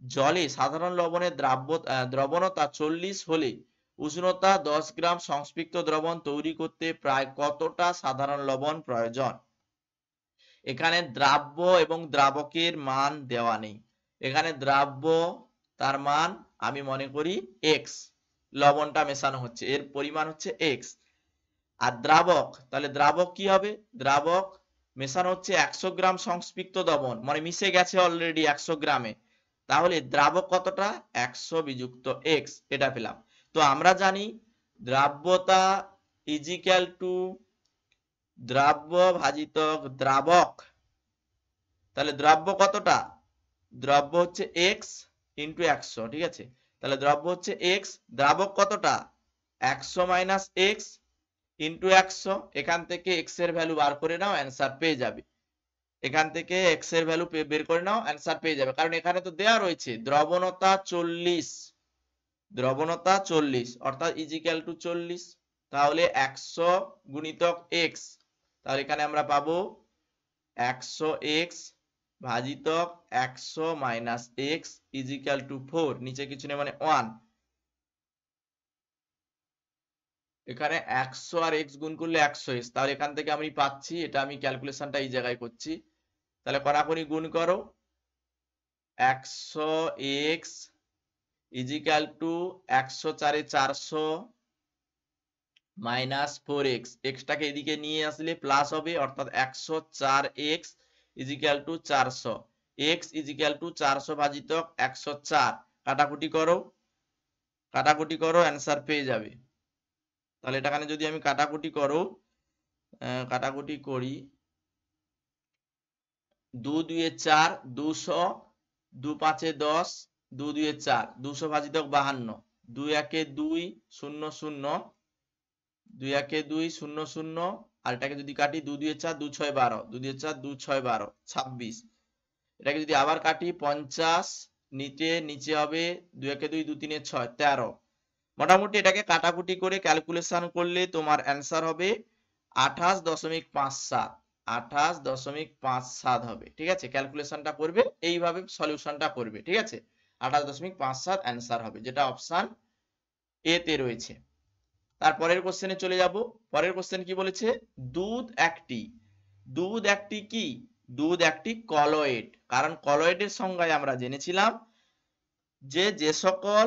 S1: জলে সাধারণ লবণের দ্রবণতা 40 হলে উষ্ণতা 10 গ্রাম সংস্পৃক্ত দ্রবণ তৈরি করতে প্রায় কতটা সাধারণ লবণ প্রয়োজন? এখানে দ্রাব্য এবং দ্রাবকের মান দেওয়া নেই। এখানে দ্রাব্য তার মান আমি মনে করি x, লবণটা মেশানো হচ্ছে, এর পরিমাণ হচ্ছে x। আর দ্রাবক, তাহলে দ্রাবক কি হবে? দ্রাবক মেশানো হচ্ছে 100 গ্রাম সংস্পৃক্ত দ্রবণ, মানে মিশে গেছে অলরেডি 100 গ্রামে। তাহলে দ্রাবক কতটা? 100 বিযুক্ত x, এটা পেলাম। তো আমরা জানি দ্রাব্যতা ইজিক্যাল টু দ্রাব্য ভাজিত দ্রাবক। তাহলে দ্রাব্য কতটা? দ্রাব্য হচ্ছে x ইন্টু 100, ঠিক আছে? তাহলে দ্রাব্য হচ্ছে x, দ্রাবক কতটা? 100 মাইনাস x ইন্টু 100। এখান থেকে x এর ভ্যালু বার করে নাও, অ্যান্সার পেয়ে যাবে। এখান থেকে x এর ভ্যালু বের করে নাও, অ্যান্সার পেয়ে যাবে। কারণ এখানে তো দেয়া রয়েছে দ্রবণতা 40, দ্রবণতা 40 অর্থাৎ ইজিক্যাল টু 40। তাহলে 100 গুণিতক x, তাহলে এখানে আমরা পাবো 100x ভাজিতক 100 মাইনাস x ইজিক্যাল টু 4, নিচে কিছু নেই মানে 1। এখানে 100 আর x গুণ করলে 100x, তাহলে এখান থেকে আমি পাচ্ছি, এটা আমি ক্যালকুলেশনটা এই জায়গায় করছি। তাহলে কড়াকড়ি গুণ করো, 100x is equal two 100 4 400 minus 4x, এক্সটাকে এদিকে নিয়ে আসলে প্লাস হবে, অর্থাৎ 104x is equal to 400, x is equal to 400 ভাজিতক 104। কাটাকুটি করো, কাটাকুটি করো, অ্যান্সার পেয়ে যাবে। তাহলে এটাখানে যদি আমি কাটাকুটি করো, কাটাকুটি করি, 2 2 এ 4, 200, 2 5 এ 10, 2 2 এ 4, 200 ভাজিতক 52, 2 1 এ 2 0 0, 2 1 এ 2 0 0, আর এটাকে যদি কাটি 2 2 এ 4, 2 6 12, 2 2 এ 4, 2 6 12, 26। এটাকে যদি আবার কাটি 50, নিচে হবে 2 1 এ 2, 2 3 এ 6, 13। মোটামুটি এটাকে কাটাকুটি করে ক্যালকুলেশন করলে তোমার অ্যান্সার হবে 28.57, 28.57 হবে, ঠিক আছে? ক্যালকুলেশনটা করবে এইভাবে, সলিউশনটা করবে, ঠিক আছে? 28.57 অ্যান্সার হবে, যেটা অপশন এ তে রয়েছে। তারপরের কোশ্চেনে চলে যাব। পরের কোশ্চেন কি বলেছে? দুধ একটি কি? দুধ একটি কলয়েড। কারণ কলয়েডের সংজ্ঞায় আমরা জেনেছিলাম যে সকল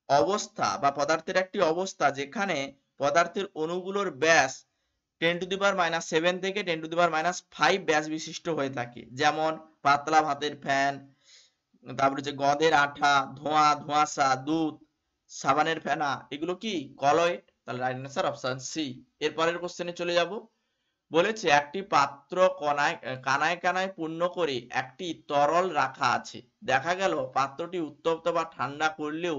S1: অবস্থা বা পদার্থের একটি অবস্থা যেখানে পদার্থের অণুগুলোর ব্যাস 10⁻⁷ থেকে 10⁻⁵ ব্যাস বিশিষ্ট হয়ে থাকে, যেমন পাতলা ভাতের ফ্যান, তারপরে যে গদের আঠা, ধোঁয়াশা, দুধ, সাবানের ফেনা, এগুলো কি? কলয়েড। তাহলে রাইট অ্যান্সার অপশন সি। এর পরের কোশ্চেনে চলে যাব। বলেছে একটি পাত্র কানায় কানায় পূর্ণ করে একটি তরল রাখা আছে। দেখা গেল পাত্রটি উত্তপ্ত বা ঠান্ডা করলেও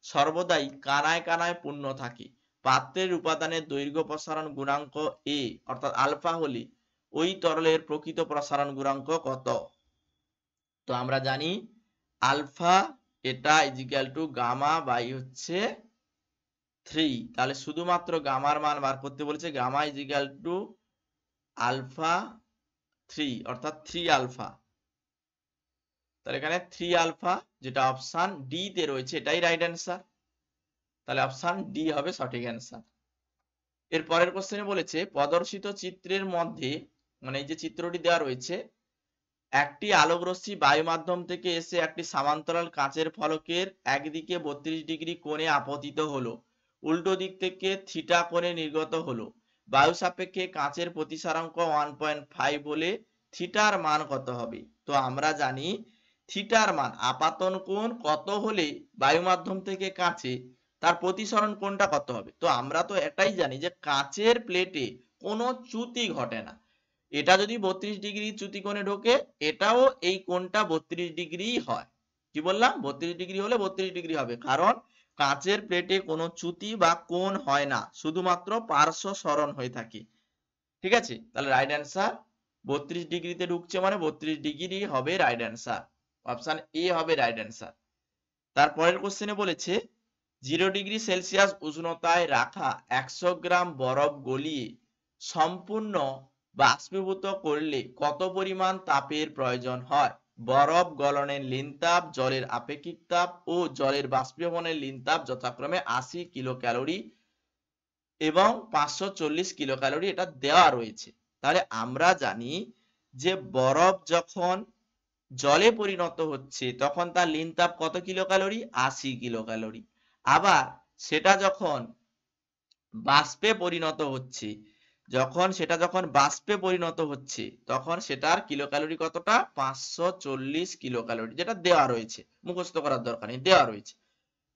S1: সর্বদাই কানায় কানায় পূর্ণ থাকে। পাত্রের উপাদানের দৈর্ঘ্য প্রসারণ গুণাঙ্ক এ অর্থাৎ আলফা হলে ওই তরলের প্রকৃত প্রসারণ গুণাঙ্ক কত? তো আমরা জানি আলফা, এটা ইজিক্যাল টু গামা বাই হচ্ছে 3। তাহলে শুধুমাত্র গামার মান বার করতে বলেছে, গামা ইজিক্যাল টু আলফা 3 অর্থাৎ 3 আলফা। তাহলে এখানে 3 আলফা, যেটা অপশন ডি তে রয়েছে, এটাই রাইট অ্যান্সার। তাহলে অপশন ডি হবে সঠিক অ্যান্সার। এর পরের কোশ্চেনে বলেছে প্রদর্শিত চিত্রের মধ্যে, মানে এই যে চিত্রটি দেওয়া রয়েছে, একটি আলোক রশ্মি বায়ু মাধ্যম থেকে এসে একটি সমান্তরাল কাঁচের ফলকের একদিকে 32 ডিগ্রি কোণে আপতিত হলো, উল্টো দিক থেকে থিটা কোণে নির্গত হলো। বায়ু সাপেক্ষে কাঁচের প্রতিসারাঙ্ক 1.5 বলে থিটার মান কত হবে? তো আমরা জানি থিটার মান, আপাতন কোণ কত হলে বায়ু মাধ্যম থেকে কাঁচে তার প্রতিসরণ কোণটা কত হবে? তো আমরা তো এটাই জানি যে কাঁচের প্লেটে কোনো চ্যুতি ঘটে না। এটা যদি 32 ডিগ্রি চ্যুতি কোণে ঢোকে, এটাও এই কোণটা 32 ডিগ্রি হয়। কি বললাম? 32 ডিগ্রি হলে 32 ডিগ্রি হবে, কারণ কাঁচের প্লেটে কোনো চ্যুতি বা কোণ হয় না, শুধুমাত্র পার্শ্ব সরণ হয়ে থাকে। ঠিক আছে, তাহলে রাইট অ্যান্সার 32 ডিগ্রিতে ঢুকছে মানে 32 ডিগ্রি হবে রাইট অ্যান্সার। অপশন এ হবে রাইট অ্যান্সার। তারপরের কোশ্চেনে বলেছে 0 ডিগ্রি সেলসিয়াস উষ্ণতায় রাখা 100 গ্রাম বরফ গলিয়ে সম্পূর্ণ বাষ্পীভূত করলে কত পরিমাণ তাপের প্রয়োজন হয়? বরফ গলনের লিন তাপ, জলের আপেক্ষিক তাপ ও জলের বাষ্পীভবনের লিন তাপ যথাক্রমে 80 কিলো ক্যালোরি এবং 540 কিলো ক্যালোরি এটা দেওয়া রয়েছে। তাহলে আমরা জানি যে বরফ যখন জলে পরিণত হচ্ছে তখন তার লিন তাপ কত কিলো ক্যালোরি? 80 kilo calorie. আবার সেটা যখন বাষ্পে পরিণত হচ্ছে, যখন বাষ্পে পরিণত হচ্ছে তখন সেটার কিলো ক্যালোরি কতটা? 540 কিলো ক্যালোরি, যেটা দেওয়া রয়েছে, মুখস্থ করার দরকার নেই, দেওয়া রয়েছে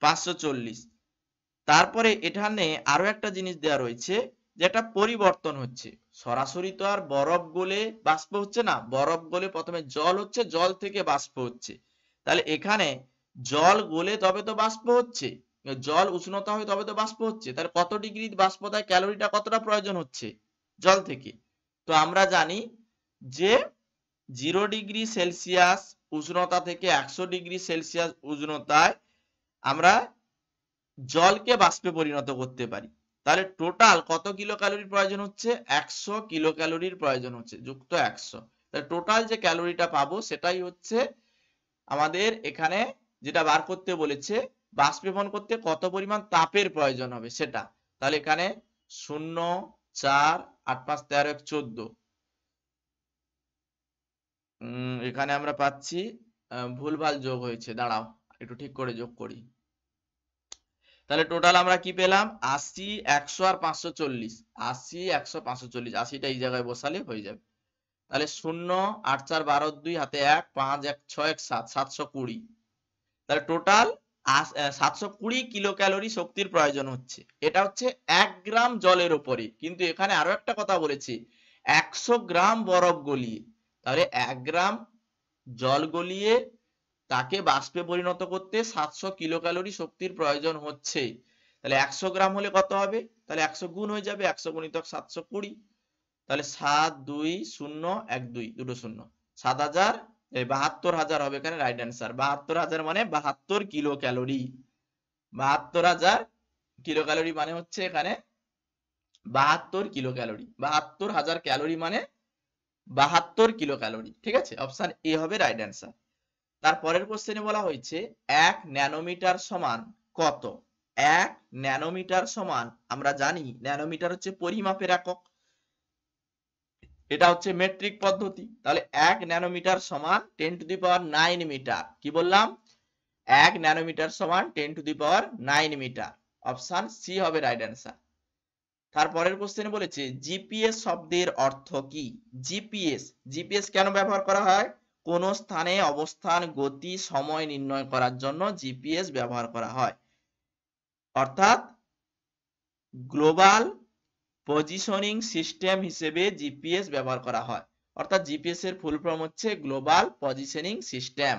S1: 540। তারপরে এখানে আরো একটা জিনিস দেওয়া রয়েছে, যেটা পরিবর্তন হচ্ছে। সরাসরি তো আর বরফ গলে বাষ্প হচ্ছে না, বরফ গলে প্রথমে জল হচ্ছে, জল থেকে বাষ্প হচ্ছে। তাহলে এখানে জল গলে তবে তো বাষ্প হচ্ছে, জল উষ্ণতা হয়ে তবে তো বাষ্প হচ্ছে। তাহলে কত ডিগ্রি বাষ্পতায় ক্যালোরিটা কতটা প্রয়োজন হচ্ছে জল থেকে? তো আমরা জানি যে 0 ডিগ্রি সেলসিয়াস উষ্ণতা থেকে 100 ডিগ্রি সেলসিয়াস উষ্ণতায় আমরা জলকে বাষ্পে পরিণত করতে পারি। তাহলে টোটাল কত কিলো ক্যালোরির প্রয়োজন হচ্ছে? 100 কিলো ক্যালোরির প্রয়োজন হচ্ছে, যুক্ত 100। তাহলে টোটাল যে ক্যালোরিটা পাবো সেটাই হচ্ছে আমাদের এখানে যেটা বার করতে বলেছে, বাষ্পীভবন করতে কত পরিমাণ তাপের প্রয়োজন হবে সেটা। তাহলে এখানে 0, 4, 8, 5, 13, 14, এখানে আমরা পাচ্ছি ভুলভাল যোগ হয়েছে, দাঁড়াও একটু ঠিক করে যোগ করি। তাহলে টোটাল আমরা কি পেলাম? 80, 100 আর 540। 80, 100, 540, 80টা এই জায়গায় বসালে হয়ে যাবে। তাহলে 0, 8, 4, 12, 2 হাতে 1, 5, 1, 6, 1, 7, 720। তাহলে টোটাল 720 কিলো ক্যালোরি শক্তির প্রয়োজন হচ্ছে। এটা হচ্ছে 1 গ্রাম জলের উপরে, কিন্তু এখানে আরো একটা কথা বলেছি, 100 গ্রাম বরফ গলিয়ে। তাহলে 1 গ্রাম জল গলিয়ে তাকে বাষ্পে পরিণত করতে 700 কিলো ক্যালোরি শক্তির প্রয়োজন হচ্ছে। তাহলে 100 গ্রাম হলে কত হবে? তাহলে 100 গুণ হয়ে যাবে, 100 গুণিতক 720। তাহলে 7, 2, 0, 1, 2, দুটো শূন্য, 7000, 72,000 হবে এখানে রাইট অ্যান্সার। 72,000 মানে 72 কিলো ক্যালোরি। 72,000 কিলো ক্যালোরি মানে হচ্ছে এখানে 72 কিলো ক্যালোরি। 72,000 ক্যালোরি মানে 72 কিলো ক্যালোরি। ঠিক আছে, অপশন এ হবে রাইট অ্যান্সার। তারপরের কোশ্চেনে বলা হয়েছে 1 ন্যানোমিটার সমান কত? 1 ন্যানোমিটার সমান, আমরা জানি ন্যানোমিটার হচ্ছে পরিমাপের একক, এটা হচ্ছে মেট্রিক পদ্ধতি। তাহলে 1 ন্যানোমিটার সমান 10 টু দি পাওয়ার 9 মিটার। কি বললাম? 1 ন্যানোমিটার সমান 10 to the power 9 metre. Option C হবে রাইট অ্যান্সার। তারপরের কোশ্চেনে বলেছে জিপিএস শব্দের অর্থ কি? জিপিএস, জিপিএস কেন ব্যবহার করা হয়? কোন স্থানে অবস্থান, গতি, সময় নির্ণয় করার জন্য জিপিএস ব্যবহার করা হয়। অর্থাৎ গ্লোবাল পজিশনিং সিস্টেম হিসেবে জিপিএস ব্যবহার করা হয়। অর্থাৎ জিপিএস এর ফুল ফর্ম হচ্ছে গ্লোবাল পজিশনিং সিস্টেম।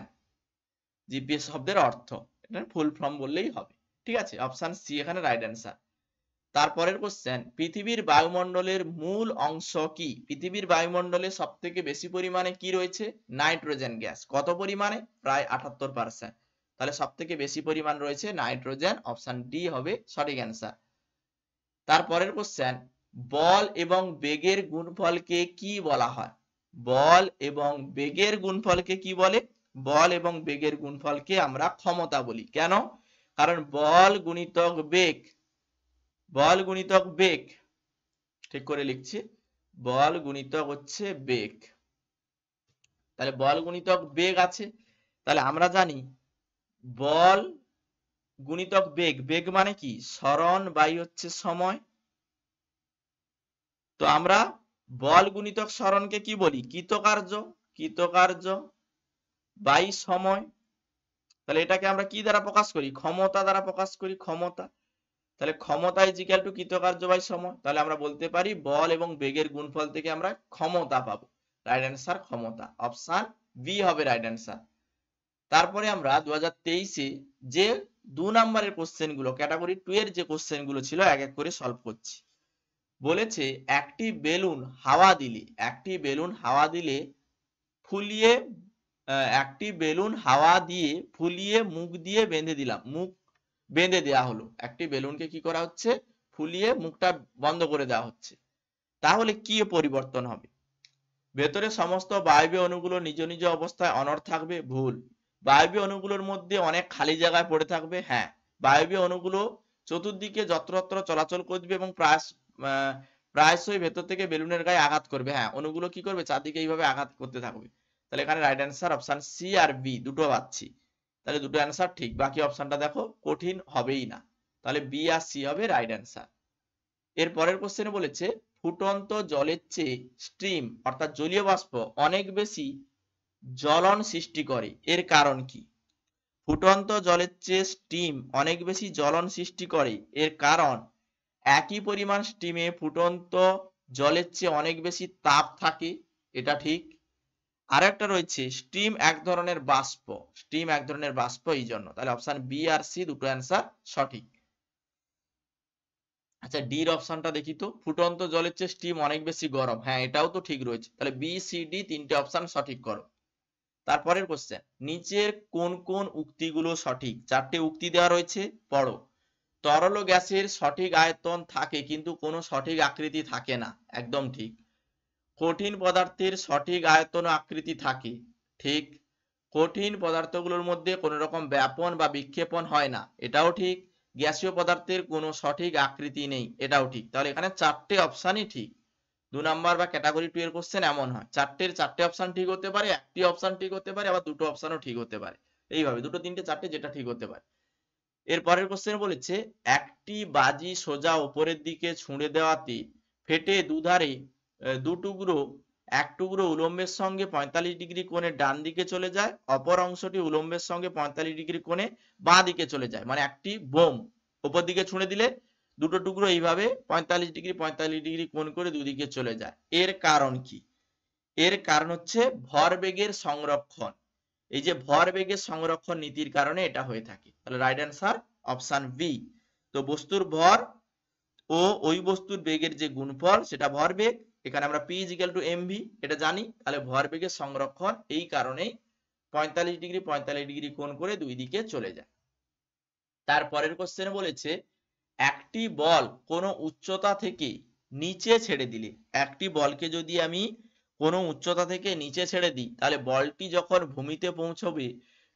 S1: জিপিএস শব্দের অর্থ, এটা ফুল ফর্ম বললেই হবে। ঠিক আছে, অপশন সি এখানে রাইট অ্যান্সার। তারপরের কোশ্চেন, পৃথিবীর বায়ুমণ্ডলের মূল অংশ কি? পৃথিবীর বায়ুমণ্ডলে সব থেকে বেশি পরিমাণে কি রয়েছে? Nitrogen gas. কত পরিমাণে? প্রায় 78%। তাহলে সব থেকে বেশি পরিমাণ রয়েছে নাইট্রোজেন। অপশন ডি হবে সঠিক অ্যান্সার। তারপরের কোশ্চেন, বল এবং বেগের গুণফলকে কি বলা হয়? বল এবং বেগের গুণফলকে কি বলে? বল এবং বেগের গুণফলকে আমরা ক্ষমতা বলি। কেন? কারণ বল গুণিতক বেগ, বল গুণিতক বেগ, ঠিক করে লিখছি, বল গুণিতক হচ্ছে বেগ। তাহলে বল গুণিতক বেগ আছে, তাহলে আমরা জানি বল গুণিতক বেগ, বেগ মানে কি? সরণ বাই হচ্ছে সময়। তো আমরা বল গুণিতক সরণকে কি বলি? কৃতকার্য, কৃতকার্য বাই সময়। তাহলে এটাকে আমরা কি দ্বারা প্রকাশ করি? ক্ষমতা দ্বারা প্রকাশ করি, ক্ষমতা। তাহলে ক্ষমতা ইজ ইকুয়াল টু কৃতকার্য বাই সময়, তাহলে আমরা বলতে পারি বল এবং বেগের গুণফল থেকে আমরা ক্ষমতা পাবো। রাইট অ্যান্সার ক্ষমতা, অপশন বি হবে রাইট অ্যান্সার। তারপরে আমরা 2023-এ যে 2 নম্বরের কোশ্চেন গুলো ক্যাটাগরি 2 এর যে কোশ্চেন গুলো ছিল এক এক করে সলভ করছি। বলেছে একটি বেলুন হাওয়া দিলে ফুলিয়ে একটি বেলুন হাওয়া দিয়ে ফুলিয়ে মুখ দিয়ে বেঁধে দেওয়া হলো। একটি বেলুনকে কি করা হচ্ছে, ফুলিয়ে মুখটা বন্ধ করে দেওয়া হচ্ছে। তাহলে কি পরিবর্তন হবে? ভেতরে সমস্ত বায়বীয় অণুগুলো নিজ নিজ অবস্থায় অনড় থাকবে, ভুল। বায়বীয় অণুগুলোর মধ্যে অনেক খালি জায়গায় পড়ে থাকবে, হ্যাঁ। বায়বীয় অণুগুলো চতুর্দিকে যত্রতত্র চলাচল করবে এবং প্রায়শই ভেতর থেকে বেলুনের গায়ে আঘাত করবে, হ্যাঁ। অণুগুলো কি করবে, চারদিকে এইভাবে আঘাত করতে থাকবে। তাহলে এখানে রাইট অ্যান্সার অপশন সি আর বি দুটো পাচ্ছি। তাহলে দুটো অ্যান্সার ঠিক, বাকি অপশনটা দেখো কঠিন হবেই না। তাহলে বি আর সি হবে রাইট অ্যান্সার। এর পরের কোশ্চেনে বলেছে ফুটন্ত জলের চেয়ে স্টিম অর্থাৎ জলীয় বাষ্প অনেক বেশি জ্বলন সৃষ্টি করে, এর কারণ কি? ফুটন্ত জলের চেয়ে স্টিম অনেক বেশি জ্বলন সৃষ্টি করে, এর কারণ একই পরিমাণ স্টিমে ফুটন্ত জলের চেয়ে অনেক বেশি তাপ থাকে, এটা ঠিক। আর একটা রয়েছে স্টিম এক ধরনের বাষ্প এই জন্য। তাহলে অপশন বি আর সি দুটো অ্যান্সার সঠিক। আচ্ছা ডি এর অপশনটা দেখি তো, ফুটন্ত জলের চেয়ে স্টিম অনেক বেশি গরম, হ্যাঁ এটাও তো ঠিক রয়েছে। তাহলে বি সি ডি তিনটে অপশন সঠিক করো। তারপরের কোশ্চেন, নিচের কোন কোন উক্তিগুলো সঠিক? চারটে উক্তি দেওয়া রয়েছে, পড়ো। তরল গ্যাসের সঠিক আয়তন থাকে কিন্তু কোনো সঠিক আকৃতি থাকে না, একদম ঠিক। কঠিন পদার্থের সঠিক আয়তন ও আকৃতি থাকে, ঠিক। কঠিন পদার্থগুলোর মধ্যে কোনো রকম ব্যাপন বা বিক্ষেপণ হয় না, এটাও ঠিক। গ্যাসীয় পদার্থের কোনো সঠিক আকৃতি নেই, এটাও ঠিক। তাহলে এখানে চারটে অপশনই ঠিক। 2 নাম্বার বা ক্যাটাগরি 2 এর কোশ্চেন এমন হয়, চারটে অপশন ঠিক হতে পারে, একটি অপশন ঠিক হতে পারে, আবার দুটো অপশনও ঠিক হতে পারে। এইভাবে দুটো তিনটে চারটে যেটা ঠিক হতে পারে। এর পরের কোশ্চেন বলেছে একটি বাজি সোজা উপরের দিকে ছুঁড়ে দেওয়াতে ফেটে দুধারে এক টুকরো উলম্বের সঙ্গে 45 ডিগ্রি কোণে ডান দিকে চলে যায়, অপর অংশটি উলম্বের সঙ্গে 45 ডিগ্রি কোণে বাঁ দিকে চলে যায়। মানে একটি বোম উপর দিকে ছুঁড়ে দিলে দুটো টুকরো এইভাবে 45 ডিগ্রি কোণ করে দুদিকে চলে যায়, এর কারণ কি? এর কারণ হচ্ছে ভরবেগের সংরক্ষণ। এই যে ভরবেগের সংরক্ষণ নীতির কারণে এটা হয়ে থাকে। তাহলে রাইট অ্যান্সার অপশন বি। তো বস্তুর ভর ও ওই বস্তুর বেগের যে গুণফল সেটা ভরবেগ, এখানে আমরা P is equal two MV এটা জানি। তাহলে ভরবেগের সংরক্ষণ এই কারণেই 45 ডিগ্রি কোণ করে দুই দিকে চলে যায়। তারপরের কোশ্চেনে বলেছে একটি বল কোনো উচ্চতা থেকে নিচে ছেড়ে দিলে, একটি বলকে যদি আমি কোনো উচ্চতা থেকে নিচে ছেড়ে দিই তাহলে বলটি যখন ভূমিতে পৌঁছবে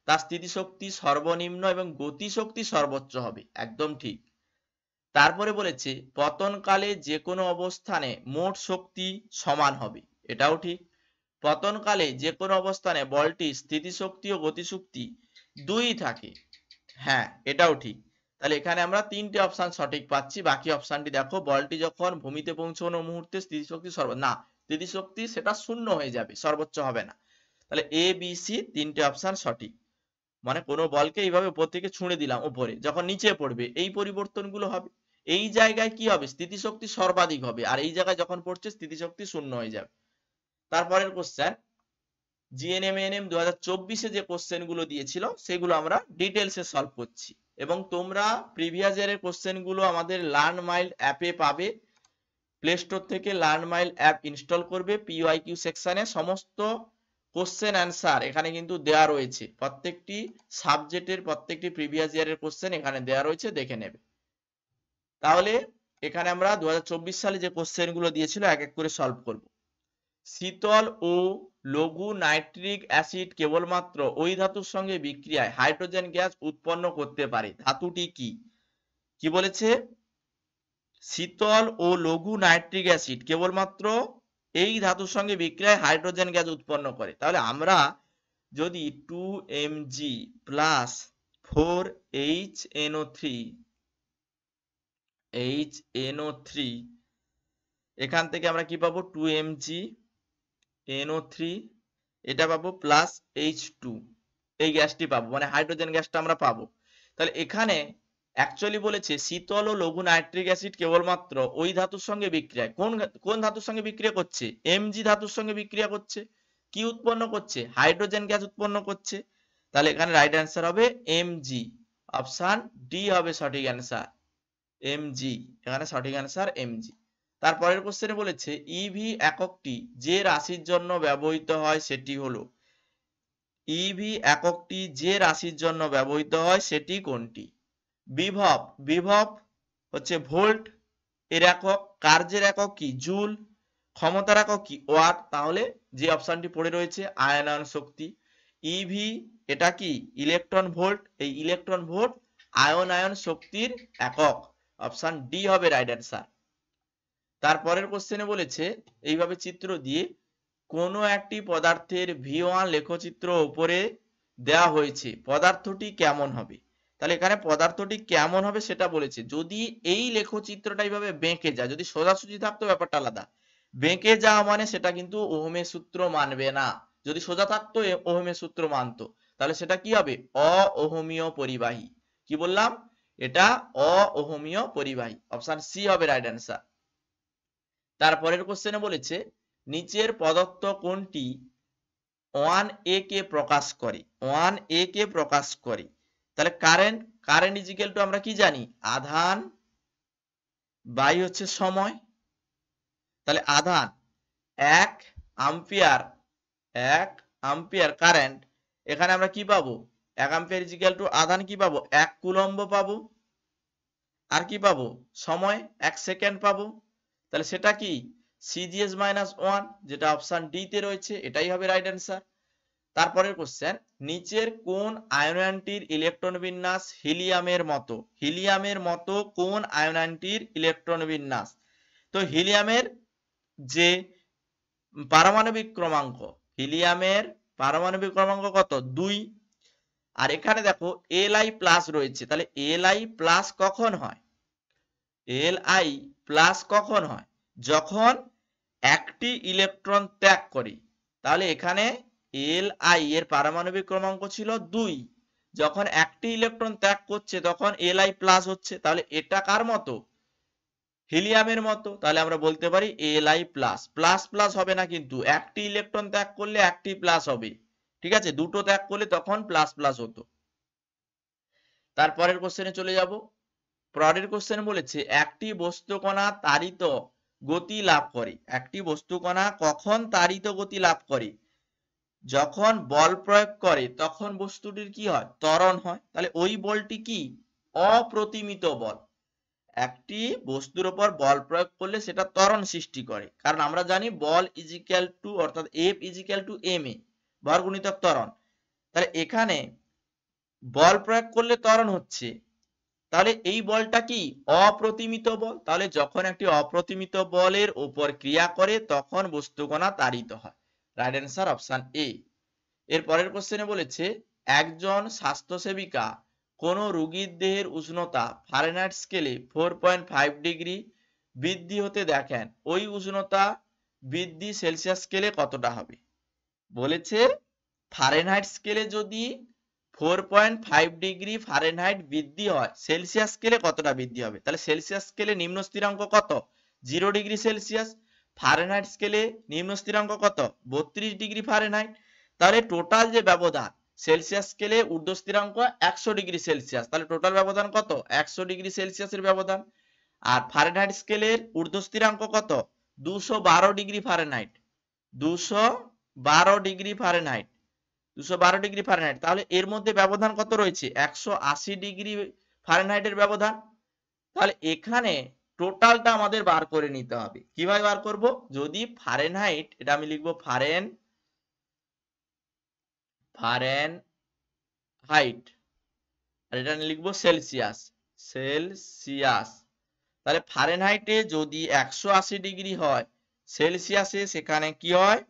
S1: তার স্থিতিশক্তি সর্বনিম্ন এবং গতিশক্তি সর্বোচ্চ হবে, একদম ঠিক। তারপরে বলেছে পতনকালে যে কোনো অবস্থানে মোট শক্তি সমান হবে, এটাও ঠিক। পতনকালে যে কোনো অবস্থানে বলটি স্থিতিশক্তি ও গতিশক্তি দুই থাকে, হ্যাঁ এটাও ঠিক। তাহলে এখানে আমরা তিনটে অপশন সঠিক পাচ্ছি। বাকি অপশনটি দেখো, বলটি যখন ভূমিতে পৌঁছানোর মুহূর্তে স্থিতিশক্তি স্থিতিশক্তি সেটা শূন্য হয়ে যাবে, সর্বোচ্চ হবে না। তাহলে এ বি সি তিনটে অপশন সঠিক। মানে কোনো বলকে এইভাবে উপর থেকে ছুঁড়ে দিলাম, উপরে যখন নিচে পড়বে এই পরিবর্তনগুলো হবে। এই জায়গায় কি হবে, স্থিতিশক্তি সর্বাধিক হবে, আর এই জায়গায় যখন পড়ছে স্থিতিশক্তি শূন্য হয়ে যাবে। তারপরের কোশ্চেন, জিএনএম এএনএম 2024-এ যে কোশ্চেন গুলো দিয়েছিল সেগুলো আমরা ডিটেলসে সলভ করছি। এবং তোমরা প্রিভিয়াস ইয়ারের কোশ্চেন গুলো আমাদের লার্ন মাইল অ্যাপে পাবে। প্লে স্টোর থেকে লার্ন মাইল অ্যাপ ইনস্টল করবে, পিওয়াইকিউ সেকশনে সমস্ত কোশ্চেন অ্যান্সার এখানে কিন্তু দেয়া রয়েছে। প্রত্যেকটি সাবজেক্টের প্রত্যেকটি প্রিভিয়াস ইয়ারের কোশ্চেন এখানে দেয়া রয়েছে, দেখে নেবে। তাহলে এখানে আমরা 2024 সালে যে কোশ্চেন গুলো দিয়েছিল এক এক করে সলভ করব। শীতল ও লঘু নাইট্রিক অ্যাসিড কেবলমাত্র ওই ধাতুর সঙ্গে বিক্রিয়ায় হাইড্রোজেন গ্যাস উৎপন্ন করতে পারে, ধাতুটি কি? কি বলেছে, শীতল ও লঘু নাইট্রিক অ্যাসিড কেবলমাত্র এই ধাতুর সঙ্গে বিক্রিয়ায় হাইড্রোজেন গ্যাস উৎপন্ন করে। তাহলে আমরা যদি 2mg প্লাস 4HNO3 এখান থেকে আমরা কি পাবো, 2mgNO3 এটা পাবো প্লাস H2 এই গ্যাসটি পাবো, মানে হাইড্রোজেন গ্যাসটা আমরা পাবো। তাহলে এখানে অ্যাকচুয়ালি বলেছে শীতল ও লঘু নাইট্রিক অ্যাসিড কেবলমাত্র ওই ধাতুর সঙ্গে বিক্রিয়া, কোন ধাতুর সঙ্গে বিক্রিয়া করছে? Mg ধাতুর সঙ্গে বিক্রিয়া করছে। কি উৎপন্ন করছে? হাইড্রোজেন গ্যাস উৎপন্ন করছে। তাহলে এখানে রাইট অ্যান্সার হবে Mg, অপশন ডি হবে সঠিক অ্যান্সার, Mg, এখানে সঠিক অ্যান্সার Mg। তারপরের কোশ্চেনে বলেছে ইভি এককটি যে রাশির জন্য ব্যবহৃত হয় সেটি হলো, ইভি এককটি যে রাশির জন্য ব্যবহৃত হয় সেটি কোনটি? বিভব, বিভব হচ্ছে ভোল্ট এর একক, কার্যের একক কি? জুল, ক্ষমতার একক কি? ওয়াট। তাহলে যে অপশনটি পড়ে রয়েছে আয়নায়ন শক্তি। ইভি এটা কি? ইলেকট্রন ভোল্ট, এই ইলেকট্রন ভোল্ট আয়নায়ন শক্তির একক, অপশন ডি হবে রাইট অ্যান্সার। তারপরের কোশ্চেনে বলেছে এইভাবে চিত্র দিয়ে কোনো একটি পদার্থের V1 লেখচিত্র উপরে দেওয়া হয়েছে, পদার্থটি কেমন হবে? তাহলে এখানে পদার্থটি কেমন হবে সেটা বলেছে। যদি এই লেখচিত্রটা এইভাবে বেঁকে যায়, যদি সোজাসুজি থাকতো ব্যাপারটা আলাদা, বেঁকে যাওয়া মানে সেটা কিন্তু ওহমের সূত্র মানবে না। যদি সোজা থাকতো ওহমের সূত্র মানতো, তাহলে সেটা কি হবে? অওহমীয় পরিবাহী। কি বললাম? এটা অওহমীয় পরিবাহী, অপশন সি হবে রাইট অ্যান্সার। তারপরের কোশ্চেনে বলেছে নিচের প্রদত্ত কোনটি 1A কে প্রকাশ করে? 1A কে প্রকাশ করে। তাহলে current, current is equal two আমরা কি জানি? আধান বাই হচ্ছে সময়। তাহলে আধান 1 অ্যাম্পিয়ার, 1 অ্যাম্পিয়ার কারেন্ট, এখানে আমরা কি পাবো? 1 অ্যাম্পিয়ার ইজ ইকুয়াল টু আধান কি পাবো? 1 কুলম্ব পাবো। আর কি পাবো? সময় 1 সেকেন্ড পাবো। তাহলে সেটা কি? সিজিএস মাইনাস 1, যেটা অপশন ডি তে রয়েছে, এটাই হবে রাইট অ্যান্সার। তারপরের কোশ্চেন নিচের কোন আয়নটির ইলেকট্রন বিন্যাস হিলিয়ামের মতো? হিলিয়ামের মতো কোন আয়নটির ইলেকট্রন বিন্যাস? তো হিলিয়ামের যে পারমাণবিক ক্রমাঙ্ক, হিলিয়ামের পারমাণবিক ক্রমাঙ্ক কত? 2। আর এখানে দেখো Li প্লাস রয়েছে, তাহলে Li প্লাস কখন হয়? Li প্লাস কখন হয়? যখন একটি ইলেকট্রন ত্যাগ করে। তাহলে এখানে Li এর পারমাণবিক ক্রমাঙ্ক ছিল 2, যখন একটি ইলেকট্রন ত্যাগ করছে তখন Li প্লাস হচ্ছে। তাহলে এটা কার মতো? হিলিয়ামের মতো। তাহলে আমরা বলতে পারি Li প্লাস। প্লাস প্লাস হবে না কিন্তু, একটি ইলেকট্রন ত্যাগ করলে একটি প্লাস হবে, ঠিক আছে? দুটো ত্যাগ করলে তখন প্লাস প্লাস হতো। তারপরের কোশ্চেনে চলে যাব। পরের কোশ্চেন বলেছে একটি বস্তুকণা তাড়িত গতি লাভ করে। একটি বস্তুকণা কখন তাড়িত গতি লাভ করে? যখন বল প্রয়োগ করে তখন বস্তুটির কি হয়? ত্বরণ হয়। তাহলে ওই বলটি কি? অপ্রতিমিত বল। একটি বস্তুর উপর বল প্রয়োগ করলে সেটা ত্বরণ সৃষ্টি করে, কারণ আমরা জানি বল ইজ ইকুয়াল টু, অর্থাৎ F is equal to M A, ভর গুণিতক ত্বরণ। তাহলে এখানে বল প্রয়োগ করলে ত্বরণ হচ্ছে, তাহলে এই বলটা কি? অপ্রতিমিত বল। তাহলে যখন একটি অপ্রতিমিত বলের উপর ক্রিয়া করে তখন বস্তুকণা তাড়িত হয়। রাইট অ্যান্সার অপশন এ। এর পরের কোশ্চেনে বলেছে একজন স্বাস্থ্যসেবিকা কোন রোগীর দেহের উষ্ণতা ফারেনহাইট স্কেলে 4.5 ডিগ্রি বৃদ্ধি হতে দেখেন, ওই উষ্ণতা বৃদ্ধি সেলসিয়াস স্কেলে কতটা হবে? বলেছে ফারেনহাইট স্কেলে যদি 4.5 ডিগ্রি ফারেনহাইট বৃদ্ধি হয়, সেলসিয়াস স্কেলে কতটা বৃদ্ধি হবে? তাহলে সেলসিয়াস স্কেলে নিম্ন স্থিরাঙ্ক কত? 0 ডিগ্রি সেলসিয়াস। ফারেনহাইট স্কেলে নিম্ন স্থিরাঙ্ক কত? 32 ডিগ্রি ফারেনহাইট। তাহলে টোটাল যে ব্যবধান, সেলসিয়াস স্কেলে ঊর্ধ্ব স্থিরাঙ্ক 100 ডিগ্রি সেলসিয়াস, তাহলে টোটাল ব্যবধান কত? 100 ডিগ্রি সেলসিয়াসের ব্যবধান। আর ফারেনহাইট স্কেলের ঊর্ধ্ব স্থিরাঙ্ক কত? 212 degree Fahrenheit, 212 degree Fahrenheit, 212 degree Fahrenheit. তাহলে এর মধ্যে ব্যবধান কত রয়েছে? 180 ডিগ্রি ফারেনহাইটের ব্যবধান। তাহলে এখানে টোটালটা আমাদের বার করে নিতে হবে। কিভাবে বার করব? যদি ফারেনহাইট, এটা আমি লিখবো ফারেনহাইট, আর এটা লিখবো সেলসিয়াস, সেলসিয়াস। তাহলে ফারেনহাইটে যদি 180 ডিগ্রি হয়, সেলসিয়াসে সেখানে কি হয়?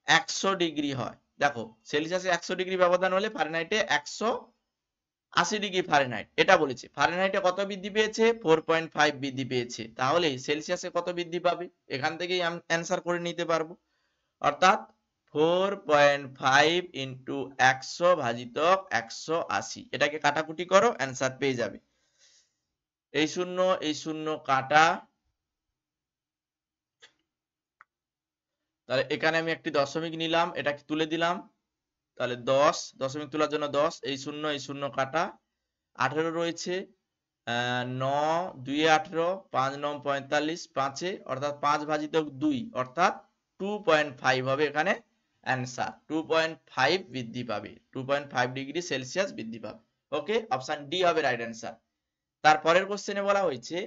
S1: 100 ডিগ্রি হয়। দেখো সেলসিয়াসে 100 ডিগ্রি ব্যবধান হলে ফারেনহাইটে 180 ডিগ্রি ফারেনহাইট, এটা বলেছে। ফারেনহাইটে কত বৃদ্ধি পেয়েছে? 4.5 বৃদ্ধি পেয়েছে। তাহলে সেলসিয়াসে কত বৃদ্ধি পাবে? এখান থেকেই অ্যান্সার করে নিতে পারবো। অর্থাৎ 4.5 × 100 ভাজিতক 180, এটাকে কাটাকুটি করো, অ্যান্সার পেয়ে যাবে। এই শূন্য কাটা, তাহলে এখানে আমি একটি দশমিক নিলাম, এটাকে তুলে দিলাম, তাহলে 10, দশমিক তোলার জন্য 10, এই শূন্য কাটা, 18 রয়েছে, 9 2 18, 5 9 45, 5 অর্থাৎ 5 ভাজিত 2 অর্থাৎ 2.5 হবে এখানে অ্যান্সার। 2.5 বৃদ্ধি পাবে, 2.5 ডিগ্রি সেলসিয়াস বৃদ্ধি পাবে। ওকে, অপশন ডি হবে রাইট অ্যান্সার। তারপরের কোশ্চেনে বলা হয়েছে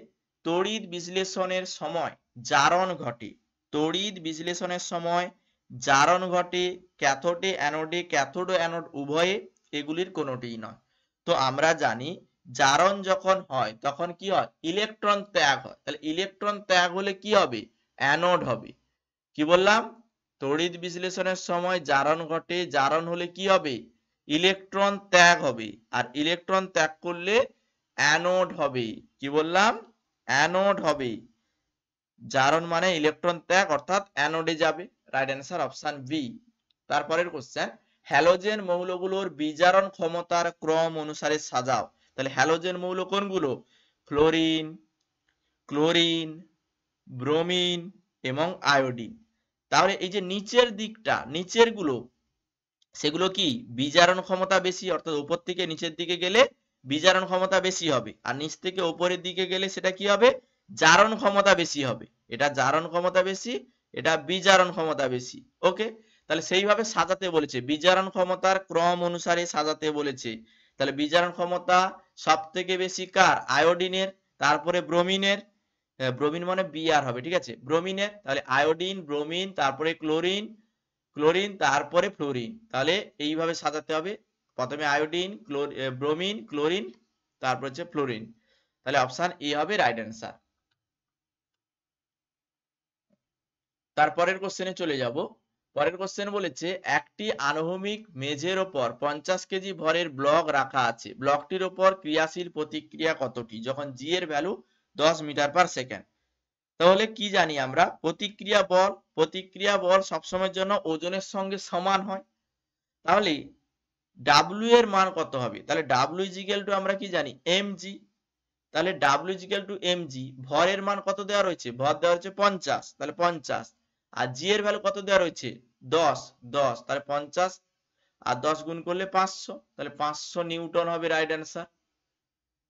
S1: তড়িৎ বিশ্লেষণের সময় জারণ ঘটে, তড়িৎ বিশ্লেষণের সময় জারণ ঘটে ক্যাথোডে অ্যানোডে, ক্যাথোড ও অ্যানোড উভয়ে, এগুলির কোনোটিই নয়। তো আমরা জানি জারণ যখন হয় তখন কি হয়, ইলেকট্রন ত্যাগ হয়, তাহলে ইলেকট্রন ত্যাগ হলে কি হবে, অ্যানোড হবে। কি বললাম, তড়িৎ বিশ্লেষণের সময় জারণ ঘটে, জারণ হলে কি হবে, ইলেকট্রন ত্যাগ হবে, আর ইলেকট্রন ত্যাগ করলে অ্যানোড হবে। কি বললাম, অ্যানোড হবে। জারণ মানে ইলেকট্রন ত্যাগ অর্থাৎ অ্যানোডে যাবে, রাইট অ্যান্সার অপশন বি। তারপরের কোশ্চেন, হ্যালোজেন মৌলগুলোর বিজারণ ক্ষমতার ক্রম অনুসারে সাজাও। তাহলে হ্যালোজেন মৌল কোনগুলো, ফ্লোরিন, ক্লোরিন, ব্রোমিন এবং আয়োডিন। তাহলে এই যে নিচের দিকটা, নিচের গুলো সেগুলো কি বিজারণ ক্ষমতা বেশি, অর্থাৎ উপর থেকে নিচের দিকে গেলে বিজারণ ক্ষমতা বেশি হবে, আর নিচ থেকে উপরের দিকে গেলে সেটা কি হবে, জারণ ক্ষমতা বেশি হবে। এটা জারণ ক্ষমতা বেশি, এটা বিজারণ ক্ষমতা বেশি। ওকে, তাহলে সেইভাবে সাজাতে বলেছে, বিজারণ ক্ষমতার ক্রম অনুসারে সাজাতে বলেছে। তাহলে বিজারণ ক্ষমতা সব থেকে বেশি কার, আয়োডিনের, তারপরে ব্রোমিনের, ব্রোমিন মানে বিআর হবে, ঠিক আছে, ব্রোমিনের, তাহলে আয়োডিন, ব্রোমিন, তারপরে ক্লোরিন, ক্লোরিন, তারপরে ফ্লোরিন। তাহলে এইভাবে সাজাতে হবে, প্রথমে আয়োডিন, ব্রোমিন, ক্লোরিন, তারপর হচ্ছে ফ্লোরিন। তাহলে অপশন এ হবে রাইট অ্যান্সার। তারপরের কোশ্চেনে চলে যাব। পরের কোশ্চেন বলেছে একটি আনুভূমিক মেঝের ওপর 50 কেজি ভরের ব্লক রাখা আছে, ব্লকটির ওপর ক্রিয়াশীল প্রতিক্রিয়া কতটি যখন জি এর ভ্যালু 10 মিটার পার সেকেন্ড। তাহলে কি জানি আমরা, প্রতিক্রিয়া বল সবসময়ের জন্য ওজনের সঙ্গে সমান হয়। তাহলে ডাব্লিউ এর মান কত হবে, তাহলে ডাব্লিউ ইজ ইকুয়াল টু আমরা কি জানি, এমজি। তাহলে W is equal two MG, ভরের মান কত দেওয়া রয়েছে, ভর দেওয়া হচ্ছে 50, তাহলে 50, আর জি এর ভ্যালু কত দেওয়া রয়েছে 10, তাহলে 50 আর 10 গুণ করলে 500, তাহলে 500 নিউটন হবে রাইট অ্যান্সার।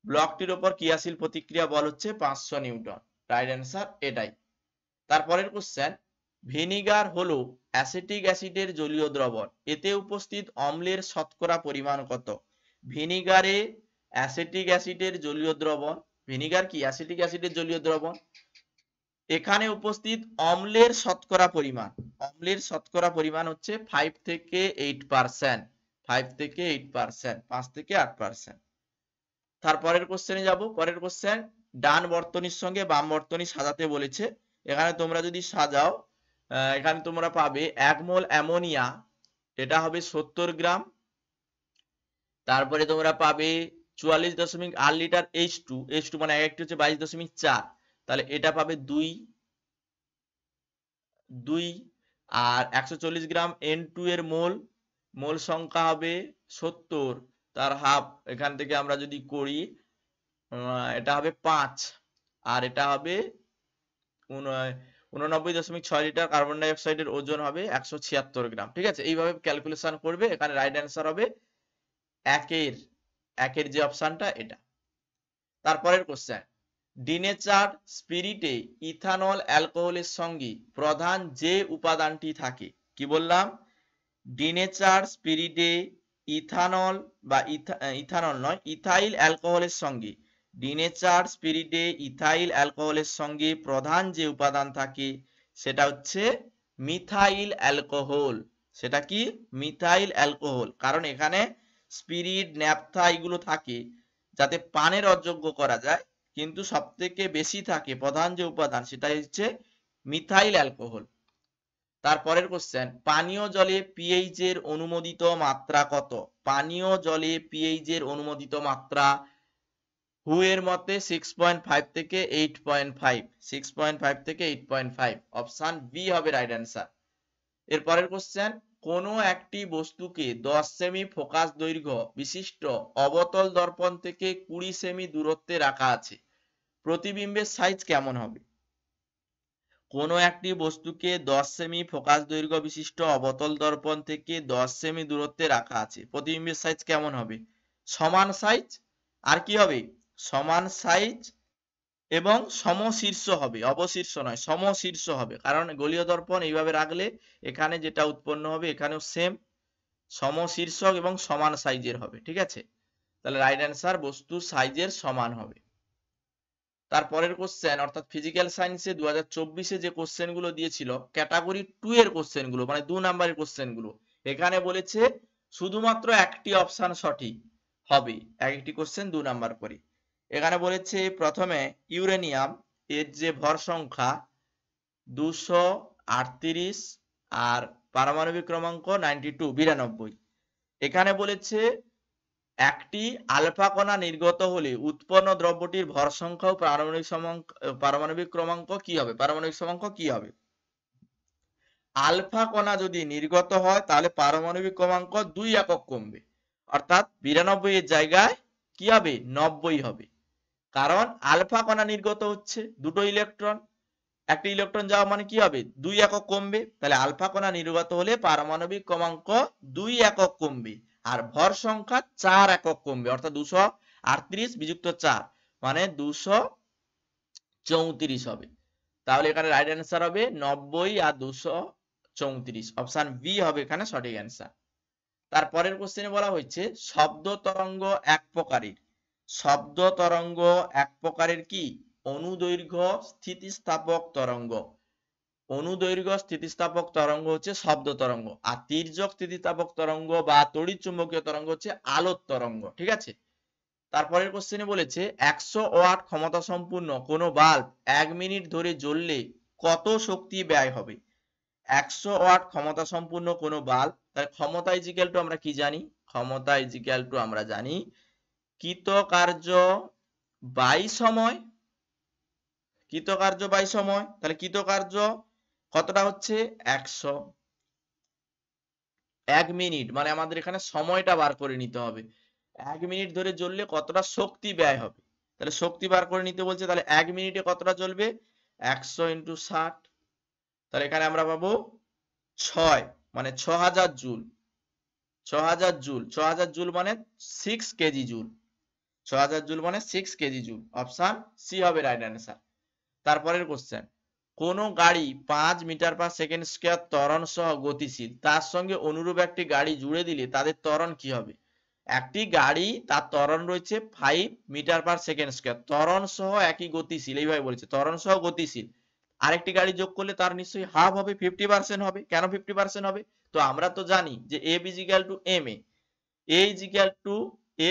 S1: ব্লকটির উপর ক্রিয়াশীল প্রতিক্রিয়া বল হচ্ছে 500 নিউটন, রাইট অ্যান্সার এটাই। তারপরের কোশ্চেন, ভিনিগার হলো অ্যাসিটিক অ্যাসিডের জলীয় দ্রবণ, এতে উপস্থিত অম্লের শতকরা পরিমাণ কত। ভিনিগারে অ্যাসিটিক অ্যাসিডের জলীয় দ্রবণ, ভিনিগার কি অ্যাসিটিক অ্যাসিডের জলীয় দ্রবণ, এখানে উপস্থিত অম্লের শতকরা পরিমাণ, অম্লের শতকরা পরিমাণ হচ্ছে 5 থেকে 8%, 5 থেকে 8%, 5 থেকে 8%। তারপরের কোশ্চেনে যাব। পরের কোশ্চেন, ডান বর্তনীর সঙ্গে বাম বর্তনী সাজাতে বলেছে। এখানে তোমরা যদি সাজাও, এখানে তোমরা পাবে 1 মোল অ্যামোনিয়া, এটা হবে 70 গ্রাম। তারপরে তোমরা পাবে 44.8 লিটার H2 মানে একটি হচ্ছে 22.4, তাহলে এটা পাবে 2, আর 140 গ্রাম N2 এর মোল সংখ্যা হবে 70, তার হাফ এখান থেকে আমরা যদি করি, এটা হবে 5, আর এটা হবে 89.6 লিটার। কার্বন ডাই অক্সাইডের ওজন হবে 176 গ্রাম। ঠিক আছে, এইভাবে ক্যালকুলেশন করবে, এখানে রাইট অ্যান্সার হবে একের যে অপশনটা এটা। তারপরের কোশ্চেন, ডিনেচার্ড স্পিরিটে ইথানল অ্যালকোহলের সঙ্গে প্রধান যে উপাদানটি থাকে। কি বললাম, ডিনেচার্ড স্পিরিটে ইথানল বা ইথানল নয়, ইথাইল অ্যালকোহলের সঙ্গে, ডিনেচার্ড স্পিরিটে ইথাইল অ্যালকোহলের সঙ্গে প্রধান যে উপাদান থাকে সেটা হচ্ছে মিথাইল অ্যালকোহল। সেটা কি, মিথাইল অ্যালকোহল, কারণ এখানে স্পিরিট, ন্যাপথা এগুলো থাকে যাতে পানের অযোগ্য করা যায়, কিন্তু সব থেকে বেশি থাকে প্রধান যে উপাদান সেটা হচ্ছে মিথাইল অ্যালকোহল। তারপরের কোশ্চেন, পানীয় জলে পিএইচ এর অনুমোদিত মাত্রা কত। পানীয় জলে পিএইচ এর অনুমোদিত মাত্রা হু এর মতে 6.5 থেকে 8.5, 6.5 থেকে 8.5, অপশন বি হবে রাইট অ্যান্সার। এরপরের কোশ্চেন, কোনো একটি বস্তুকে 10 সেমি ফোকাস দৈর্ঘ্য বিশিষ্ট অবতল দর্পণ থেকে 20 সেমি দূরত্বে রাখা আছে। প্রতিবিম্বের সাইজ কেমন হবে? কোনো একটি বস্তুকে 10 সেমি ফোকাস দৈর্ঘ্য বিশিষ্ট অবতল দর্পণ থেকে 10 সেমি দূরত্বে রাখা আছে, প্রতিবিম্বের সাইজ কেমন হবে? সমান সাইজ, আর কি হবে? সমান সাইজ এবং সমশীর্ষ হবে, অবশীর্ষ নয়, সমশীর্ষ হবে। কারণ গোলীয় দর্পণ এইভাবে রাখলে এখানে যেটা উৎপন্ন হবে এখানেও সেম সমশীর্ষক এবং সমান সাইজের হবে। ঠিক আছে, তাহলে রাইট অ্যান্সার বস্তুর সাইজের সমান হবে। তারপরের কোশ্চেন, অর্থাৎ ফিজিক্যাল সায়েন্সে 2024-এ যে কোশ্চেন গুলো দিয়েছিল ক্যাটাগরি 2 এর কোশ্চেন গুলো, মানে 2 নাম্বারের কোশ্চেন গুলো, এখানে বলেছে শুধুমাত্র একটি অপশন সঠিক হবে, একটি কোশ্চেন 2 নাম্বার করে। এখানে বলেছে প্রথমে ইউরেনিয়াম এর যে ভর সংখ্যা 238 আর পারমাণবিক ক্রমাঙ্ক 92। এখানে বলেছে একটি আলফা কণা নির্গত হলে উৎপন্ন দ্রব্যটির ভর সংখ্যা ও পারমাণবিক ক্রমাঙ্ক কি হবে? পারমাণবিক ক্রমাঙ্ক কি হবে? আলফা কণা যদি নির্গত হয় তাহলে পারমাণবিক ক্রমাঙ্ক 2 একক কমবে, অর্থাৎ 92 এর জায়গায় কি হবে? 90 হবে। কারণ আলফা কণা নির্গত হচ্ছে, দুটো ইলেকট্রন, একটা ইলেকট্রন যাওয়া মানে কি হবে? 2 একক কমবে। তাহলে আলফা কণা নির্গত হলে পারমাণবিক ক্রমাঙ্ক 2 একক কমবে আর ভর সংখ্যা 4 একক কমবে, অর্থাৎ 238 বিযুক্ত 4 মানে 234 হবে। তাহলে এখানে রাইট অ্যান্সার হবে 90 আর 234, অপশন বি হবে এখানে সঠিক অ্যান্সার। তারপরের কোশ্চেনে বলা হয়েছে শব্দ তরঙ্গ এক প্রকারের, শব্দ তরঙ্গ এক প্রকারের কি? অনুদৈর্ঘ্য স্থিতিস্থাপক তরঙ্গ। অনুদৈর্ঘ্য স্থিতিস্থাপক তরঙ্গ হচ্ছে শব্দ তরঙ্গ, আর তির্যক স্থিতিস্থাপক তরঙ্গ বা তড়িৎ চুম্বকীয় তরঙ্গ হচ্ছে আলোক তরঙ্গ। ঠিক আছে, তারপরের কোশ্চেনে বলেছে 100 ওয়াট ক্ষমতা সম্পূর্ণ কোনো বাল্ব 1 মিনিট ধরে জ্বললে কত শক্তি ব্যয় হবে? 100 ওয়াট ক্ষমতা সম্পূর্ণ কোনো বাল্ব, তার ক্ষমতা ইজিক্যাল টু আমরা কি জানি? ক্ষমতা ইজিক্যাল টু আমরা জানি কৃতকার্য বাই সময়, কৃতকার্য বাই সময়। তাহলে কৃতকার্য কতটা হচ্ছে? 100। 1 মিনিট মানে আমাদের এখানে সময়টা বার করে নিতে হবে, 1 মিনিট ধরে জ্বললে কতটা শক্তি ব্যয় হবে। তাহলে শক্তি বার করে নিতে বলছে, তাহলে 1 মিনিটে কতটা জ্বলবে? 100 × 60। তাহলে এখানে আমরা পাবো 6 মানে 6000 জুল। 6000 জুল, 6000 জুল মানে 6 কেজি জুল। 6000 জুল মানে 6 কেজি জুল, অপশন সি হবে রাইট অ্যান্সার। তারপরের কোশ্চেন, কোন গাড়ি 5 মিটার পার সেকেন্ড স্কয়ার ত্বরণ সহ গতিশীল, তার সঙ্গে অনুরূপ একটি গাড়ি জুড়ে দিলে তাদের ত্বরণ কি হবে? একটি গাড়ি তার ত্বরণ রয়েছে 5 মিটার পার সেকেন্ড স্কয়ার, ত্বরণ সহ একই গতিশীল, এইভাবে বলেছে ত্বরণ সহ গতিশীল। আরেকটি গাড়ি যোগ করলে তার নিশ্চয়ই হাফ হবে, 50% হবে। কেন 50% হবে? তো আমরা তো জানি যে F is equal to M A, A is equal to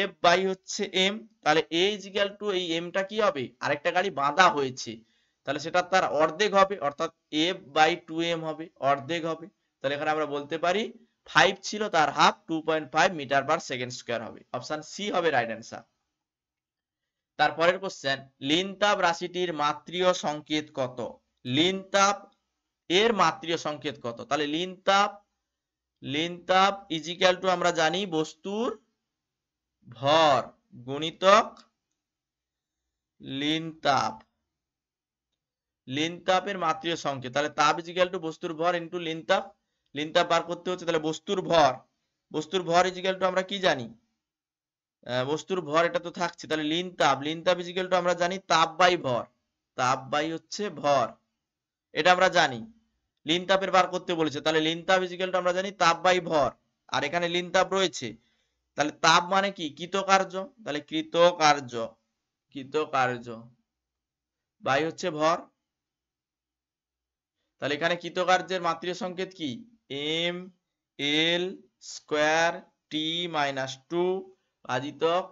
S1: F by হচ্ছে M, তাহলে A ইজিক্যাল টু এই এমটা কি হবে? আরেকটা গাড়ি বাঁধা হয়েছে, তাহলে সেটা তার অর্ধেক হবে, অর্থাৎ F বাই 2M হবে, অর্ধেক হবে। তাহলে এখানে আমরা বলতে পারি 5 ছিল তার half 2.5 metre per second square হবে, অপশন সি হবে রাইট অ্যান্সার। তারপরের কোশ্চেন, লিনতাপ রাশিটির মাত্রীয় সংকেত কত? লিনতাপ এর মাত্রীয় সংকেত কত? তাহলে লিনতাপ ইজিক্যাল টু আমরা জানি বস্তুর ভর গুণিতক লিনতাপ, লিনতাপের মাত্রীয় সংকেত, তাহলে তাপ ইজিক্যাল টু বস্তুর ভর ইনটু লিনতাপ, লিনতাপ বার করতে হচ্ছে, তাহলে বস্তুর ভর ইজিক্যাল টু আমরা কি জানি? বস্তুর ভর এটা তো থাকছে, তাহলে লিনতাপ ইজিক্যাল টু আমরা জানি তাপ বাই ভর, তাপ বাই হচ্ছে ভর, এটা আমরা জানি। লিনতাপের বার করতে বলেছে, তাহলে লিনতাপ ইজিক্যাল টু আমরা জানি তাপ বাই ভর, আর এখানে লিনতাপ রয়েছে, তাহলে তাপ মানে কি? কৃতকার্য, তাহলে কৃতকার্য বাই হচ্ছে ভর, তাহলে এখানে কৃতকার্যের মাত্রীয় সংকেত কি? M L square T minus 2 ভাজিতক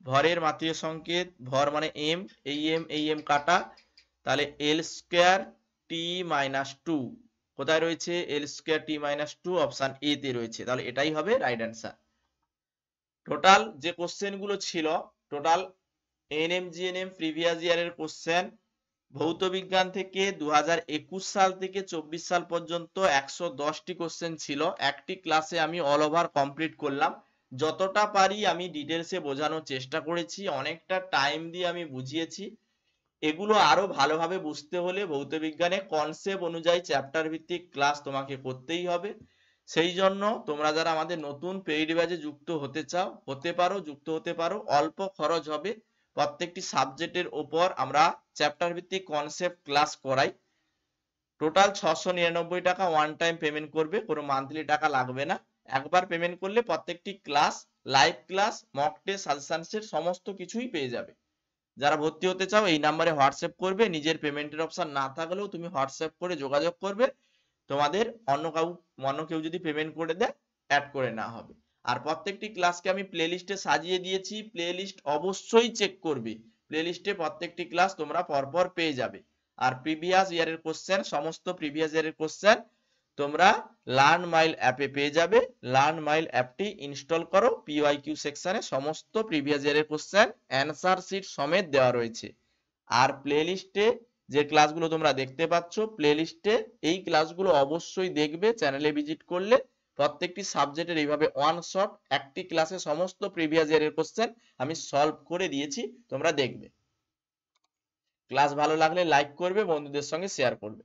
S1: ভরের মাত্রীয় সংকেত, ভর মানে এম, এই এম কাটা, তাহলে এল স্কয়ার টি মাইনাস 2 কোথায় রয়েছে? L square T minus 2 option A তে রয়েছে, তাহলে এটাই হবে রাইট অ্যান্সার। টোটাল যে কোশ্চেন গুলো ছিল, টোটাল এএনএম জিএনএম প্রিভিয়াস ইয়ারের কোশ্চেন ভৌত বিজ্ঞান থেকে 2021 সাল থেকে 24 সাল পর্যন্ত 110টি কোশ্চেন ছিল। একটি ক্লাসে আমি অল ওভার কমপ্লিট করলাম, যতটা পারি আমি ডিটেলসে বোঝানোর চেষ্টা করেছি, অনেকটা টাইম দিয়ে আমি বুঝিয়েছি। এগুলো আরো ভালোভাবে বুঝতে হলে ভৌত বিজ্ঞানে কনসেপ্ট অনুযায়ী চ্যাপ্টার ভিত্তিক ক্লাস তোমাকে করতেই হবে। সেই জন্য তোমরা যারা আমাদের নতুন পেইড ব্যাচে যুক্ত হতে চাও, যুক্ত হতে পারো, অল্প খরচ হবে। প্রত্যেকটি সাবজেক্টের ওপর আমরা চ্যাপ্টার ভিত্তিক কনসেপ্ট ক্লাস করাই। টোটাল 699 টাকা ওয়ান টাইম পেমেন্ট করবে, কোনো মান্থলি টাকা লাগবে না। একবার পেমেন্ট করলে প্রত্যেকটি class, live class, mock test, suggestion set সমস্ত কিছুই পেয়ে যাবে। যারা ভর্তি হতে চাও এই নাম্বারে হোয়াটসঅ্যাপ করবে, নিজের পেমেন্টের অপশন না থাকলেও তুমি হোয়াটসঅ্যাপ করে যোগাযোগ করবে, তোমাদের অন্য কেউ যদি পেমেন্ট করে দেয় অ্যাড করে নেওয়া হবে। আর প্রত্যেকটি ক্লাসকে আমি প্লেলিস্টে সাজিয়ে দিয়েছি, প্লেলিস্ট অবশ্যই চেক করবে। প্লেলিস্টে প্রত্যেকটি ক্লাস তোমরা পরপর পেয়ে যাবে। আর প্রিভিয়াস ইয়ারের কোশ্চেন, সমস্ত প্রিভিয়াস ইয়ারের কোশ্চেন তোমরা লার্ন মাইল অ্যাপে পেয়ে যাবে। লার্ন মাইল অ্যাপটি ইনস্টল করো, পিওয়াইকিউ সেকশনে সমস্ত প্রিভিয়াস ইয়ারের কোশ্চেন অ্যানসার শিট সমেত দেওয়া রয়েছে। আর প্লেলিস্টে যে ক্লাসগুলো তোমরা দেখতে পাচ্ছ, প্লেলিস্টে এই ক্লাসগুলো অবশ্যই দেখবে চ্যানেলে ভিজিট করলে। প্রত্যেকটি সাবজেক্টের এইভাবে ওয়ান শট একটি ক্লাসে সমস্ত প্রিভিয়াস ইয়ারের কোশ্চেন আমি সলভ করে দিয়েছি, তোমরা দেখবে। ক্লাস ভালো লাগলে লাইক করবে, বন্ধুদের সঙ্গে শেয়ার করবে।